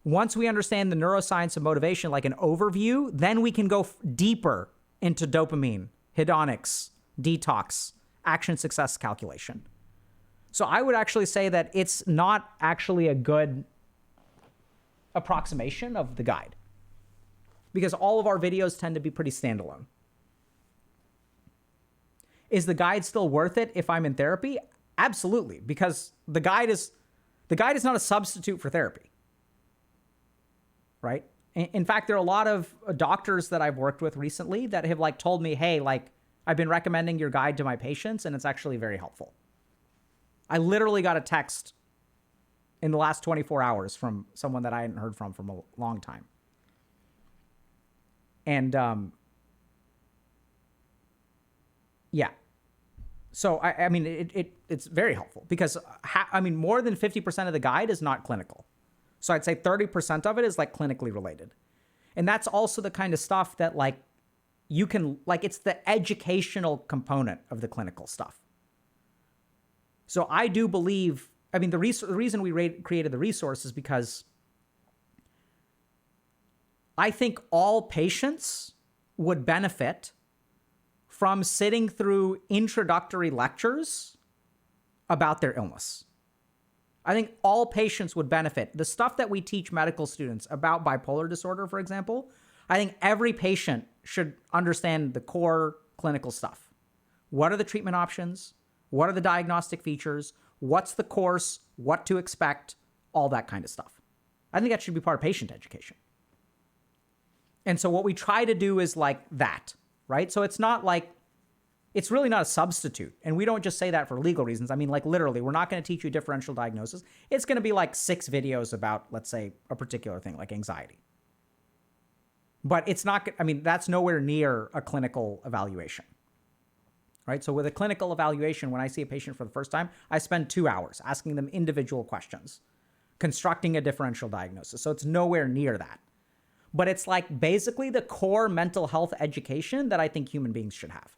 once we understand the neuroscience of motivation, like an overview, then we can go deeper into dopamine, hedonics, detox, action success calculation. So I would actually say that it's not actually a good approximation of the guide because all of our videos tend to be pretty standalone. Is the guide still worth it if I'm in therapy? Absolutely, because the guide is not a substitute for therapy. Right? In fact, there are a lot of doctors that I've worked with recently that have like told me, hey, like I've been recommending your guide to my patients and it's actually very helpful. I literally got a text in the last 24 hours from someone that I hadn't heard from a long time. And yeah. So I mean, it's very helpful because I mean, more than 50% of the guide is not clinical. So I'd say 30% of it is like clinically related. And that's also the kind of stuff that like you can, like, it's the educational component of the clinical stuff. So I do believe, I mean, the reason we created the resource is because I think all patients would benefit from sitting through introductory lectures about their illness. I think all patients would benefit. The stuff that we teach medical students about bipolar disorder, for example, I think every patient should understand the core clinical stuff. What are the treatment options? What are the diagnostic features? What's the course? What to expect? All that kind of stuff. I think that should be part of patient education. And so what we try to do is like that, right? So it's not like, it's really not a substitute. And we don't just say that for legal reasons. I mean, like literally, we're not going to teach you differential diagnosis. It's going to be like 6 videos about, let's say, a particular thing like anxiety. But it's not, I mean, that's nowhere near a clinical evaluation, right? So with a clinical evaluation, when I see a patient for the first time, I spend 2 hours asking them individual questions, constructing a differential diagnosis. So it's nowhere near that. But it's like basically the core mental health education that I think human beings should have.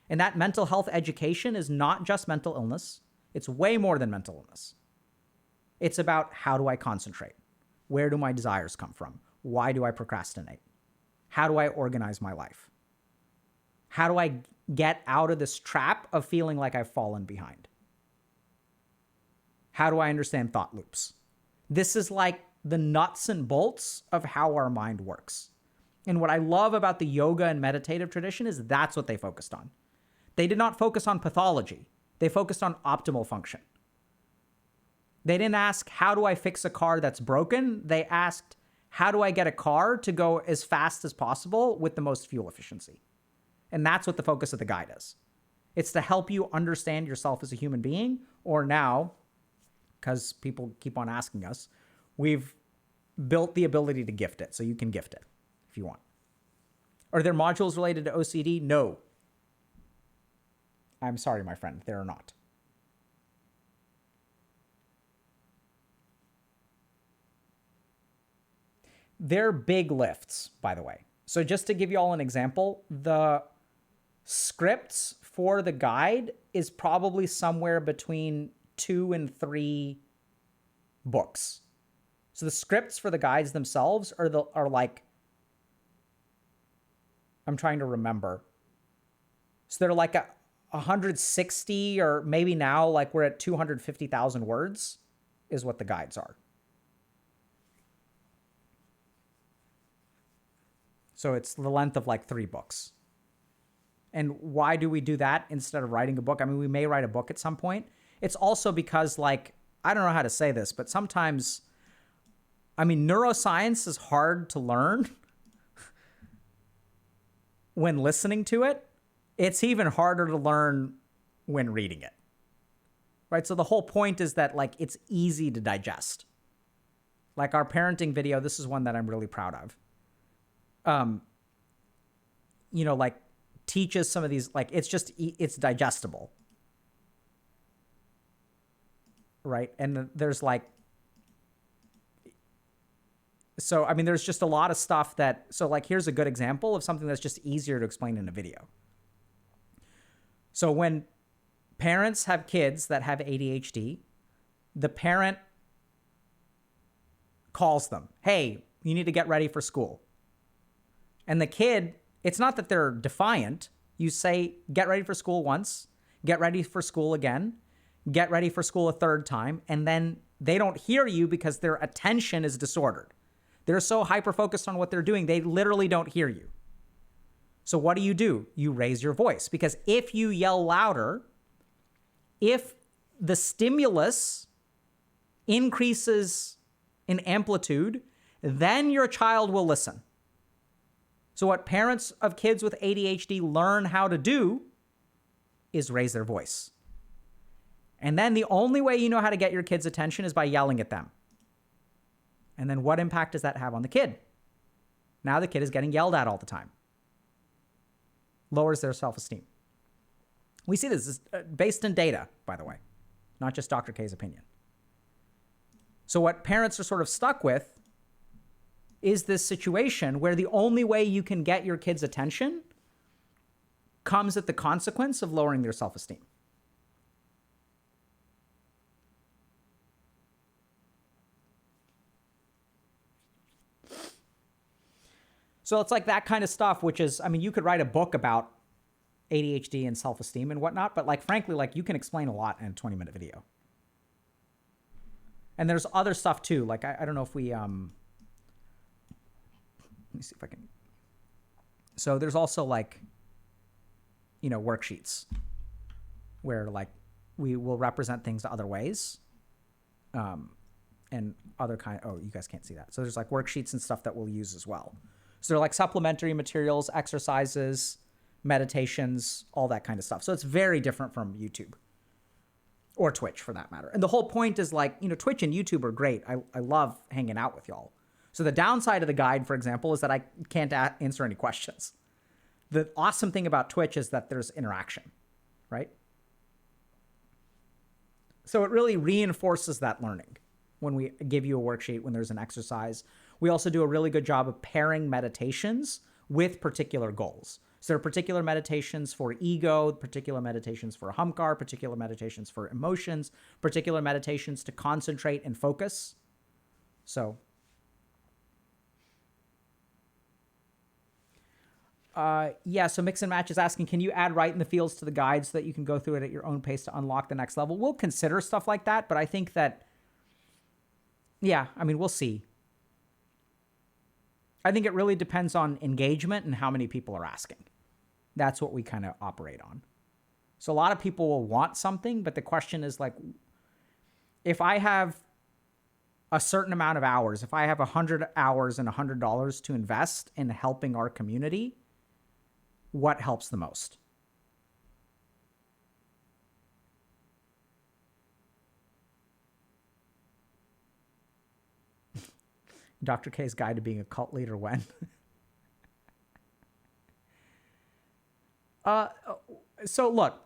And that mental health education is not just mental illness. It's way more than mental illness. It's about, how do I concentrate? Where do my desires come from? Why do I procrastinate? How do I organize my life? How do I get out of this trap of feeling like I've fallen behind? How do I understand thought loops? This is like the nuts and bolts of how our mind works. And what I love about the yoga and meditative tradition is that's what they focused on. They did not focus on pathology. They focused on optimal function. They didn't ask, how do I fix a car that's broken? They asked, how do I get a car to go as fast as possible with the most fuel efficiency? And that's what the focus of the guide is. It's to help you understand yourself as a human being, or now, because people keep on asking us, we've built the ability to gift it, so you can gift it if you want. Are there modules related to OCD? No. I'm sorry, my friend, there are not. They're big lifts, by the way. So just to give you all an example, the scripts for the guide is probably somewhere between 2 and 3 books. So the scripts for the guides themselves are like, I'm trying to remember. So they're like 160, or maybe now like we're at 250,000 words is what the guides are. So it's the length of like 3 books. And why do we do that instead of writing a book? I mean, we may write a book at some point. It's also because, like, I don't know how to say this, but sometimes, I mean, neuroscience is hard to learn when listening to it. It's even harder to learn when reading it, right? So the whole point is that, like, it's easy to digest. Like our parenting video, this is one that I'm really proud of. You know, like teaches some of these, like, it's digestible, right? And there's like, so, I mean, there's just a lot of stuff that, so like, here's a good example of something that's just easier to explain in a video. So when parents have kids that have ADHD, the parent calls them, hey, you need to get ready for school. And the kid, it's not that they're defiant. You say, get ready for school once, get ready for school again, get ready for school a 3rd time. And then they don't hear you because their attention is disordered. They're so hyper-focused on what they're doing, they literally don't hear you. So what do? You raise your voice, because if you yell louder, if the stimulus increases in amplitude, then your child will listen. So what parents of kids with ADHD learn how to do is raise their voice. And then the only way you know how to get your kids' attention is by yelling at them. And then what impact does that have on the kid? Now the kid is getting yelled at all the time. Lowers their self-esteem. We see this is based in data, by the way, not just Dr. K's opinion. So what parents are sort of stuck with is this situation where the only way you can get your kids' attention comes at the consequence of lowering their self-esteem. So it's like that kind of stuff, which is, I mean, you could write a book about ADHD and self-esteem and whatnot, but like, frankly, like you can explain a lot in a 20-minute video. And there's other stuff too. Like, I don't know if we, let me see if I can. So there's also like, you know, worksheets where like we will represent things other ways. And other kind, oh, you guys can't see that. So there's like worksheets and stuff that we'll use as well. So they're like supplementary materials, exercises, meditations, all that kind of stuff. So it's very different from YouTube or Twitch for that matter. And the whole point is like, you know, Twitch and YouTube are great. I love hanging out with y'all. So the downside of the guide, for example, is that I can't answer any questions. The awesome thing about Twitch is that there's interaction, right? So it really reinforces that learning when we give you a worksheet, when there's an exercise. We also do a really good job of pairing meditations with particular goals. So there are particular meditations for ego, particular meditations for Hamkar, particular meditations for emotions, particular meditations to concentrate and focus. So, yeah, so Mix and Match is asking, can you add right in the fields to the guide so that you can go through it at your own pace to unlock the next level? We'll consider stuff like that, but I think that, yeah, I mean, we'll see. I think it really depends on engagement and how many people are asking. That's what we kind of operate on. So a lot of people will want something, but the question is like, if I have a certain amount of hours, if I have 100 hours and $100 to invest in helping our community, what helps the most? Dr. K's guide to being a cult leader when? So look,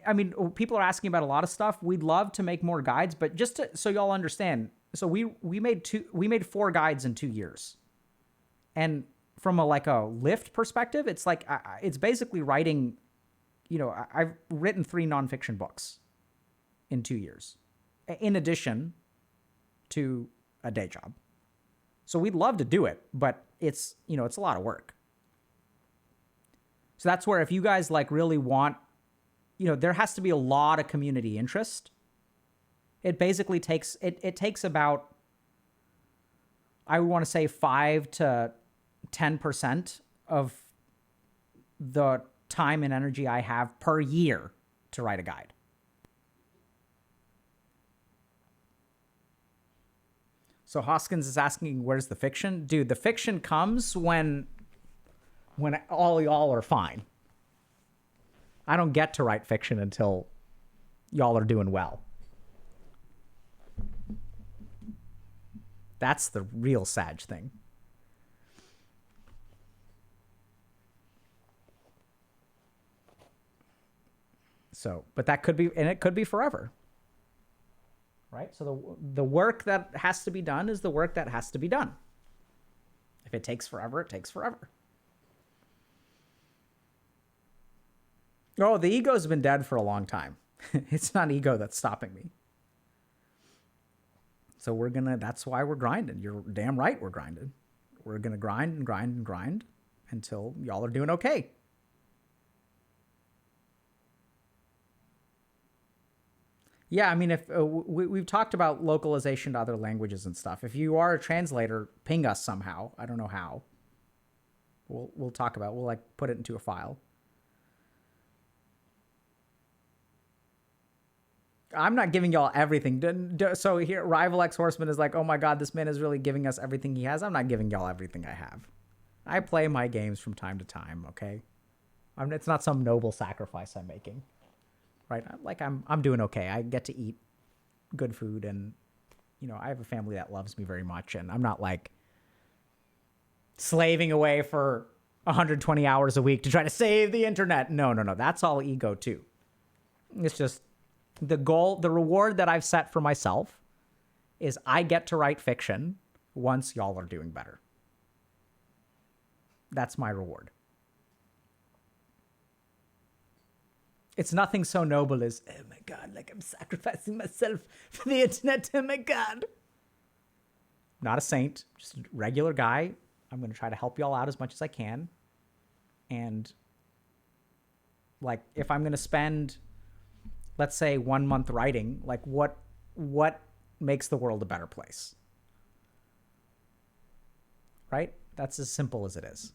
I mean, people are asking about a lot of stuff. We'd love to make more guides, but just to, so y'all understand, so we made 4 guides in 2 years. And from a lift perspective, it's like, it's basically writing, you know, I've written 3 nonfiction books in 2 years, in addition to a day job. So we'd love to do it, but it's, you know, it's a lot of work. So that's where if you guys like really want, you know, there has to be a lot of community interest. It basically takes, it takes about, I would want to say 5 to 10% of the time and energy I have per year to write a guide. So Hoskins is asking, where's the fiction? Dude, the fiction comes when all y'all are fine. I don't get to write fiction until y'all are doing well. That's the real Sag thing. So, but that could be, and it could be forever. Right? So the work that has to be done is the work that has to be done. If it takes forever, it takes forever. Oh, the ego's been dead for a long time. It's not ego that's stopping me. So that's why we're grinding. You're damn right we're grinding. We're going to grind and grind and grind until y'all are doing okay. Yeah, I mean, if we've talked about localization to other languages and stuff. If you are a translator, ping us somehow. I don't know how. We'll talk about it. We'll like put it into a file. I'm not giving y'all everything. So here, Rival X Horseman is like, oh my God, this man is really giving us everything he has. I'm not giving y'all everything I have. I play my games from time to time, okay? It's not some noble sacrifice I'm making. Right? I'm doing okay. I get to eat good food, and, you know, I have a family that loves me very much, and I'm not like slaving away for 120 hours a week to try to save the internet. No. That's all ego too. It's just the goal, the reward that I've set for myself is I get to write fiction once y'all are doing better. That's my reward. It's nothing so noble as, oh my God, like I'm sacrificing myself for the internet. Oh my God. Not a saint, just a regular guy. I'm going to try to help y'all out as much as I can. And like, if I'm going to spend, let's say, 1 month writing, like what makes the world a better place? Right? That's as simple as it is.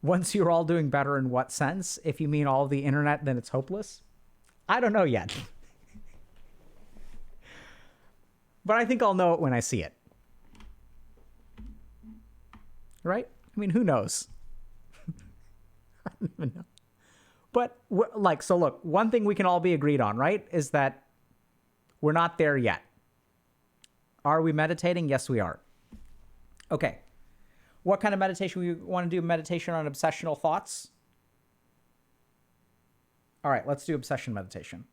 Once you're all doing better in what sense? If you mean all of the internet, then it's hopeless? I don't know yet. But I think I'll know it when I see it. Right? I mean, who knows? I don't even know. But, like, so look, one thing we can all be agreed on, right, is that we're not there yet. Are we meditating? Yes, we are. Okay. What kind of meditation? We want to do meditation on obsessional thoughts? All right, let's do obsession meditation.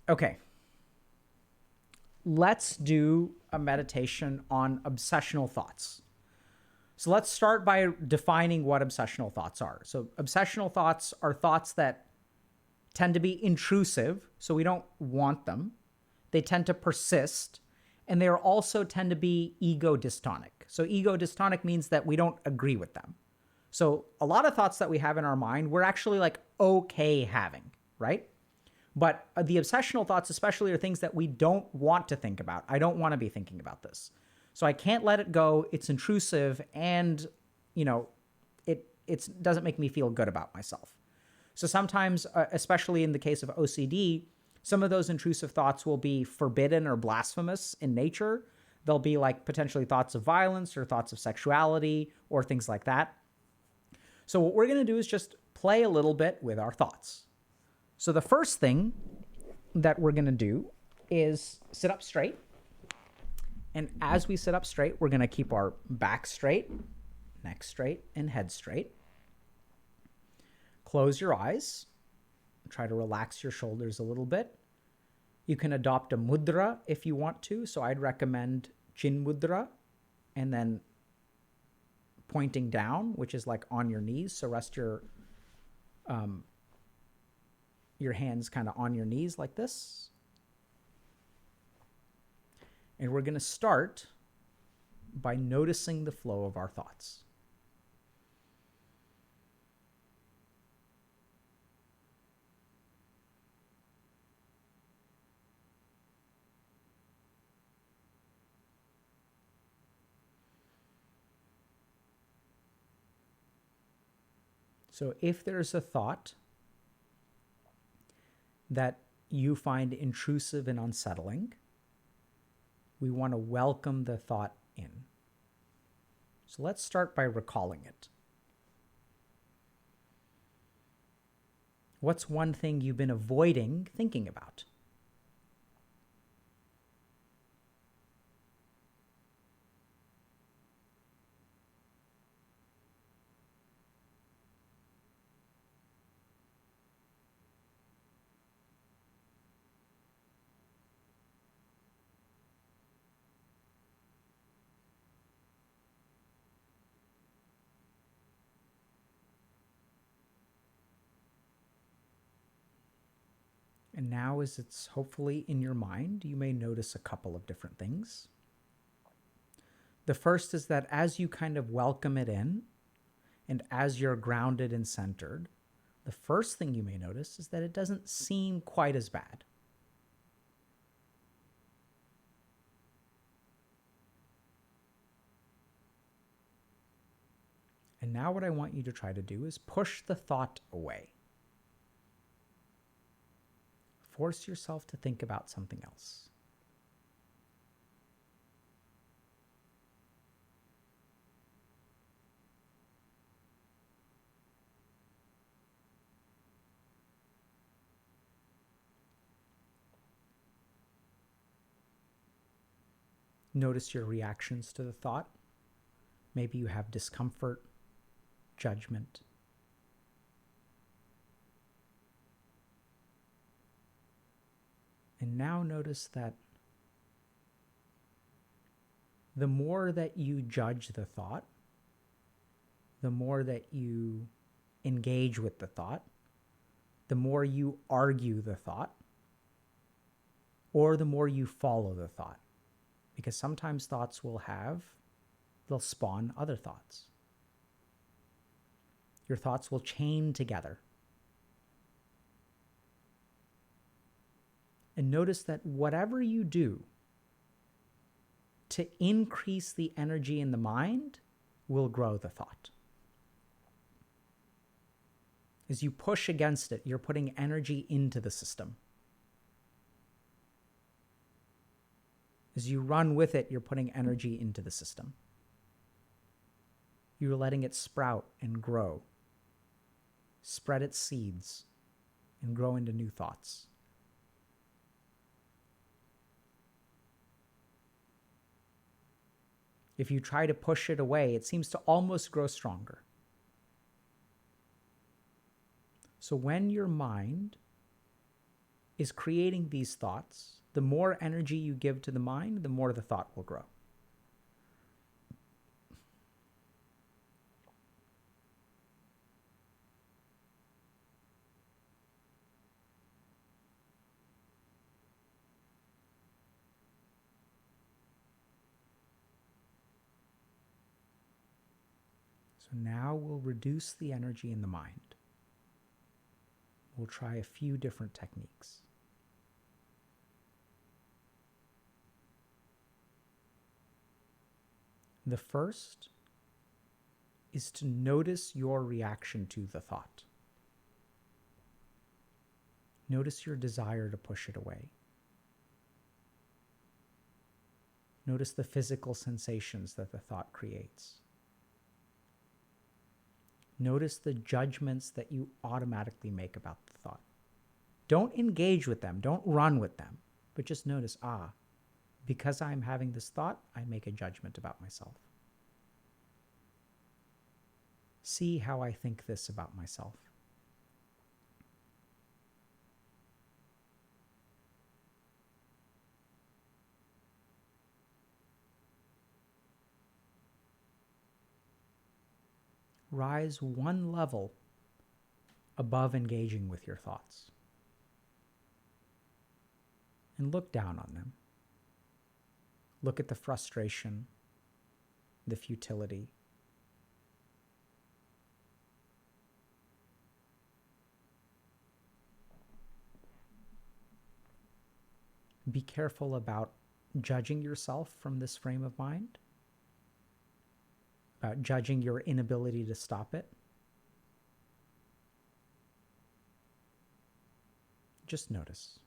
Okay. Let's do a meditation on obsessional thoughts. So let's start by defining what obsessional thoughts are. So obsessional thoughts are thoughts that tend to be intrusive, so we don't want them. They tend to persist, and they also tend to be ego dystonic. So ego dystonic means that we don't agree with them. So a lot of thoughts that we have in our mind, we're actually like okay having, right? But the obsessional thoughts especially are things that we don't want to think about. I don't want to be thinking about this. So I can't let it go. It's intrusive, and it doesn't make me feel good about myself. So sometimes, especially in the case of OCD, some of those intrusive thoughts will be forbidden or blasphemous in nature. They'll be like potentially thoughts of violence or thoughts of sexuality or things like that. So what we're going to do is just play a little bit with our thoughts. So the first thing that we're going to do is sit up straight. And as we sit up straight, we're going to keep our back straight, neck straight, and head straight. Close your eyes. Try to relax your shoulders a little bit. You can adopt a mudra if you want to. So I'd recommend chin mudra and then pointing down, which is like on your knees. So rest your hands kind of on your knees like this. And we're going to start by noticing the flow of our thoughts. So if there's a thought that you find intrusive and unsettling, we want to welcome the thought in. So let's start by recalling it. What's one thing you've been avoiding thinking about? And now, as it's hopefully in your mind, you may notice a couple of different things. The first is that as you kind of welcome it in, and as you're grounded and centered, the first thing you may notice is that it doesn't seem quite as bad. And now what I want you to try to do is push the thought away. Force yourself to think about something else. Notice your reactions to the thought. Maybe you have discomfort, judgment. And now notice that the more that you judge the thought, the more that you engage with the thought, the more you argue the thought, or the more you follow the thought. Because sometimes thoughts they'll spawn other thoughts. Your thoughts will chain together. And notice that whatever you do to increase the energy in the mind will grow the thought. As you push against it, you're putting energy into the system. As you run with it, you're putting energy into the system. You're letting it sprout and grow, spread its seeds, and grow into new thoughts. If you try to push it away, it seems to almost grow stronger. So when your mind is creating these thoughts, the more energy you give to the mind, the more the thought will grow. So now we'll reduce the energy in the mind. We'll try a few different techniques. The first is to notice your reaction to the thought. Notice your desire to push it away. Notice the physical sensations that the thought creates. Notice the judgments that you automatically make about the thought. Don't engage with them. Don't run with them. But just notice, because I'm having this thought, I make a judgment about myself. See how I think this about myself. Rise one level above engaging with your thoughts. And look down on them. Look at the frustration, the futility. Be careful about judging yourself from this frame of mind, about judging your inability to stop it. Just notice.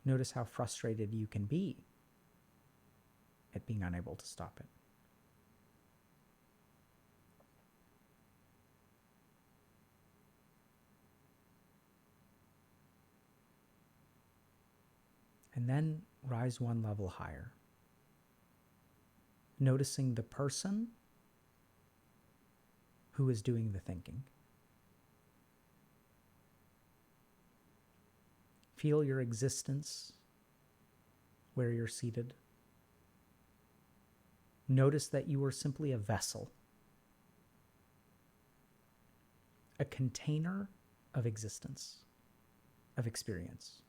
Notice how frustrated you can be at being unable to stop it. And then rise one level higher, noticing the person who is doing the thinking. Feel your existence where you're seated. Notice that you are simply a vessel, a container of existence, of experience.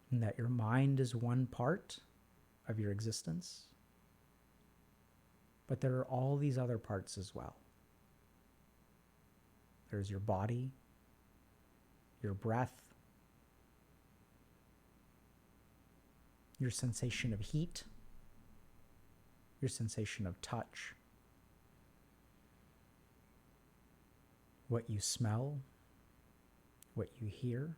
And that your mind is one part of your existence, but there are all these other parts as well. There's your body, your breath, your sensation of heat, your sensation of touch, what you smell, what you hear.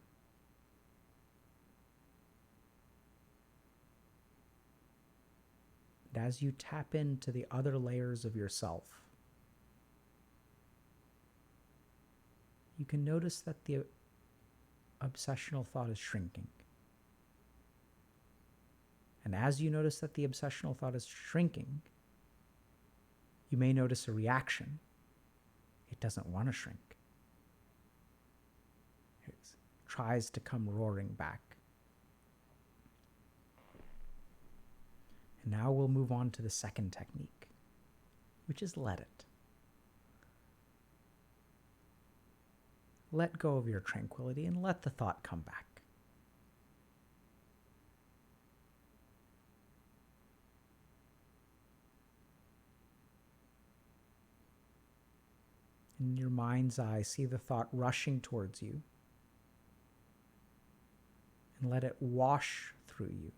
And as you tap into the other layers of yourself, you can notice that obsessional thought is shrinking. And as you notice that the obsessional thought is shrinking, you may notice a reaction. It doesn't want to shrink. It tries to come roaring back. And now we'll move on to the second technique, which is let it. Let go of your tranquility and let the thought come back. In your mind's eye, see the thought rushing towards you and let it wash through you.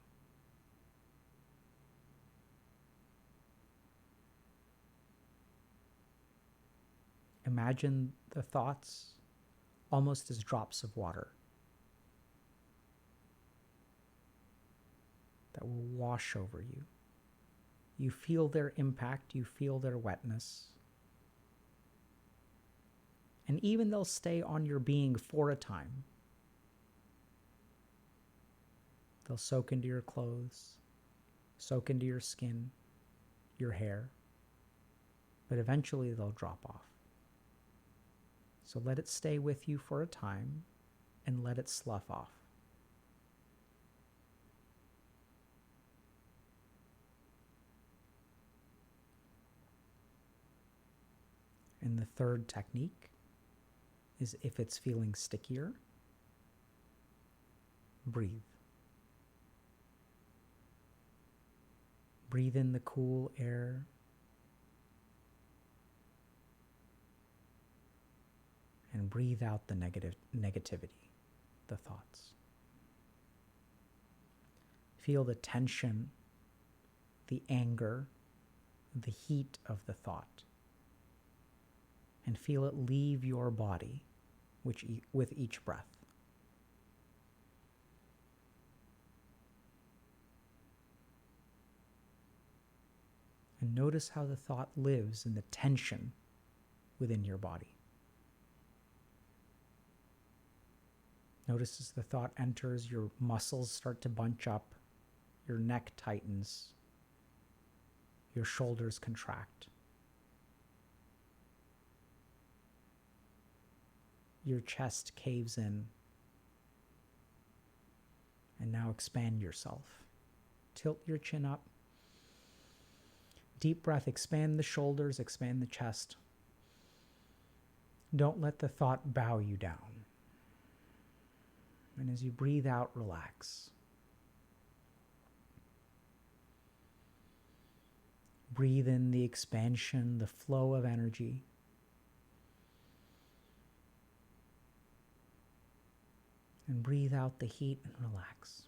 Imagine the thoughts almost as drops of water that will wash over you. You feel their impact, you feel their wetness. And even they'll stay on your being for a time. They'll soak into your clothes, soak into your skin, your hair, but eventually they'll drop off. So let it stay with you for a time and let it slough off. And the third technique is, if it's feeling stickier, breathe. Breathe in the cool air. And breathe out the negativity, the thoughts. Feel the tension, the anger, the heat of the thought. And feel it leave your body with each breath. And notice how the thought lives in the tension within your body. Notice as the thought enters, your muscles start to bunch up, your neck tightens, your shoulders contract. Your chest caves in. And now expand yourself. Tilt your chin up. Deep breath, expand the shoulders, expand the chest. Don't let the thought bow you down. And as you breathe out, relax. Breathe in the expansion, the flow of energy. And breathe out the heat and relax.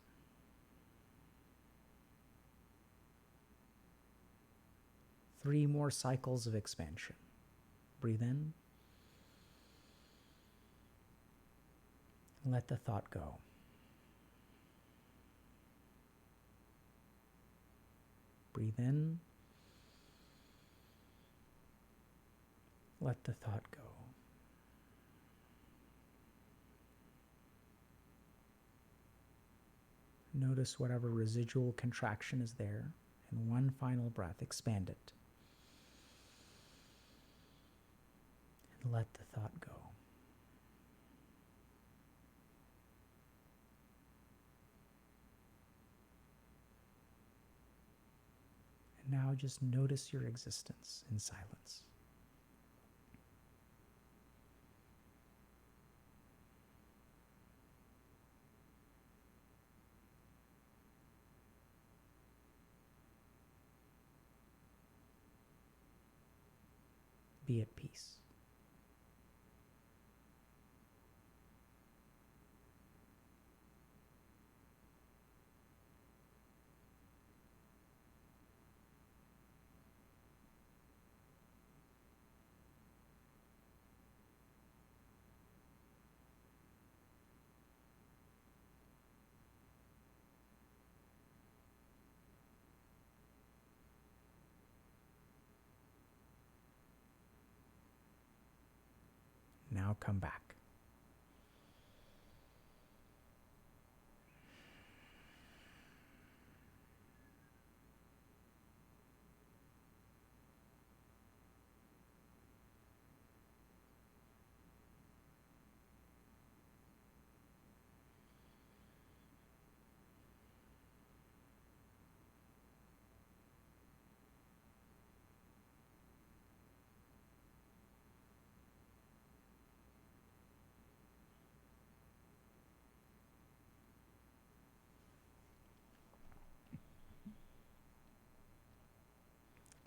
Three more cycles of expansion. Breathe in. Let the thought go. Breathe in. Let the thought go. Notice whatever residual contraction is there. And one final breath, expand it. And let the thought go. And now just notice your existence in silence. Be at peace. Now come back.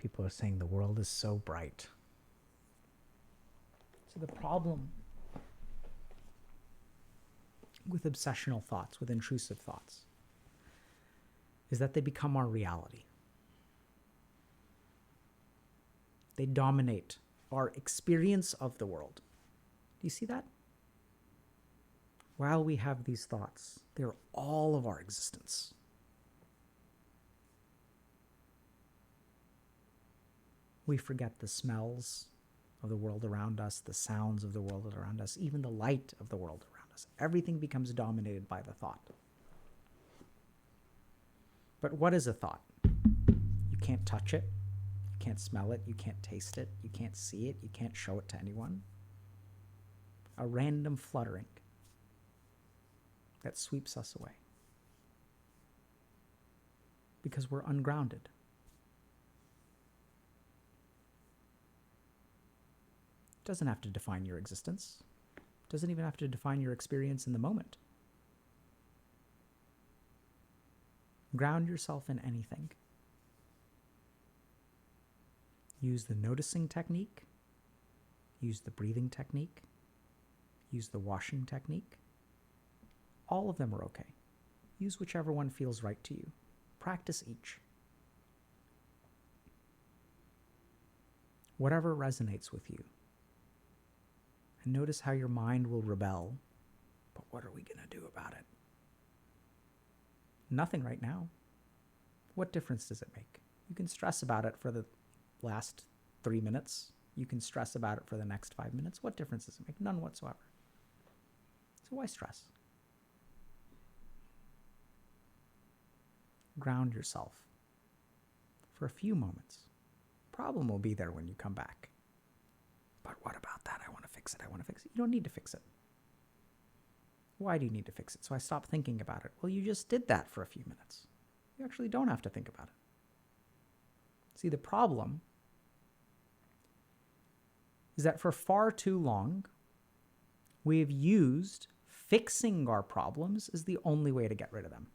People are saying the world is so bright. So the problem with obsessional thoughts, with intrusive thoughts, is that they become our reality. They dominate our experience of the world. Do you see that? While we have these thoughts, they're all of our existence. We forget the smells of the world around us, the sounds of the world around us, even the light of the world around us. Everything becomes dominated by the thought. But what is a thought? You can't touch it, you can't smell it, you can't taste it, you can't see it, you can't show it to anyone. A random fluttering that sweeps us away. Because we're ungrounded. It doesn't have to define your existence. It doesn't even have to define your experience in the moment. Ground yourself in anything. Use the noticing technique. Use the breathing technique. Use the washing technique. All of them are okay. Use whichever one feels right to you. Practice each. Whatever resonates with you. And notice how your mind will rebel. But what are we going to do about it? Nothing right now. What difference does it make? You can stress about it for the last 3 minutes. You can stress about it for the next 5 minutes. What difference does it make? None whatsoever. So why stress? Ground yourself for a few moments. Problem will be there when you come back. But what about that? I want to fix it. I want to fix it. You don't need to fix it. Why do you need to fix it? So I stop thinking about it. Well, you just did that for a few minutes. You actually don't have to think about it. See, the problem is that for far too long, we have used fixing our problems as the only way to get rid of them.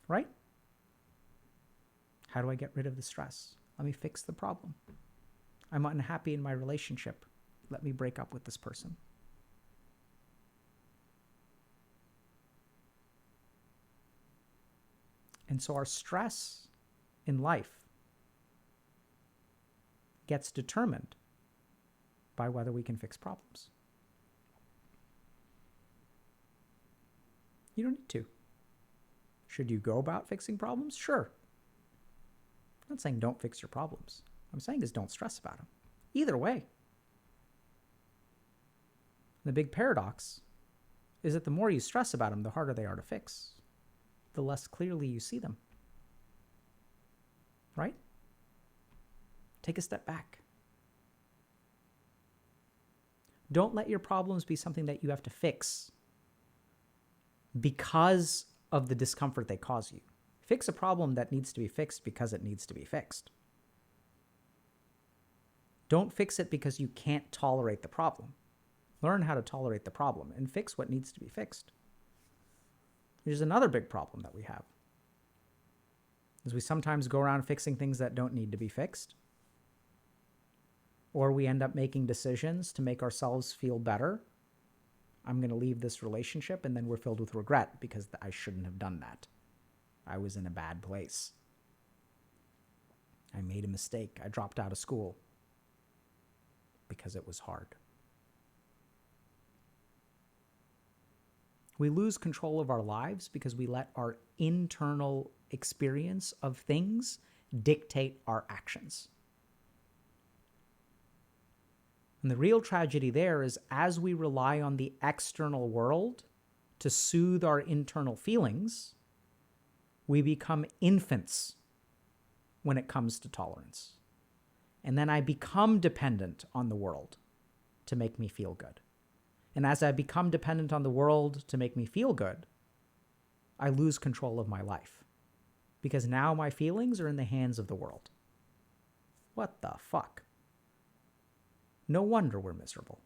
Right? How do I get rid of the stress? Let me fix the problem. I'm unhappy in my relationship. Let me break up with this person. And so our stress in life gets determined by whether we can fix problems. You don't need to. Should you go about fixing problems? Sure. I'm not saying don't fix your problems. What I'm saying is don't stress about them. Either way. The big paradox is that the more you stress about them, the harder they are to fix. The less clearly you see them. Right? Take a step back. Don't let your problems be something that you have to fix because of the discomfort they cause you. Fix a problem that needs to be fixed because it needs to be fixed. Don't fix it because you can't tolerate the problem. Learn how to tolerate the problem and fix what needs to be fixed. There's another big problem that we have. Is we sometimes go around fixing things that don't need to be fixed. Or we end up making decisions to make ourselves feel better. I'm going to leave this relationship, and then we're filled with regret because I shouldn't have done that. I was in a bad place. I made a mistake. I dropped out of school because it was hard. We lose control of our lives because we let our internal experience of things dictate our actions. And the real tragedy there is as we rely on the external world to soothe our internal feelings, we become infants when it comes to tolerance. And then I become dependent on the world to make me feel good. And as I become dependent on the world to make me feel good, I lose control of my life. Because now my feelings are in the hands of the world. What the fuck? No wonder we're miserable.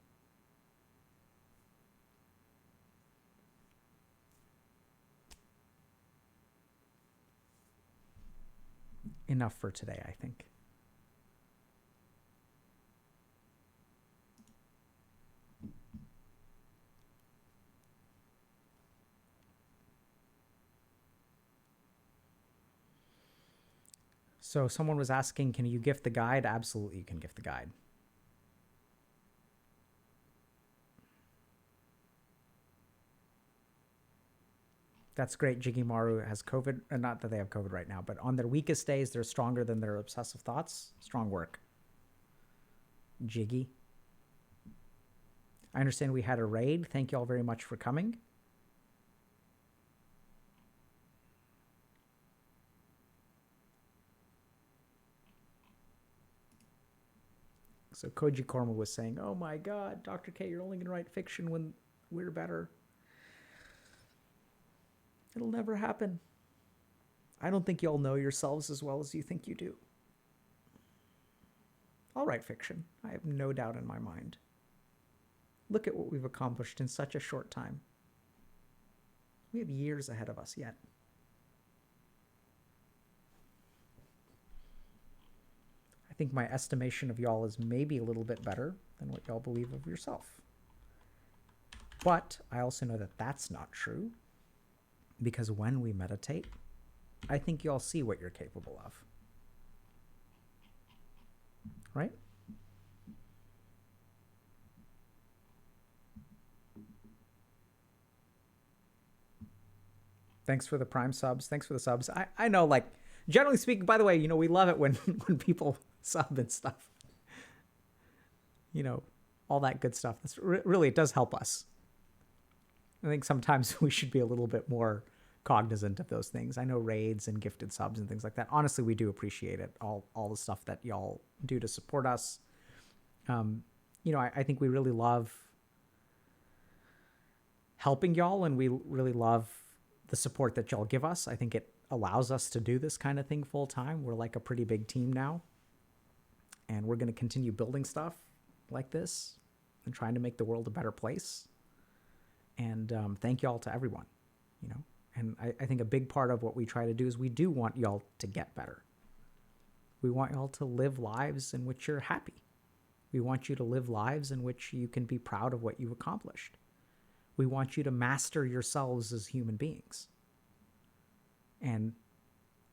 enough for today, I think. So someone was asking, can you gift the guide? Absolutely, you can gift the guide. That's great. Jigimaru has COVID. Not that they have COVID right now, but on their weakest days, they're stronger than their obsessive thoughts. Strong work. Jiggy. I understand we had a raid. Thank you all very much for coming. So Koji Korma was saying, oh my God, Dr. K, you're only going to write fiction when we're better. It'll never happen. I don't think y'all know yourselves as well as you think you do. I'll write fiction. I have no doubt in my mind. Look at what we've accomplished in such a short time. We have years ahead of us yet. I think my estimation of y'all is maybe a little bit better than what y'all believe of yourself. But I also know that that's not true, because when we meditate, I think y'all see what you're capable of. Right? Thanks for the Prime subs. Thanks for the subs. I know, like, generally speaking, by the way, you know, we love it when people sub and stuff. You know, all that good stuff. That's really, it does help us. I think sometimes we should be a little bit more cognizant of those things. I know raids and gifted subs and things like that. Honestly, we do appreciate it. All the stuff that y'all do to support us. You know, I think we really love helping y'all, and we really love the support that y'all give us. I think it allows us to do this kind of thing full time. We're like a pretty big team now, and we're going to continue building stuff like this and trying to make the world a better place. And thank y'all to everyone, you know. And I think a big part of what we try to do is we do want y'all to get better. We want y'all to live lives in which you're happy. We want you to live lives in which you can be proud of what you've accomplished. We want you to master yourselves as human beings. And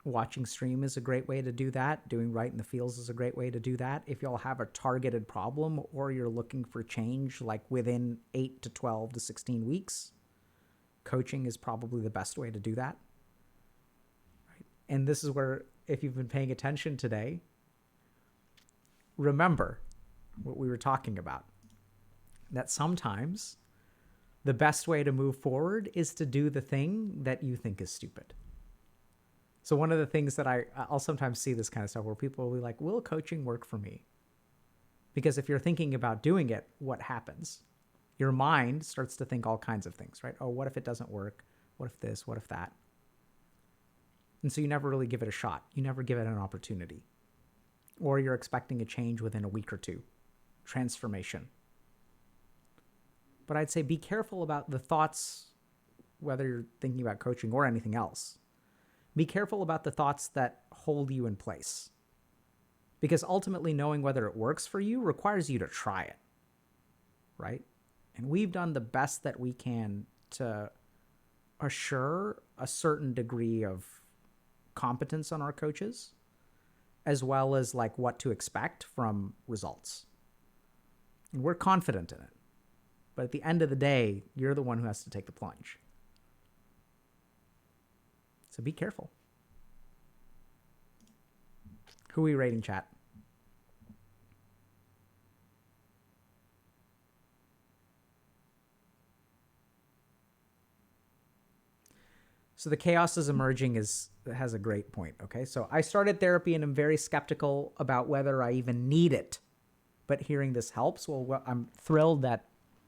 watching stream is a great way to do that. Doing Right in the Fields is a great way to do that. If y'all have a targeted problem or you're looking for change, like within 8 to 12 to 16 weeks, coaching is probably the best way to do that. Right? And this is where, if you've been paying attention today, remember what we were talking about. That sometimes the best way to move forward is to do the thing that you think is stupid. So one of the things that I'll sometimes see this kind of stuff where people will be like, will coaching work for me? Because if you're thinking about doing it, what happens? Your mind starts to think all kinds of things, right? Oh, what if it doesn't work? What if this? What if that? And so you never really give it a shot. You never give it an opportunity. Or you're expecting a change within a week or two. Transformation. But I'd say be careful about the thoughts, whether you're thinking about coaching or anything else. Be careful about the thoughts that hold you in place. Because ultimately knowing whether it works for you requires you to try it. Right? And we've done the best that we can to assure a certain degree of competence on our coaches, as well as like what to expect from results. And we're confident in it. But at the end of the day, you're the one who has to take the plunge. So be careful. Who are we rating, chat? So the chaos is emerging has a great point, okay? So I started therapy and I'm very skeptical about whether I even need it. But hearing this helps. Well, I'm thrilled that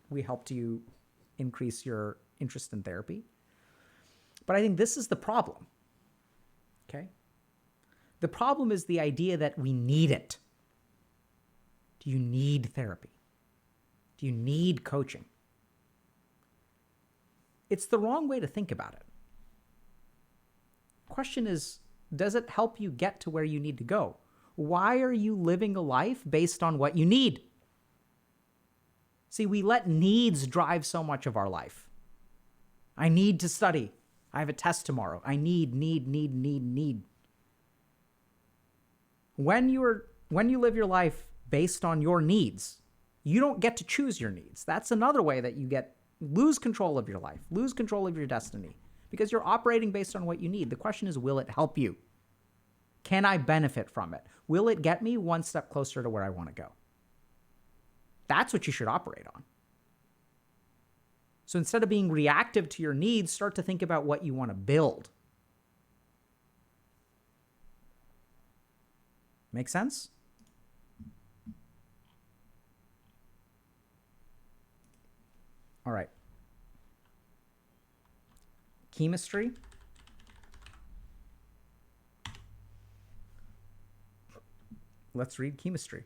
we helped you increase your interest in therapy. But I think this is the problem, okay? The problem is the idea that we need it. Do you need therapy? Do you need coaching? It's the wrong way to think about it. Question is, Does it help you get to where you need to go? Why are you living a life based on what you need? See, we let needs drive so much of our life. I need to study. I have a test tomorrow. I need. When you live your life based on your needs, you don't get to choose your needs. That's another way that you lose control of your life, lose control of your destiny, because you're operating based on what you need. The question is, will it help you? Can I benefit from it? Will it get me one step closer to where I want to go? That's what you should operate on. So instead of being reactive to your needs, start to think about what you want to build. Make sense? All right. Chemistry. Let's read chemistry.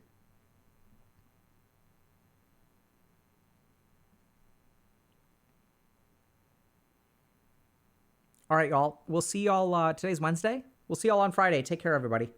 All right, y'all. We'll see y'all. Today's Wednesday. We'll see y'all on Friday. Take care, everybody.